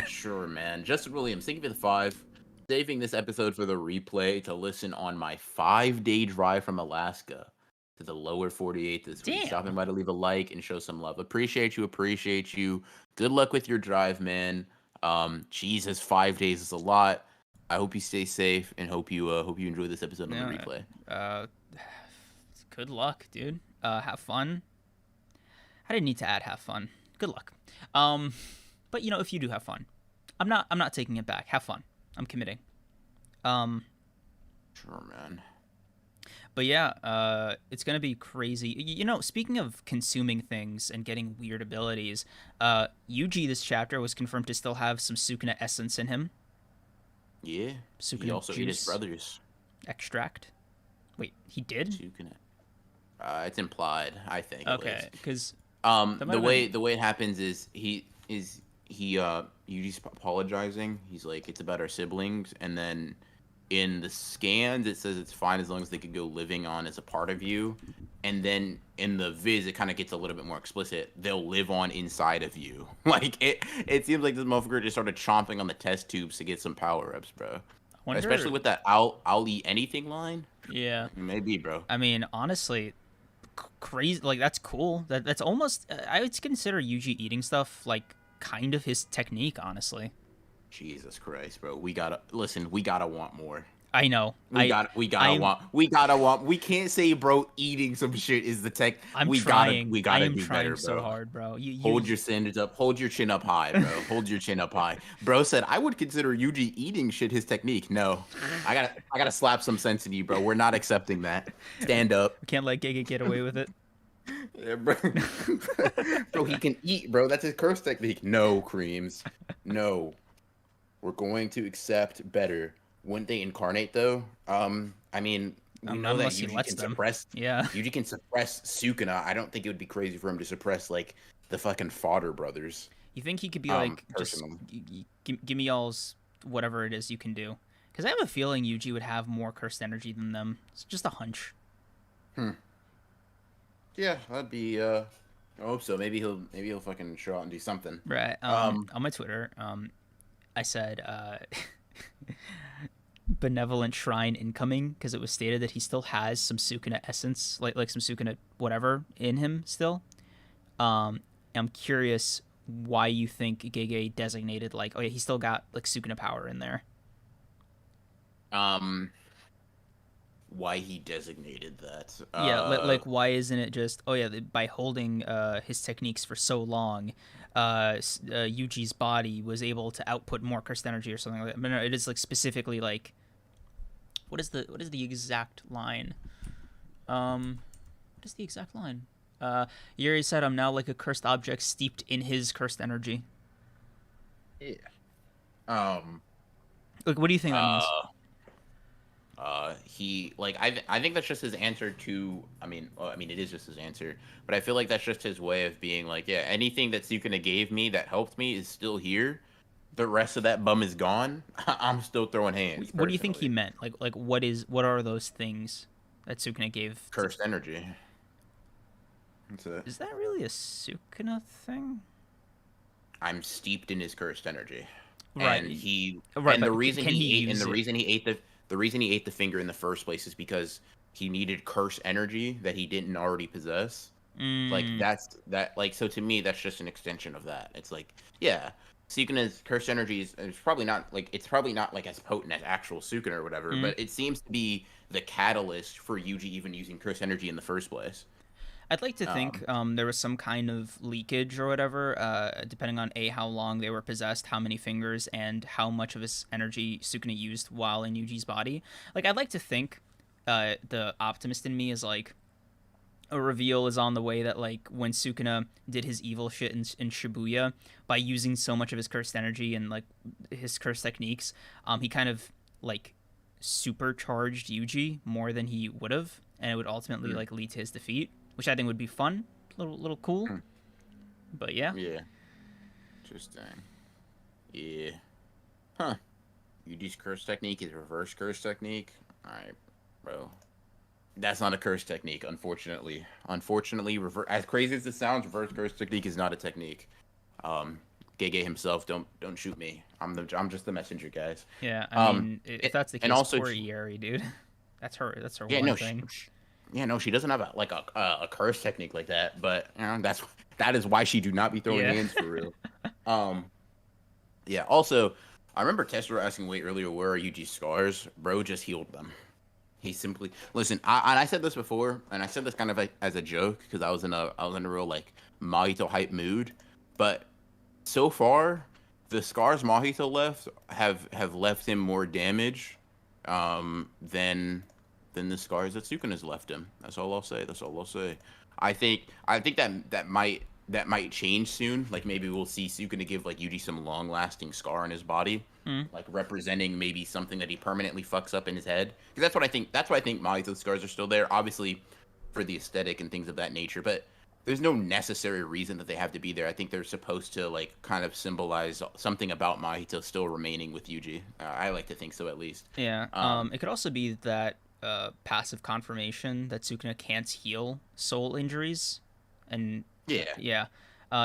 Sure, man. Justin Williams, thank you for the 5. Saving this episode for the replay to listen on my 5-day drive from Alaska to the lower 48 this week. Damn. Stopping by to leave a like and show some love. Appreciate you. Good luck with your drive, man. Jesus, 5 days is a lot. I hope you stay safe and hope you enjoy this episode on the replay. Good luck, dude. Have fun. I didn't need to add have fun. Good luck. But if you do have fun, I'm not taking it back. Have fun. I'm committing. Sure, man. But yeah, it's gonna be crazy. Speaking of consuming things and getting weird abilities, Yuji this chapter was confirmed to still have some Sukuna essence in him. Yeah. Sukuna he also ate his juice brothers. Extract. Wait, he did? Sukuna. It's implied, I think. Okay, because the way it happens is Yuji's apologizing. He's like, it's about our siblings, and then in the scans it says it's fine as long as they could go living on as a part of you, and then in the viz it kind of gets a little bit more explicit. They'll live on inside of you. Like it seems like this motherfucker just started chomping on the test tubes to get some power ups, bro. Especially with that I'll eat anything line. Yeah, maybe, bro. I mean, honestly, crazy. Like that's cool. That's almost I would consider Yuji eating stuff like kind of his technique, honestly. Jesus Christ, bro. We gotta listen. We gotta want more. I know. We gotta I'm want. We gotta want. We can't say, bro, eating some shit is the tech. I'm We gotta. trying. We I gotta am do trying better, so bro. hard, bro. Hold your standards up. Hold your chin up high, bro. Hold your chin up high. Bro said I would consider Yuji eating shit his technique. No, I gotta slap some sense in you, bro. We're not accepting that. Stand up. We can't let Giga get away with it. Yeah, bro. Bro, he can eat, bro. That's his curse technique. No, Kreams. No. We're going to accept better. Wouldn't they incarnate though? I mean, we know that Unless he Yuji lets can them. suppress. Yeah. Yuji can suppress Sukuna. I don't think it would be crazy for him to suppress like the fucking Fodder brothers. You think he could be like, just personally. give me y'all's whatever it is you can do? Because I have a feeling Yuji would have more cursed energy than them. It's just a hunch. Yeah, that'd be. I hope so. Maybe he'll fucking show out and do something. Right. On my Twitter, I said benevolent shrine incoming because it was stated that he still has some Sukuna essence, like some Sukuna whatever in him still. I'm curious why you think Gege designated like, oh yeah, he still got like Sukuna power in there. Why he designated that? Yeah, like why isn't it just, oh yeah, by holding his techniques for so long, Yuji's body was able to output more cursed energy or something like that. But no, it is like specifically like, what is the exact line? What is the exact line? Yuri said, "I'm now like a cursed object steeped in his cursed energy." Yeah. Like, what do you think that means? He like I think that's just his answer to. I mean, it is just his answer, but I feel like that's just his way of being like, yeah, anything that Sukuna gave me that helped me is still here. The rest of that bum is gone. I'm still throwing hands. What do you think he meant? Like what are those things that Sukuna gave? Cursed energy. That's it. Is that really a Sukuna thing? I'm steeped in his cursed energy. Right. And right, and the but reason can he ate use and the it? reason he ate the reason he ate the finger in the first place is because he needed curse energy that he didn't already possess. Like so to me that's just an extension of that. It's like, yeah, Sukuna's curse energy is probably not like as potent as actual Sukuna or whatever, but it seems to be the catalyst for Yuji even using curse energy in the first place. I'd like to think there was some kind of leakage or whatever, depending on how long they were possessed, how many fingers, and how much of his energy Sukuna used while in Yuji's body. Like, I'd like to think the optimist in me is like, a reveal is on the way that like when Sukuna did his evil shit in Shibuya by using so much of his cursed energy and like his cursed techniques, he kind of like supercharged Yuji more than he would have, and it would ultimately like lead to his defeat, which I think would be fun, little cool. But yeah. Yeah. Interesting. Yeah. Huh. Yuji's curse technique is reverse curse technique. All right, bro. That's not a curse technique, unfortunately. Unfortunately, as crazy as it sounds, reverse curse technique is not a technique. Gege himself, don't shoot me. I'm just the messenger, guys. Yeah, I mean, if that's the case, also, poor Yuri, dude. That's her yeah, one no, thing. She doesn't have a curse technique like that, but you know, that is why she do not be throwing hands for real. Yeah. Also, I remember Tessera asking way earlier, where are Yuji's scars? Bro just healed them. He simply listen. I said this before, and I said this kind of like as a joke because I was in a real like Mahito hype mood. But so far, the scars Mahito left have left him more damage than the scars that Sukuna's left him. That's all I'll say. I think that might change soon. Like maybe we'll see Sukuna give like Yuji some long lasting scar on his body. Like representing maybe something that he permanently fucks up in his head. Because that's what I think. That's why I think Mahito's scars are still there. Obviously, for the aesthetic and things of that nature. But there's no necessary reason that they have to be there. I think they're supposed to like kind of symbolize something about Mahito still remaining with Yuji. I like to think so at least. Yeah. It could also be that passive confirmation that Sukuna can't heal soul injuries, and yeah.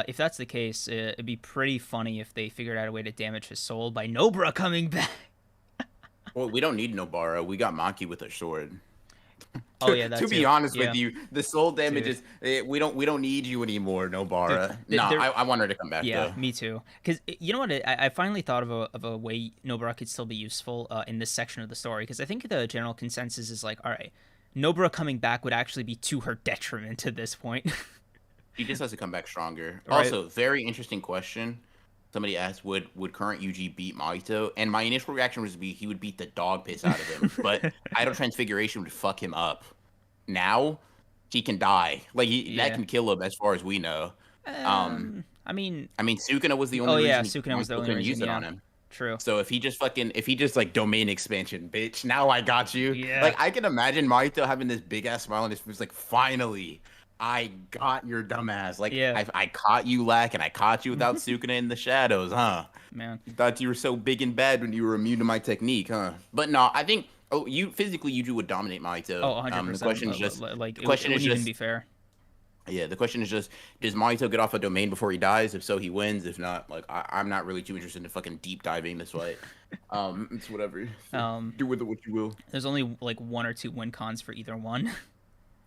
If that's the case, it'd be pretty funny if they figured out a way to damage his soul by Nobara coming back. Well, we don't need Nobara. We got Maki with a sword. Oh yeah, To that be too. honest with Yeah, you, the soul damage dude. is we don't need you anymore, Dude, Nobara. No, there. I want her to come back Yeah, though. me too. Because you know what? I finally thought of a way Nobara could still be useful in this section of the story. Because I think the general consensus is like, all right, Nobara coming back would actually be to her detriment at this point. She just has to come back stronger. Right? Also, very interesting question. Somebody asked, would current Yuji beat Mahito? And my initial reaction was to be he would beat the dog piss out of him. But Idol Transfiguration would fuck him up. Now, he can die. Like that Yeah. can kill him as far as we know. Um, I mean, I mean, Sukuna was the oh only yeah, reason Sukuna was the Mahito only couldn't reason. use it Yeah, on him. true. So if he just like domain expansion, bitch. Now I got you. Yeah. Like I can imagine Mahito having this big ass smile on his face, like finally, I got your dumbass. Like Yeah, I caught you lacking. I caught you without Sukuna in the shadows, huh? man. You thought you were so big and bad when you were immune to my technique, huh? But no, I think you physically Yuji would dominate Oh, Mahito. The 100%. question is just Like the it question is wouldn't even just be fair. yeah, the question is just, does Mahito get off a domain before he dies? If so, he wins. If not, like I'm not really too interested in fucking deep diving this fight. It's whatever. Um, Do with it what you will. there's only like one or two win cons for either one.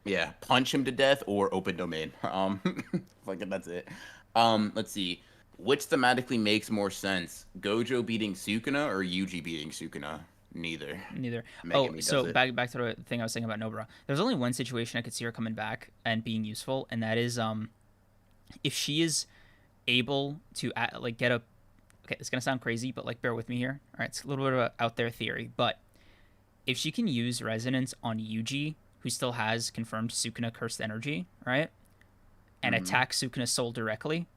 Yeah, punch him to death or open domain. Fucking that's it. Let's see. Which thematically makes more sense? Gojo beating Sukuna or Yuji beating Sukuna? Neither. Neither. Oh, Megami does so it. back to the thing I was saying about Nobara. There's only one situation I could see her coming back and being useful, and that is if she is able to like get a. Okay, it's gonna sound crazy, but like bear with me here. All right, it's a little bit of an out there theory, but if she can use resonance on Yuji, who still has confirmed Sukuna cursed energy, right, and attack Sukuna's soul directly,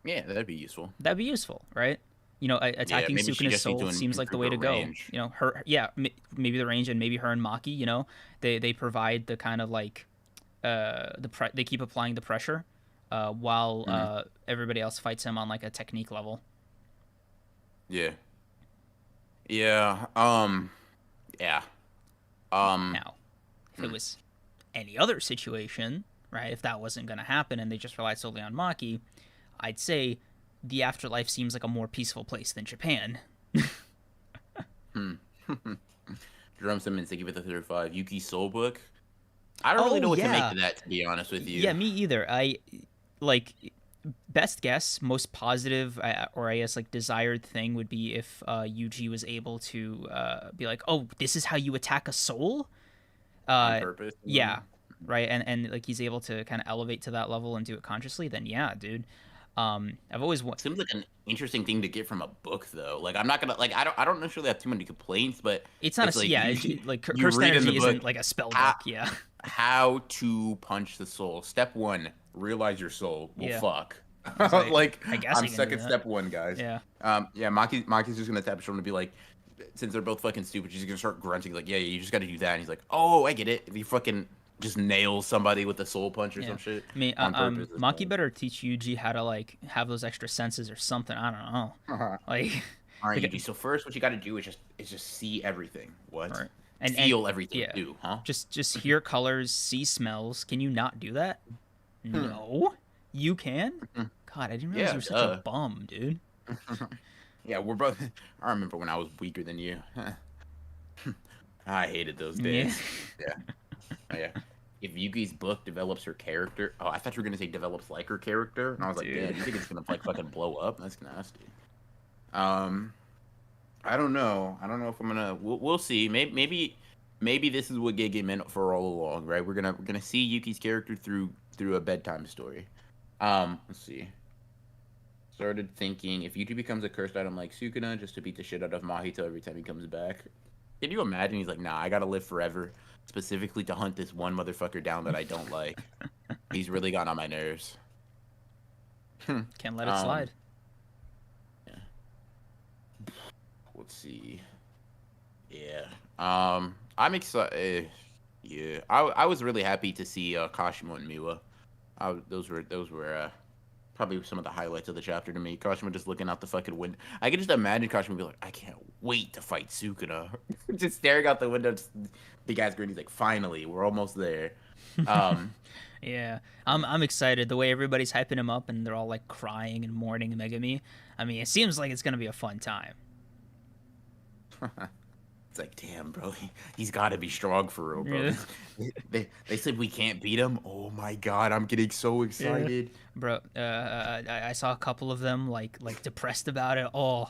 Yeah, that'd be useful. that'd be useful, right? You know, attacking maybe she Sukuna's just needs soul to seems like the way to improve her go. range. You know, maybe the range, and maybe her and Maki. You know, they provide the kind of like they keep applying the pressure while everybody else fights him on like a technique level. Yeah. Yeah. Yeah. Now, if it was any other situation, right? If that wasn't going to happen and they just relied solely on Maki, I'd say the afterlife seems like a more peaceful place than Japan. Drum Simmons, thank you for the 35. Yuki Soulbook. I don't really know what to make of that, to be honest with you. Yeah, me either. I like best guess, most positive, or I guess like desired thing would be if Yuji was able to be like, "Oh, this is how you attack a soul." On purpose. Yeah, right, and like he's able to kind of elevate to that level and do it consciously. Then yeah, dude. I've always Seems like an interesting thing to get from a book, though. Like I'm not gonna like I don't necessarily have too many complaints, but it's not like like you cursed read in the energy book isn't like a spell how, book. Yeah, how to punch the soul. Step 1, realize your soul. Well, Yeah. fuck. Like, I guess I'm you can stuck do at that. step 1, guys. Yeah. Yeah. Maki's just gonna tap his shoulder and be like, since they're both fucking stupid, she's gonna start grunting like, yeah, you just gotta do that. And he's like, oh, I get it. If you fucking just nail somebody with a soul punch or some shit. I mean, on purpose, Maki better teach Yuji how to like have those extra senses or something. I don't know. Like, All right, like, Yuji. So first, what you got to do is just see everything. What? Right. And feel everything yeah. too, huh? just hear colors, see smells. Can you not do that? No, you can. God, I didn't realize you were such a bum, dude. Yeah, we're both. I remember when I was weaker than you. I hated those days. Yeah. Yeah. If Yuki's book develops her character, oh, I thought you were gonna say develops like her character, and I was like, Dude. yeah, you think it's gonna like fucking blow up? That's nasty. I don't know. I don't know if I'm gonna. We'll see. Maybe this is what Gege meant for all along, right? We're gonna see Yuki's character through a bedtime story. Let's see. Started thinking if Yuki becomes a cursed item like Sukuna just to beat the shit out of Mahito every time he comes back. Can you imagine? He's like, nah, I gotta live forever, specifically to hunt this one motherfucker down that I don't like. He's really gotten on my nerves. Can't let it slide. Yeah. Let's see. Yeah. I'm excited. Yeah. I was really happy to see Kashimo and Miwa. Those were probably some of the highlights of the chapter to me. Kashimo just looking out the fucking window. I could just imagine Kashimo be like, I can't wait to fight Sukuna. Just staring out the window, just big ass grin. He's like, finally, we're almost there. Yeah, I'm excited. The way everybody's hyping him up and they're all like crying and mourning Megami. I mean, it seems like it's gonna be a fun time. It's like, damn, bro, he's got to be strong for real, bro. Yeah. They said we can't beat him. Oh my god, I'm getting so Yeah. excited. Bro, I saw a couple of them like depressed about it. Oh,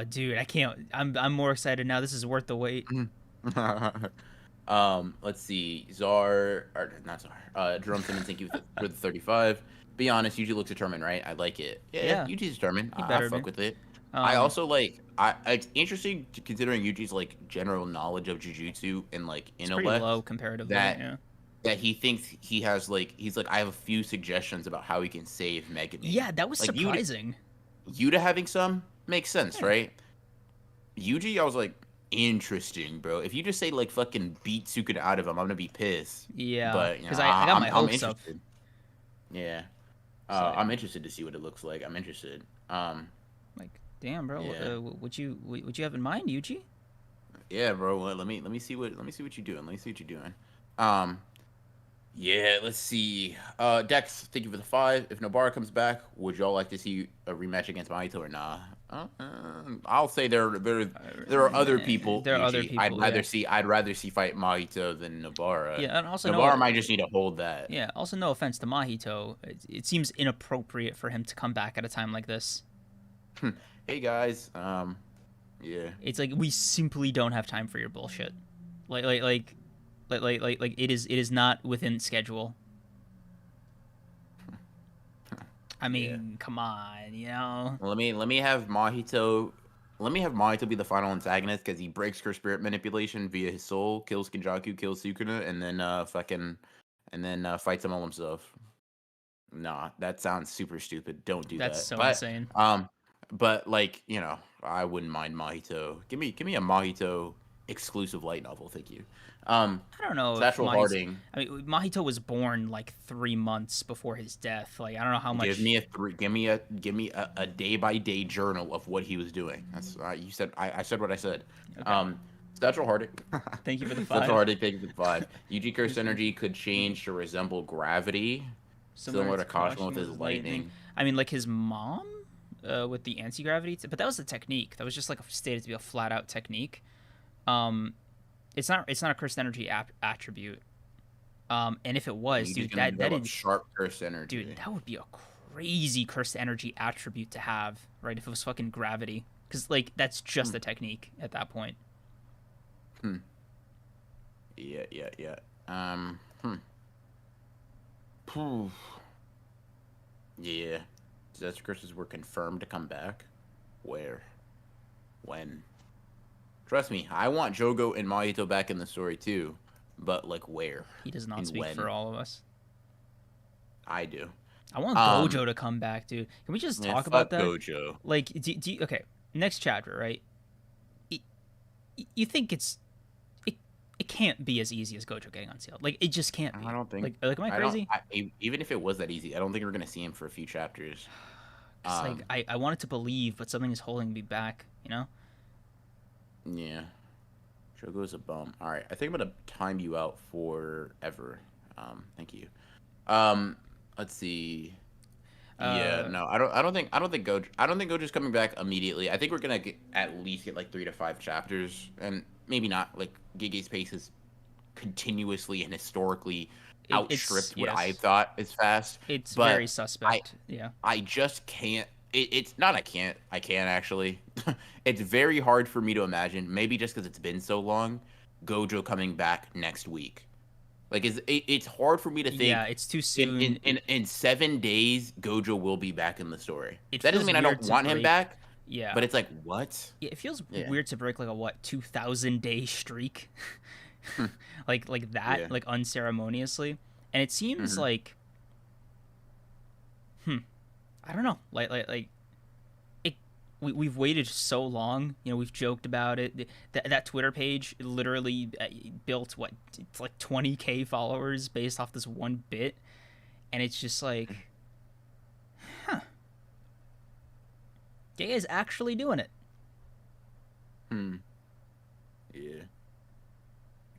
dude, I can't. I'm more excited now. This is worth the wait. Let's see, Czar or not Czar. Jerome Simmons, thank you for the 35. Be honest, Yuji looks determined, right? I like it. Yeah, Yeah, Yuji's determined. he I better be. fuck with it. I Um, also like. It's interesting considering Yuji's like general knowledge of Jujutsu and like it's pretty low intellect comparatively. that Yeah. he thinks he has like he's like I have a few suggestions about how he can save Megami. Yeah, that was Like surprising. Yuta having some makes sense, Yeah. right? Yuji, I was like, interesting, bro. If you just say like fucking beat Sukuna out of him, I'm gonna be pissed. Yeah, But because I got my I'm hopes up. interested. Yeah, So I'm interested to see what it looks like. I'm interested. like, damn, bro, Yeah, what you have in mind, Yuji? yeah, bro. Well, let me see what you're doing. Let me see what you're doing. Um, yeah, let's see. Dex, thank you for the 5. If Nobara comes back, would y'all like to see a rematch against Mahito or nah? I'll say there are other people. There are other Yuji. people. Yeah. I'd rather see fight Mahito than Nobara. Yeah, and also Nobara no. might just need to hold that. Yeah, also no offense to Mahito. It seems inappropriate for him to come back at a time like this. Hey guys, yeah. It's like we simply don't have time for your bullshit. Like it is not within schedule. I mean, Yeah. come on, you know. Well, let me have Mahito. Let me have Mahito be the final antagonist because he breaks her spirit manipulation via his soul, kills Kenjaku, kills Sukuna, and then fights them all himself. Nah, that sounds super stupid. Don't do That's that. so insane. But like I wouldn't mind Mahito. Give me a Mahito exclusive light novel. Thank you. I don't know if Satchel Harding. I mean, Mahito was born like 3 months before his death. Like I don't know how much. Give me a day by day journal of what he was doing. That's you said. I said what I said. Okay. Satchel Harding. Thank you for the Satchel 5. Harding. Thank you for the 5. Yuji Curse energy could change to resemble gravity, similar to Kashima with his lightning. I mean, like his mom, with the anti-gravity, but that was the technique. That was just like stated to be a flat out technique. It's not a cursed energy attribute. And if it was, dude, that is sharp cursed energy. Dude, that would be a crazy cursed energy attribute to have, right? If it was fucking gravity, because like that's just a technique at that point. Yeah. Phew. Yeah. Disaster curses were confirmed to come back. Where? When? Trust me, I want Jogo and Mahito back in the story too, but like where? He does not and speak when? for all of us. I do. I want Gojo to come back, dude. Can we just talk about that? Gojo. Like, okay, next chapter, right? You think it can't be as easy as Gojo getting unsealed. Like, it just can't be. I don't think. Like am I crazy? Even if it was that easy, I don't think we're gonna see him for a few chapters. Like I wanted to believe, but something is holding me back. You know? Yeah. Jogo's a bum. All right, I think I'm gonna time you out forever. Thank you. Let's see. Yeah, no, I don't think Gojo's coming back immediately. I think we're gonna at least get like 3 to 5 chapters, and maybe not. Like Gege's pace is continuously and historically outstripped what I thought is fast. It's but very suspect. Yeah. I just can't. It's not. I can't actually. It's very hard for me to imagine. Maybe just because it's been so long. Gojo coming back next week. Like it's hard for me to think. Yeah, it's too soon. In 7 days, Gojo will be back in the story. That doesn't mean I don't want him back. Yeah, but it's like what? Yeah, it feels weird to break like a 2,000-day streak, like that, like unceremoniously, and it seems like, I don't know, like it. We've waited so long. You know, we've joked about it. That Twitter page literally built it's like 20K followers based off this one bit, and it's just like, Gay is actually doing it. Yeah.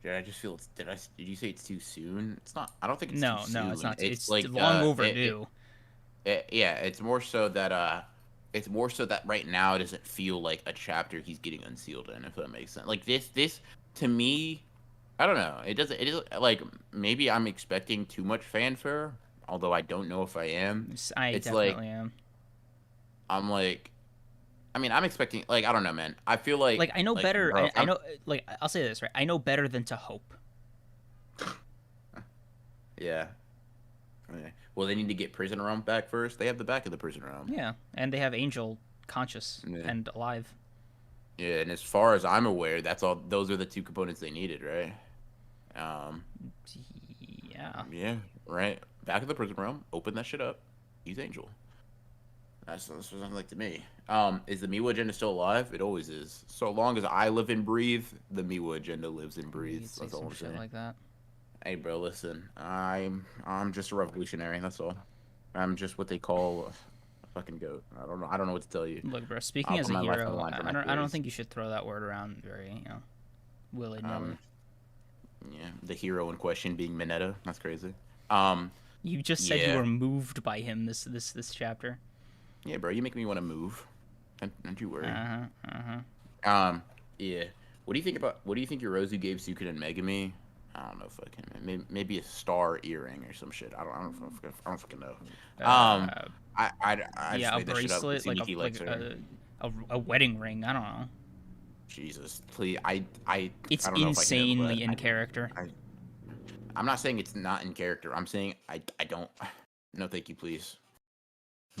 I just feel did you say it's too soon? It's not. I don't think it's too soon. No, it's not. It's like long overdue. Yeah, it's more so that it's more so that right now it doesn't feel like a chapter he's getting unsealed in, if that makes sense. Like this to me, I don't know. It doesn't like maybe I'm expecting too much fanfare, although I don't know if I am. I It's like definitely am. I'm like I mean, I'm expecting like I don't know, man. I feel like I know better. bro, if I I'm know, I'll say this, right? I know better than to hope. yeah. Okay. Well, they need to get Prison Realm back first. They have the back of the Prison Realm. Yeah, and they have Angel conscious Yeah. and alive. Yeah, and as far as I'm aware, that's all. Those are the two components they needed, right? Um, Yeah. yeah, right. Back of the Prison Realm. Open that shit up. Use Angel. That's what sounds like to me. Is the Miwa agenda still alive? It always is. So long as I live and breathe, the Miwa agenda lives and breathes. Say That's all some I'm shit saying. like that. Hey, bro, listen. I'm just a revolutionary. That's all. I'm just what they call a fucking goat. I don't know what to tell you. Look, bro. Speaking I'll as put a my life on the hero, line for my I don't peers. think you should throw that word around very, willy nilly. Yeah, the hero in question being Mineta. That's crazy. You just said you Yeah, were moved by him this chapter. yeah, bro. You make me want to move. Don't you worry. Yeah. What do you think about? What do you think Yorozu gave Sukuna and Megami? I don't know, fucking maybe a star earring or some shit. I don't fucking know. Uh, I just yeah, a made this shit up. bracelet, like Tsuki likes her. a wedding ring. I don't know. Jesus, please. It's I don't know if I can handle insanely that. in character. I'm not saying it's not in character. I'm saying I don't. No, thank you, please.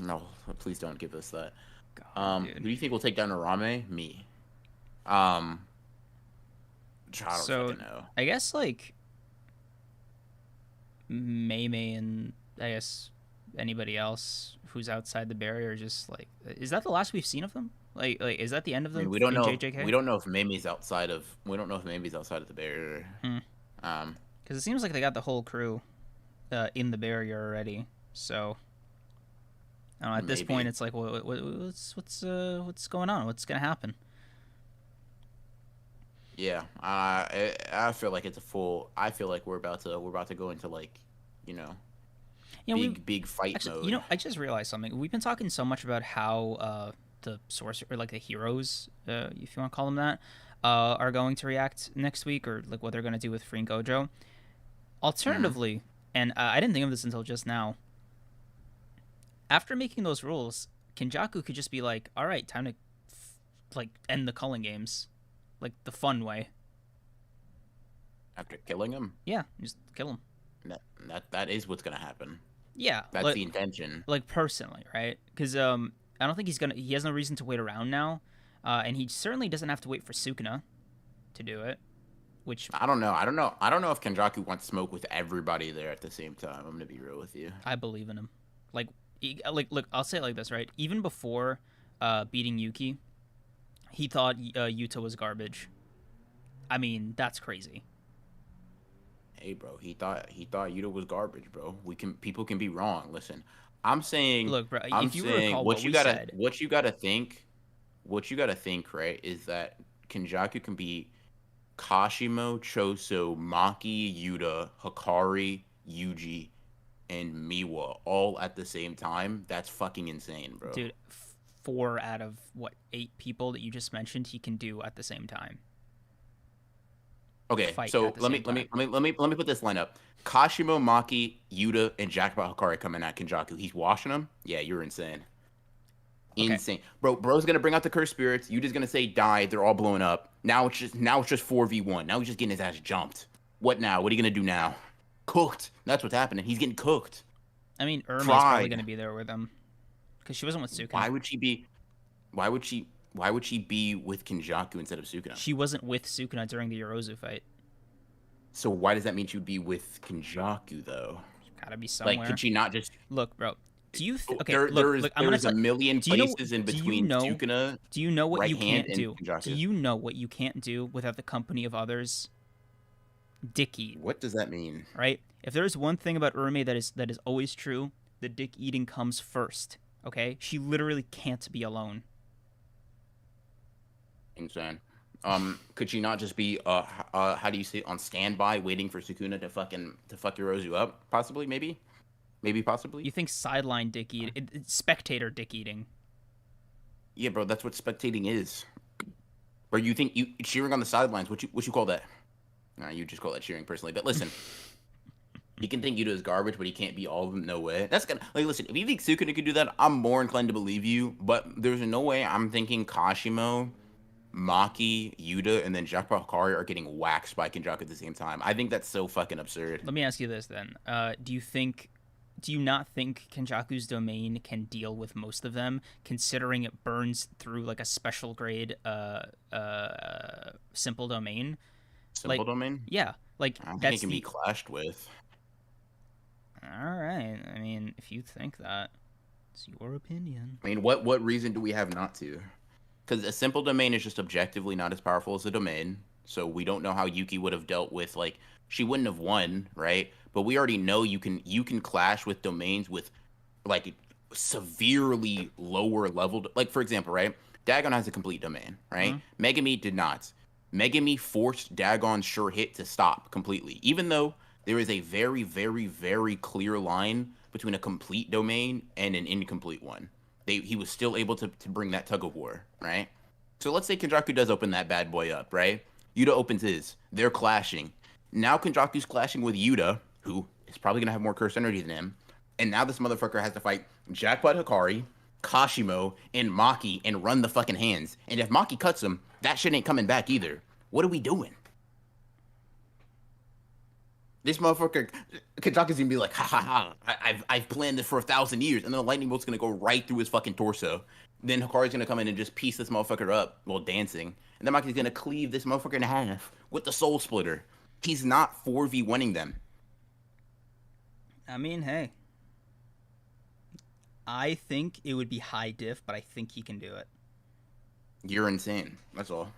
No, please don't give us that. God, Who dude. do you think will take down Arame? Me. I don't So fucking know. I guess like Mei and I guess anybody else who's outside the barrier, just like, is that the last we've seen of them? Like is that the end of I mean, them we don't in know. JJK? We don't know if Mimi's outside of. We don't know if Mimi's outside of the barrier. Hmm. Um, Because it seems like they got the whole crew in the barrier already. So I don't know, at this point, maybe. it's like, what's going on? What's gonna happen? Yeah. I feel like it's a full. I feel like we're about to go into like, you know, You know, we big fight actually, mode. I just realized something. We've been talking so much about how the sorcerer, or like the heroes, if you want to call them that, are going to react next week, or like what they're going to do with Free and Gojo. Hmm. Alternatively, and I didn't think of this until just now, after making those rules, Kenjaku could just be like, all right, time to like end the culling games, like the fun way. After killing him, Yeah, just kill him. that is what's gonna happen. Yeah, That's the intention. like personally, right? Because I don't think he has no reason to wait around now, and he certainly doesn't have to wait for Sukuna to do it, which I don't know. I don't know if Kenjaku wants smoke with everybody there at the same time. I'm gonna be real with you. I believe in him. Like, look, I'll say it like this, right? Even before beating Yuki, he thought Yuta was garbage. I mean, that's crazy. Hey, bro, he thought Yuta was garbage, bro. People can be wrong. Listen, I'm saying Look, bro, I'm if you saying recall what we said, what you gotta think, right, is that Kenjaku can be Kashimo, Choso, Maki, Yuta, Hikari, Yuji, and Miwa all at the same time. That's fucking insane, bro. dude, 4 out of what 8 people that you just mentioned, he can do at the same time. Okay, Fight so at the let me same let time. me let me let me let me put this line up. Kashimo, Maki, Yuta, and Jackpot Hikari coming at Kenjaku. He's washing them. Yeah, you're insane. Okay, Insane, bro. Bro's gonna bring out the cursed spirits. Yuta's gonna say die. They're all blowing up. Now it's just 4v1. Now he's just getting his ass jumped. What now? What are you gonna do now? Cooked. That's what's happening. He's getting cooked. I mean, Irma's probably Fried. gonna be there with him because she wasn't with Sukuna. Why would she be? Why would she? Why would she be with Kenjaku instead of Sukuna? She wasn't with Sukuna during the Yorozu fight. So why does that mean she would be with Kenjaku though? Gotta be Like, could somewhere. she not just Look, bro. Okay? there Look, there is look. I'm there gonna is a tell. million Do you know? places in Do you between know? Sukuna Do you know what right you hand can't and do? Do Kenjaku. you know what you can't do without the company of others? Dick eat, What does that mean? right? If there is one thing about Urme that is always true, the dick eating comes first. Okay, she literally can't be alone. Insane. Could she not just be how do you say it, on standby waiting for Sukuna to fuck Yorozu up? Possibly, maybe, possibly. You think sideline dick eat, spectator dick eating? Yeah, bro, that's what spectating is. Or you think you cheering on the sidelines? What you call that? Nah, you just call that cheering personally. But listen, he can think Yuta is garbage, but he can't be all of them. No way. That's gonna like listen. If you think Sukuna could do that, I'm more inclined to believe you. But there's no way I'm thinking Kashimo, Maki, Yuta, and then Jackpot Hikari are getting waxed by Kenjaku at the same time. I think that's so fucking absurd. Let me ask you this then. Do you not think Kenjaku's domain can deal with most of them, considering it burns through like a special grade simple domain? Simple domain? Yeah, like I don't think that's it can be clashed with. All right. I mean, if you think that, it's your opinion. I mean, what reason do we have not to? Because a simple domain is just objectively not as powerful as a domain. So we don't know how Yuki would have dealt with like she wouldn't have won, right? But we already know you can clash with domains with like severely lower level. Like for example, right? Dagon has a complete domain, right? Megami did not. Megami forced Dagon's sure hit to stop completely, even though there is a very, very, very clear line between a complete domain and an incomplete one. He was still able to bring that tug of war, right? So let's say Kenjaku does open that bad boy up, right? Yuta opens his. They're clashing. Now Kenjaku's clashing with Yuta, who is probably going to have more cursed energy than him. And now this motherfucker has to fight Jackpot Hikari, Kashimo, and Maki and run the fucking hands. And if Maki cuts him, that shit ain't coming back either. What are we doing? This motherfucker, Kenjaku's gonna be like, ha ha ha, I've planned this for 1,000 years, and then the lightning bolt's gonna go right through his fucking torso. Then Hikari's gonna come in and just piece this motherfucker up while dancing, and then Maki's gonna cleave this motherfucker in half with the soul splitter. He's not 4v1ing them. I mean, hey, I think it would be high diff, but I think he can do it. You're insane. That's all.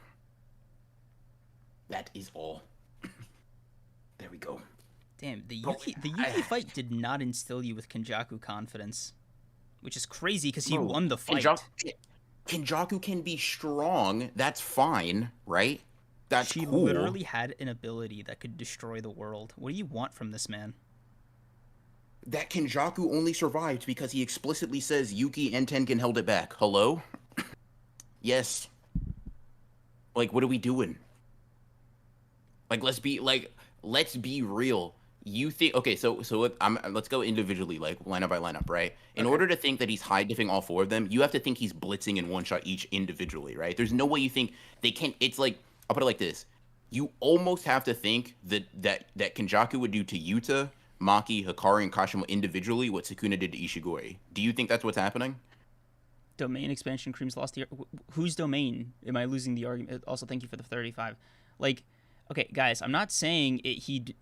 That is all. There we go. Damn, the Yuki fight did not instill you with Kenjaku confidence, which is crazy because he won the fight. Kenjaku can be strong. That's fine, right? That's She cool. literally had an ability that could destroy the world. What do you want from this man? That Kenjaku only survived because he explicitly says Yuki and Tengen held it back. Hello? Yes. Like, what are we doing? Like, let's be real. You think let's go individually, like lineup by lineup, right? In order to think that he's high diffing all four of them, you have to think he's blitzing in one shot each individually, right? There's no way you think they can. It's like, I'll put it like this: you almost have to think that Kenjaku would do to Yuta, Maki, Hikari, and Kashimo individually what Sukuna did to Ishigori. Do you think that's what's happening? Domain expansion. Kreams lost the. Whose domain am I losing the argument? Also, thank you for the 35. Like, okay, guys, I'm not saying he'd.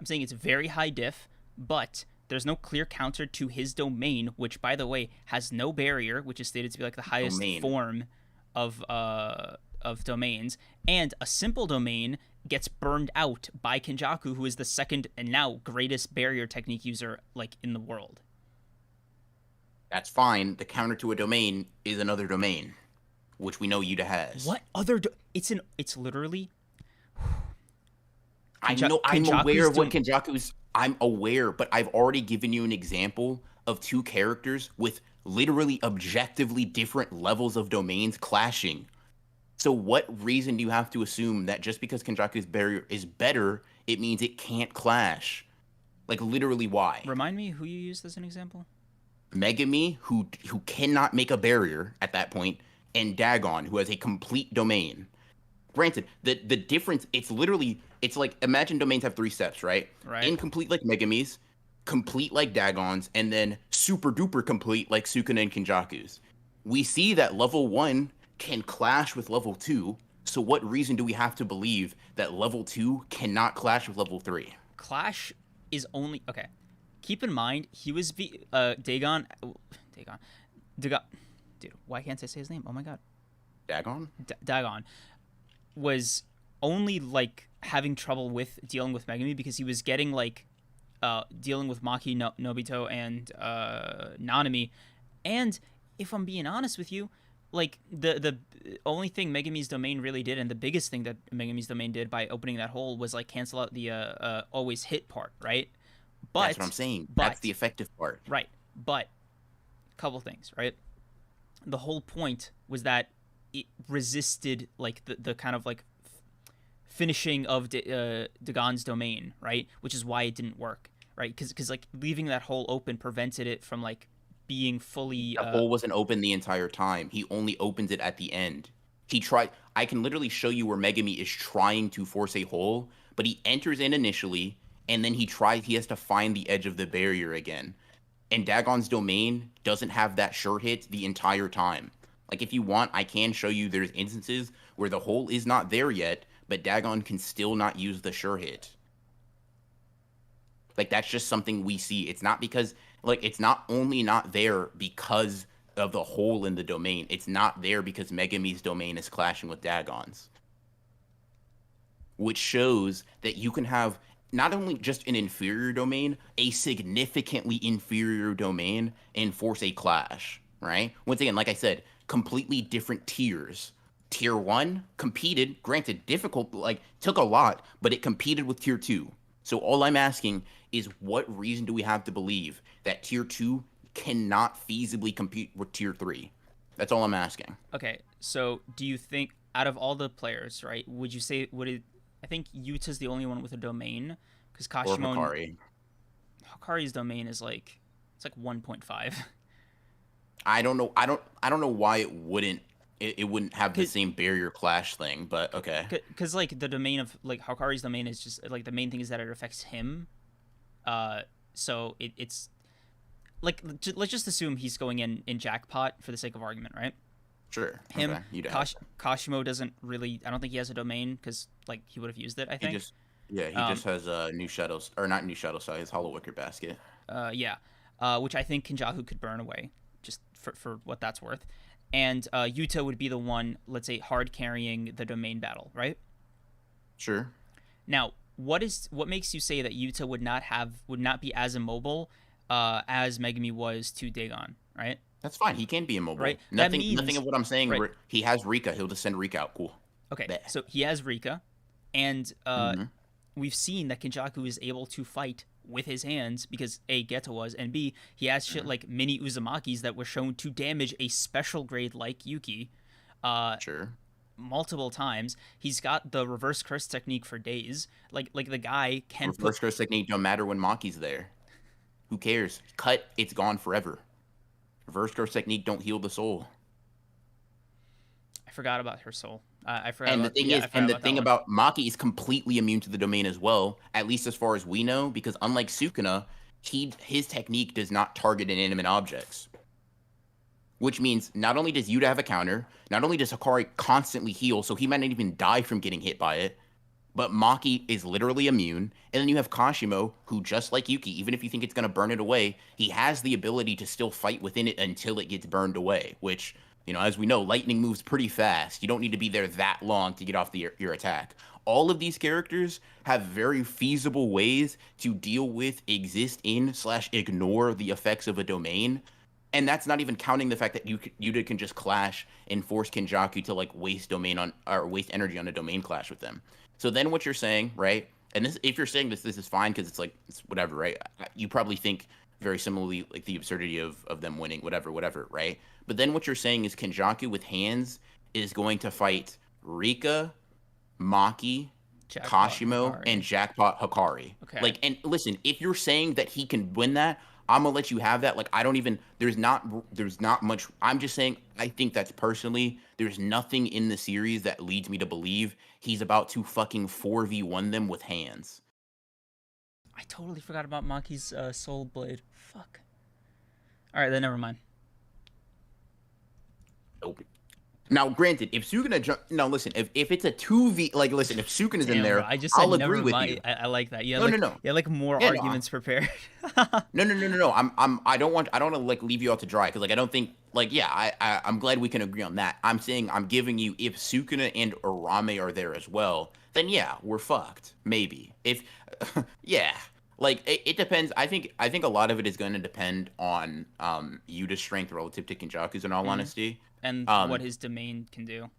I'm saying it's very high diff, but there's no clear counter to his domain, which, by the way, has no barrier, which is stated to be like the highest form of domains. And a simple domain gets burned out by Kenjaku, who is the second and now greatest barrier technique user like in the world. That's fine. The counter to a domain is another domain, which we know Yuta has. What other? It's literally. I know. I'm aware of what Kenjaku's. I'm aware, but I've already given you an example of two characters with literally objectively different levels of domains clashing. So what reason do you have to assume that just because Kenjaku's barrier is better, it means it can't clash? Like, literally, why? Remind me who you used as an example. Megami, who cannot make a barrier at that point, and Dagon, who has a complete domain. Granted, the difference, it's like, imagine domains have 3 steps, right? Right. Incomplete like Megami's, complete like Dagon's, and then super duper complete like Sukuna and Kenjaku's. We see that level 1 can clash with level 2, so what reason do we have to believe that level 2 cannot clash with level 3? Clash is only... Okay. Keep in mind, he was... Dagon... Dude, why can't I say his name? Oh my god. Dagon? Dagon was only, like, having trouble with dealing with Megami because he was getting, like, dealing with Maki, Nobito, and Nanami. And, if I'm being honest with you, like, the only thing Megami's domain really did, and the biggest thing that Megami's domain did by opening that hole was, like, cancel out the always hit part, right? But that's what I'm saying. That's the effective part. Right. But, couple things, right? the whole point was that it resisted like the kind of like finishing of Dagon's domain, right? Which is why it didn't work, right? Because like leaving that hole open prevented it from like being fully. The hole wasn't open the entire time. He only opens it at the end. He tried. I can literally show you where Megami is trying to force a hole, but he enters in initially, and then he tries. He has to find the edge of the barrier again. And Dagon's domain doesn't have that sure hit the entire time. Like if you want, I can show you there's instances where the hole is not there yet, but Dagon can still not use the sure hit. Like that's just something we see. It's not because like it's not only not there because of the hole in the domain. It's not there because Megami's domain is clashing with Dagon's. Which shows that you can have not only just an inferior domain, a significantly inferior domain and force a clash, right? Once again, like I said, completely different tiers. Tier 1 competed, granted difficult, like took a lot, but it competed with tier 2. So all I'm asking is what reason do we have to believe that tier 2 cannot feasibly compete with tier 3? That's all I'm asking. Okay, so do you think out of all the players, right, would you say would it I think Yuta's the only one with a domain because Kashimo Or Hikari. Hikari's domain is like it's like 1.5. I don't know. I don't know why it wouldn't have the same barrier clash thing, but okay. Because like the domain of like Hikari's domain is just like the main thing is that it affects him. So it's like let's just assume he's going in jackpot for the sake of argument, right? Sure. Him, okay. You Kashimo doesn't really. I don't think he has a domain because like he would have used it. I think. He just has new shadows or not new shadow side. His hollow wicker basket. Yeah. Which I think Kenjaku could burn away, just for what that's worth. And Yuta would be the one, let's say, hard carrying the domain battle, right? Sure. Now, what makes you say that Yuta would not be as immobile as Megami was to Dagon, right? That's fine. He can be immobile. Right. Nothing of what I'm saying. Right. He has Rika. He'll just send Rika out. Cool. Okay. So he has Rika, and we've seen that Kenjaku is able to fight with his hands because A, Geto was, and B, he has shit like mini Uzumakis that were shown to damage a special grade like Yuki. Sure. Multiple times. He's got the reverse curse technique for days. Like the guy can reverse curse technique no matter when Maki's there. Who cares? Cut, it's gone forever. Reverse curse technique don't heal the soul. I forgot about her soul. I forgot. And the thing about Maki is completely immune to the domain as well, at least as far as we know, because unlike Sukuna, his technique does not target inanimate objects. Which means not only does Yuta have a counter, not only does Hikari constantly heal, so he might not even die from getting hit by it, but Maki is literally immune. And then you have Kashimo, who just like Yuki, even if you think it's going to burn it away, he has the ability to still fight within it until it gets burned away, which, you know, as we know, lightning moves pretty fast. You don't need to be there that long to get off your attack. All of these characters have very feasible ways to deal with, exist in / ignore the effects of a domain. And that's not even counting the fact that Yuta can just clash and force Kenjaku to like waste energy on a domain clash with them. So then what you're saying, right? And this, if you're saying this is fine because it's like it's whatever, right? You probably think very similarly like the absurdity of them winning, whatever, right? But then what you're saying is Kenjaku with hands is going to fight Rika, Maki, Kashimo, Hikari. and Jackpot Hikari. Okay. Like, and listen, if you're saying that he can win that, I'm gonna let you have that. Like, I don't even. There's not much. I'm just saying. I think that's personally. There's nothing in the series that leads me to believe he's about to fucking 4v1 them with hands. I totally forgot about Maki's soul blade. Fuck. All right, then never mind. Nope. Now, granted, if Sukuna listen, if it's a 2v, like, listen, if Sukuna's in there, I just said I'll never agree with mind. you. I like that. Yeah, No. You had like more arguments prepared. No. I don't want to like leave you out to dry because like I don't think like I'm glad we can agree on that. I'm saying I'm giving you if Sukuna and Arame are there as well, then yeah, we're fucked. Maybe if yeah. Like it depends. I think a lot of it is going to depend on Yuta's strength relative to Kenjaku's. In all honesty, and what his domain can do.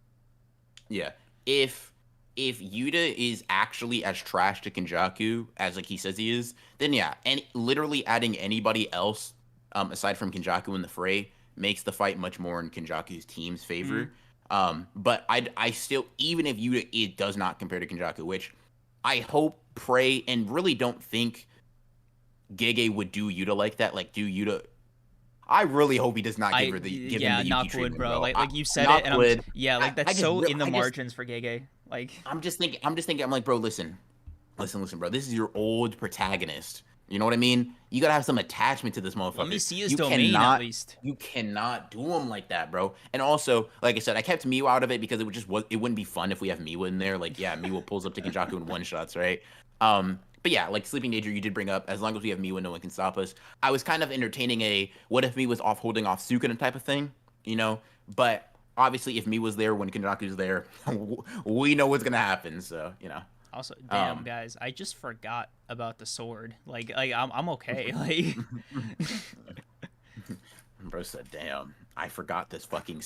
Yeah, if Yuta is actually as trash to Kenjaku as like he says he is, then yeah, and literally adding anybody else aside from Kenjaku in the fray makes the fight much more in Kenjaku's team's favor. But I still, even if Yuta, it does not compare to Kenjaku, which I hope, pray, and really don't think Gege would do Yuta like that. Like, do Yuta. I really hope he does not give him the Yuki knock wood, treatment, bro. bro. Like you said Knock it, and wood. like that's so in the margins for Gege. Like, I'm just thinking. I'm like, bro, listen, bro. This is your old protagonist. You know what I mean? You gotta have some attachment to this motherfucker. Let me see his domain at least. You cannot do him like that, bro. And also, like I said, I kept Miwa out of it because it wouldn't be fun if we have Miwa in there. Like, yeah, Miwa pulls up to Kenjaku in one shots, right? But yeah, like Sleeping Danger, you did bring up. As long as we have Miwa, no one can stop us. I was kind of entertaining a what if Miwa's off holding off Sukuna type of thing, you know? But obviously, if Miwa's there when Kenjaku's there, we know what's gonna happen. So you know. Also, damn guys, I just forgot about the sword. Like I'm okay. Like, bro said, "Damn, I forgot this fucking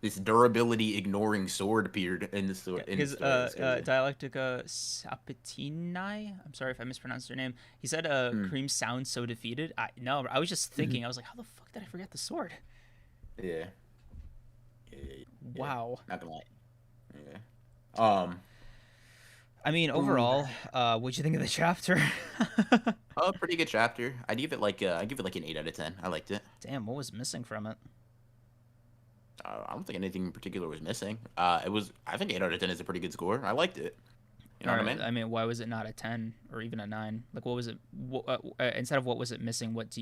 this durability ignoring sword appeared in the sword." His Dialectica Sapitinai. I'm sorry if I mispronounced her name. He said, "Kreams sounds so defeated." I was just thinking. I was like, how the fuck did I forget the sword? Yeah. Wow. Not gonna lie. Yeah. I mean, overall, what'd you think of the chapter? Pretty good chapter. I give it like an 8 out of 10. I liked it. Damn, what was missing from it? I don't think anything in particular was missing. I think 8 out of 10 is a pretty good score. I liked it. You know what I mean? I mean, why was it not a 10 or even a 9? Like, what was it? Instead of what was it missing, what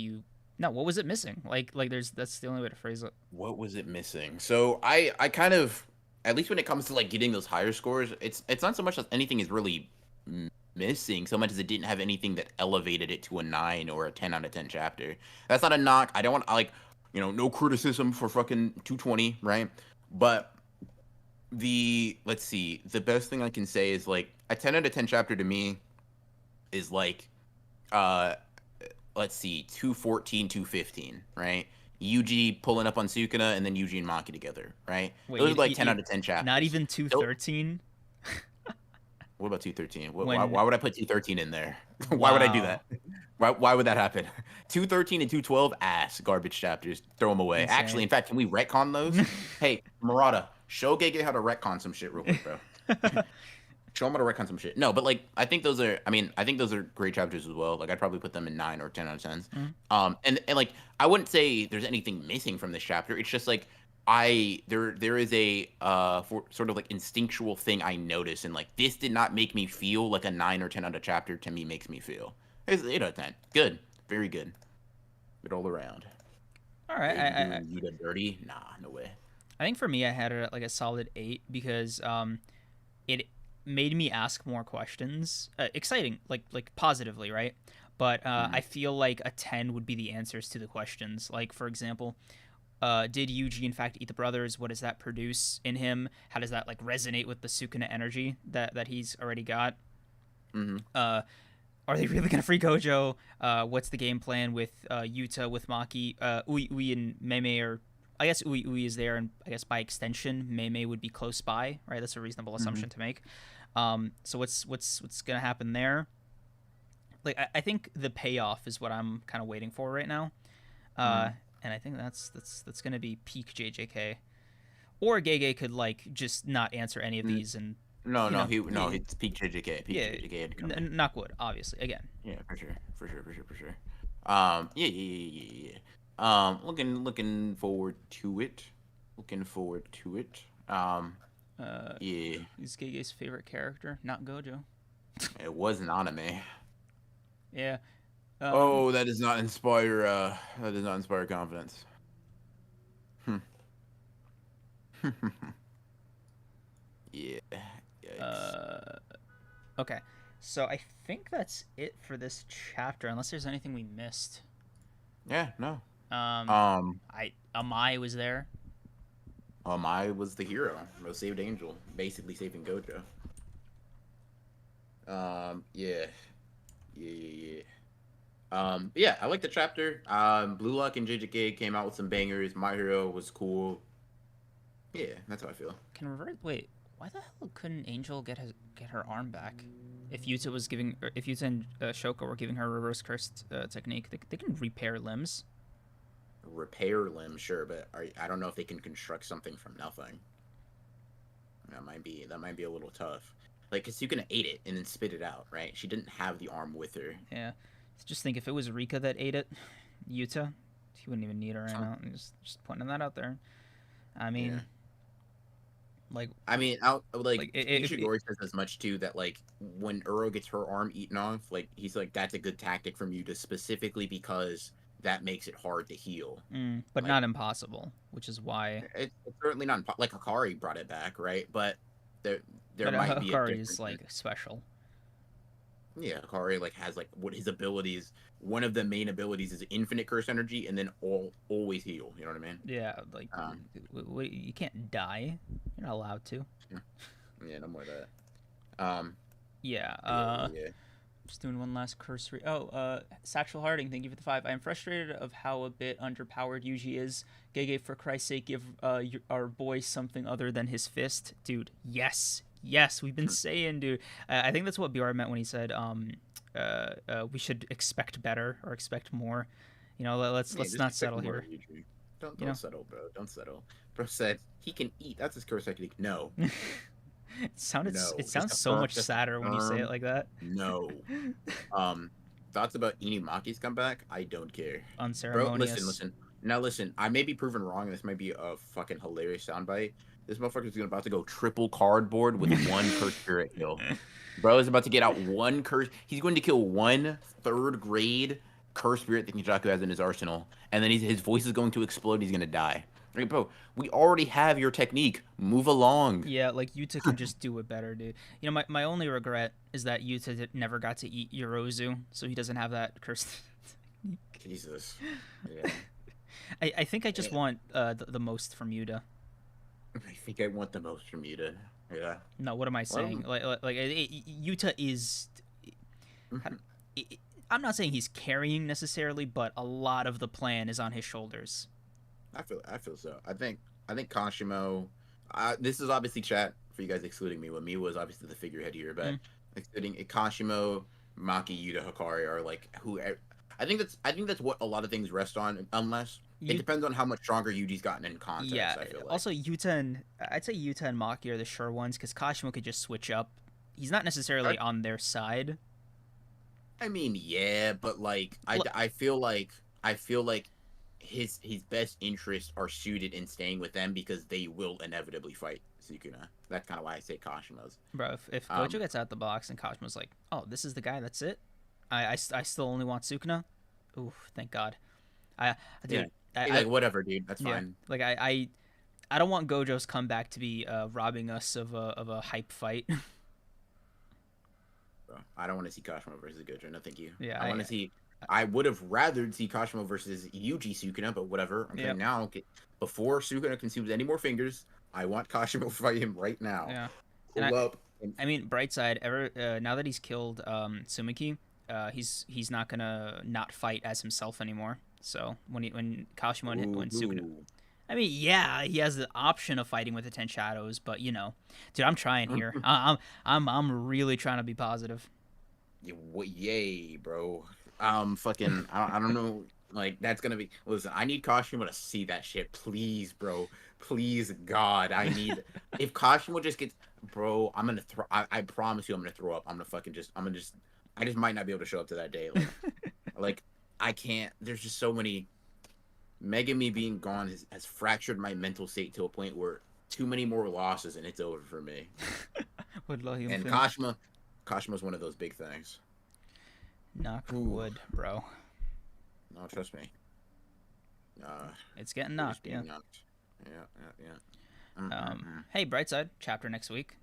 was it missing? Like that's the only way to phrase it. What was it missing? So I kind of, at least when it comes to like getting those higher scores, it's not so much that anything is really missing so much as it didn't have anything that elevated it to a 9 or a 10 out of 10 chapter. That's not a knock. I don't want no criticism for fucking 220, right? But let's see, the best thing I can say is like a 10 out of 10 chapter to me is like let's see, 214, 215, right? Yuji pulling up on Sukuna and then Yuji and Maki together, right? Wait, those are like 10 out of 10 chapters. Not even 213? What about 213? Why would I put 213 in there? Why would I do that? Why would that happen? 213 and 212, garbage chapters. Throw them away. Insane. Actually, in fact, can we retcon those? Hey, Murata, show Gege how to retcon some shit real quick, bro. Show him how to retcon some shit. No, but like I think those are great chapters as well. Like I'd probably put them in 9 or 10 out of 10s. And like I wouldn't say there's anything missing from this chapter. It's just like there is a sort of like instinctual thing I noticed, and like this did not make me feel like a 9 or 10 out of chapter to me makes me feel. It's 8 out of 10. Good. Very good. Good all around. All right. You did dirty? Nah, no way. I think for me I had it at like a solid 8 because it made me ask more questions. Exciting, like positively, right? But I feel like a 10 would be the answers to the questions. Like for example, did Yuji in fact eat the brothers? What does that produce in him? How does that like resonate with the Sukuna energy that he's already got? Are they really gonna free Gojo? What's the game plan with Yuta, with Maki? Ui and Meme are, I guess Ui is there, and I guess by extension Meme would be close by, right? That's a reasonable assumption to make. So what's gonna happen there? Like I think the payoff is what I'm kind of waiting for right now. And I think that's gonna be peak JJK, or Gege could like just not answer any of these and it's peak JJK. JJK. Knock wood, obviously. Again. Yeah, for sure. Yeah. Looking forward to it. Yeah. Who's Gege's favorite character? Not Gojo. It was an anime. Yeah. That does not inspire confidence. Yeah. Okay. So I think that's it for this chapter, unless there's anything we missed. Yeah, no. Amai was there. Amai was the hero. Most saved angel, basically saving Gojo. Yeah. Yeah, I like the chapter. Blue Lock and JJK came out with some bangers. My Hero was cool. Yeah, that's how I feel. Wait, why the hell couldn't Angel get her arm back? If Yuta and Shoko were giving her reverse curse technique, they can repair limbs. repair limbs, sure, but I don't know if they can construct something from nothing. That might be a little tough. Like, cause Sukuna ate it and then spit it out, right? She didn't have the arm with her. Yeah. Just think if it was Rika that ate it, Yuta, he wouldn't even need her right now. Just pointing that out there. I mean, Yeah. like, like if Chigiri says as much too, that like when Uro gets her arm eaten off, like he's like, that's a good tactic from you to specifically because that makes it hard to heal. but Like, not impossible, which is why. it's certainly not like Hikari brought it back, right? But there But might be a Hikari is difference. like special. Yeah, Hikari like has like what his abilities. One of the main abilities is infinite curse energy, and then always heal. You know what I mean? Yeah, like you can't die. You're not allowed to. Yeah, no more of that. Yeah. Yeah. Just doing one last cursory. Oh, Satchel Harding, thank you for the 5. I am frustrated of how a bit underpowered Yuji is. Gege, for Christ's sake, give our boy something other than his fist, dude. Yes, we've been saying, dude. I think that's what BR meant when he said, we should expect better or expect more. You know, let's not settle here. Don't settle, bro. Don't settle. Bro said he can eat. That's his curse technique. No. It sounds so much sadder when you say it like that. No. Thoughts about Inimaki's comeback? I don't care. Unceremonious. Bro, listen. Now listen, I may be proven wrong, and this might be a fucking hilarious soundbite. This motherfucker's about to go triple cardboard with one curse spirit kill. Bro is about to get out one curse. He's going to kill one 3rd grade curse spirit that Kenjaku has in his arsenal, and then his voice is going to explode. He's going to die. Like, bro, we already have your technique. Move along. Yeah, like Yuta can just do it better, dude. You know, my only regret is that Yuta never got to eat Yorozu, so he doesn't have that cursed technique. Jesus. Yeah. I think I just want the most from Yuta. I think I want the most from Yuta. Yeah. No, what am I saying? Yuta is. I'm not saying he's carrying necessarily, but a lot of the plan is on his shoulders. I feel so. I think Kashimo. This is obviously chat for you guys excluding Miwa. Miwa was obviously the figurehead here, but excluding Kashimo, Maki, Yuta, Hikari are like who. I think that's what a lot of things rest on, unless it depends on how much stronger Yuji's gotten in context. Yeah. I feel like. Also, I'd say Yuta and Maki are the sure ones because Kashimo could just switch up. He's not necessarily on their side. I mean, yeah, but like I feel like his best interests are suited in staying with them because they will inevitably fight Sukuna. That's kind of why I say Kashimo's. Bro, if Gojo gets out the box and Kashimo's like, oh, this is the guy, that's it. I still only want Sukuna. Ooh, thank God. Whatever, dude. That's fine. Like I don't want Gojo's comeback to be robbing us of a hype fight. Bro, I don't want to see Kashimo versus Gojo. No, thank you. Yeah, I want to see. I would have rathered see Kashimo versus Yuji Sukuna, but whatever. Okay, now before Sukuna consumes any more fingers, I want Kashimo to fight him right now. Yeah. Pull up. I mean, bright side. Now that he's killed Tsumaki, he's not gonna not fight as himself anymore. So when Kashimo and Sukuna, I mean, yeah, he has the option of fighting with the 10 Shadows, but you know, dude, I'm trying here. I'm really trying to be positive. Yay, bro. Fucking, I don't know. Like, that's gonna be. Listen, I need Kashimo to see that shit, please, bro. Please, God, I need. If Kashimo just gets, bro, I'm gonna throw. I promise you, I'm gonna throw up. I just might not be able to show up to that day. Like I can't. There's just so many. Megami being gone has fractured my mental state to a point where too many more losses and it's over for me. And Kashima's one of those big things. Knock wood, bro. No, trust me. It's getting knocked, yeah. Yeah. Hey, Brightside, chapter next week.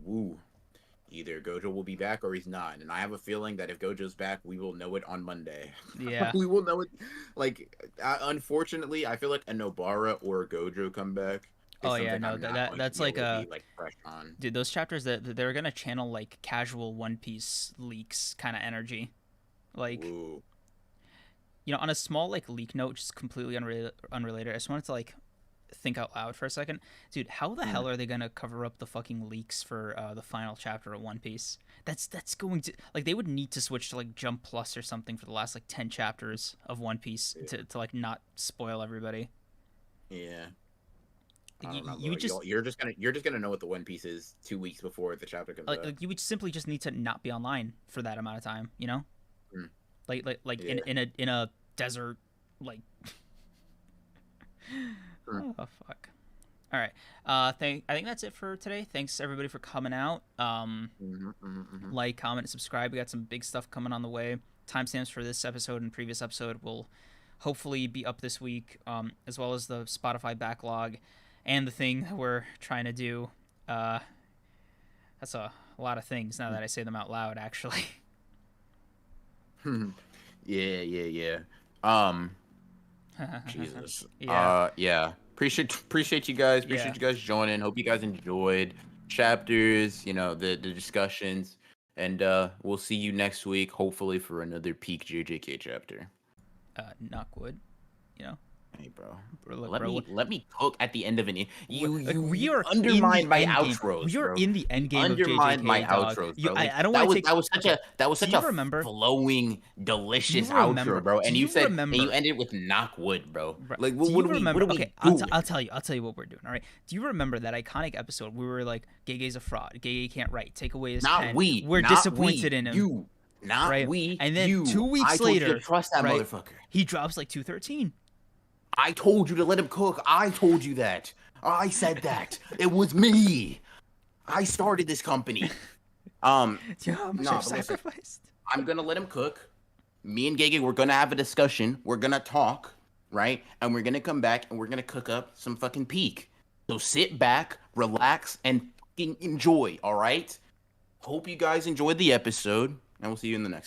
Woo. Either Gojo will be back or he's not. And I have a feeling that if Gojo's back, we will know it on Monday. Yeah. We will know it. Like, unfortunately, I feel like a Nobara or a Gojo comeback. Oh, yeah, no, that's like fresh on. Dude, those chapters, they're going to channel, like, casual One Piece leaks kind of energy. Like, Ooh. You know, on a small, like, leak note, just completely unrelated, I just wanted to, like, think out loud for a second. Dude, how the hell are they going to cover up the fucking leaks for the final chapter of One Piece? that's going to like they would need to switch to like Jump Plus or something for the last like 10 chapters of One Piece to like not spoil everybody. Yeah. I Like, don't know, you bro. would just You're just gonna know what the One Piece is 2 weeks before the chapter comes out. like you would simply just need to not be online for that amount of time, you know? Mm. Like Yeah. in a desert like Mm. oh fuck. All right. I think that's it for today. Thanks everybody for coming out. Like, comment, and subscribe. We got some big stuff coming on the way. Timestamps for this episode and previous episode will hopefully be up this week, as well as the Spotify backlog and the thing that we're trying to do. That's a lot of things now that I say them out loud, actually. Yeah. Jesus. Yeah. Yeah. Appreciate you guys. Appreciate Yeah. you guys joining. Hope you guys enjoyed chapters, the discussions. And we'll see you next week, hopefully for another peak JJK chapter. Knock wood, you know. Hey, bro. Look, Let me cook at the end of an. We are undermined my in the end game. outros. We are bro. in the end game of Undermined JJK, my dog. outros, bro. I don't want to take. That was such Do you a remember? flowing, delicious Do you remember? outro, bro. And Do you you said remember? and you ended with knock wood, bro. Like Do what you do we? remember? What do we Okay, do? I'll tell you what we're doing. All right. Do you remember that iconic episode where we were like, Gege's a fraud. Gege can't write. Take away his pen. We're disappointed in him. You. Not right? we. And then you. 2 weeks I told later, you to trust that right, motherfucker. He drops like 213. I told you to let him cook. I told you that. I said that. It was me. I started this company. Do you know how much I've sacrificed? I'm gonna let him cook. Me and Gege, we're gonna have a discussion. We're gonna talk, right? And we're gonna come back and we're gonna cook up some fucking peak. So sit back, relax, and fucking enjoy. All right. Hope you guys enjoyed the episode, and we'll see you in the next.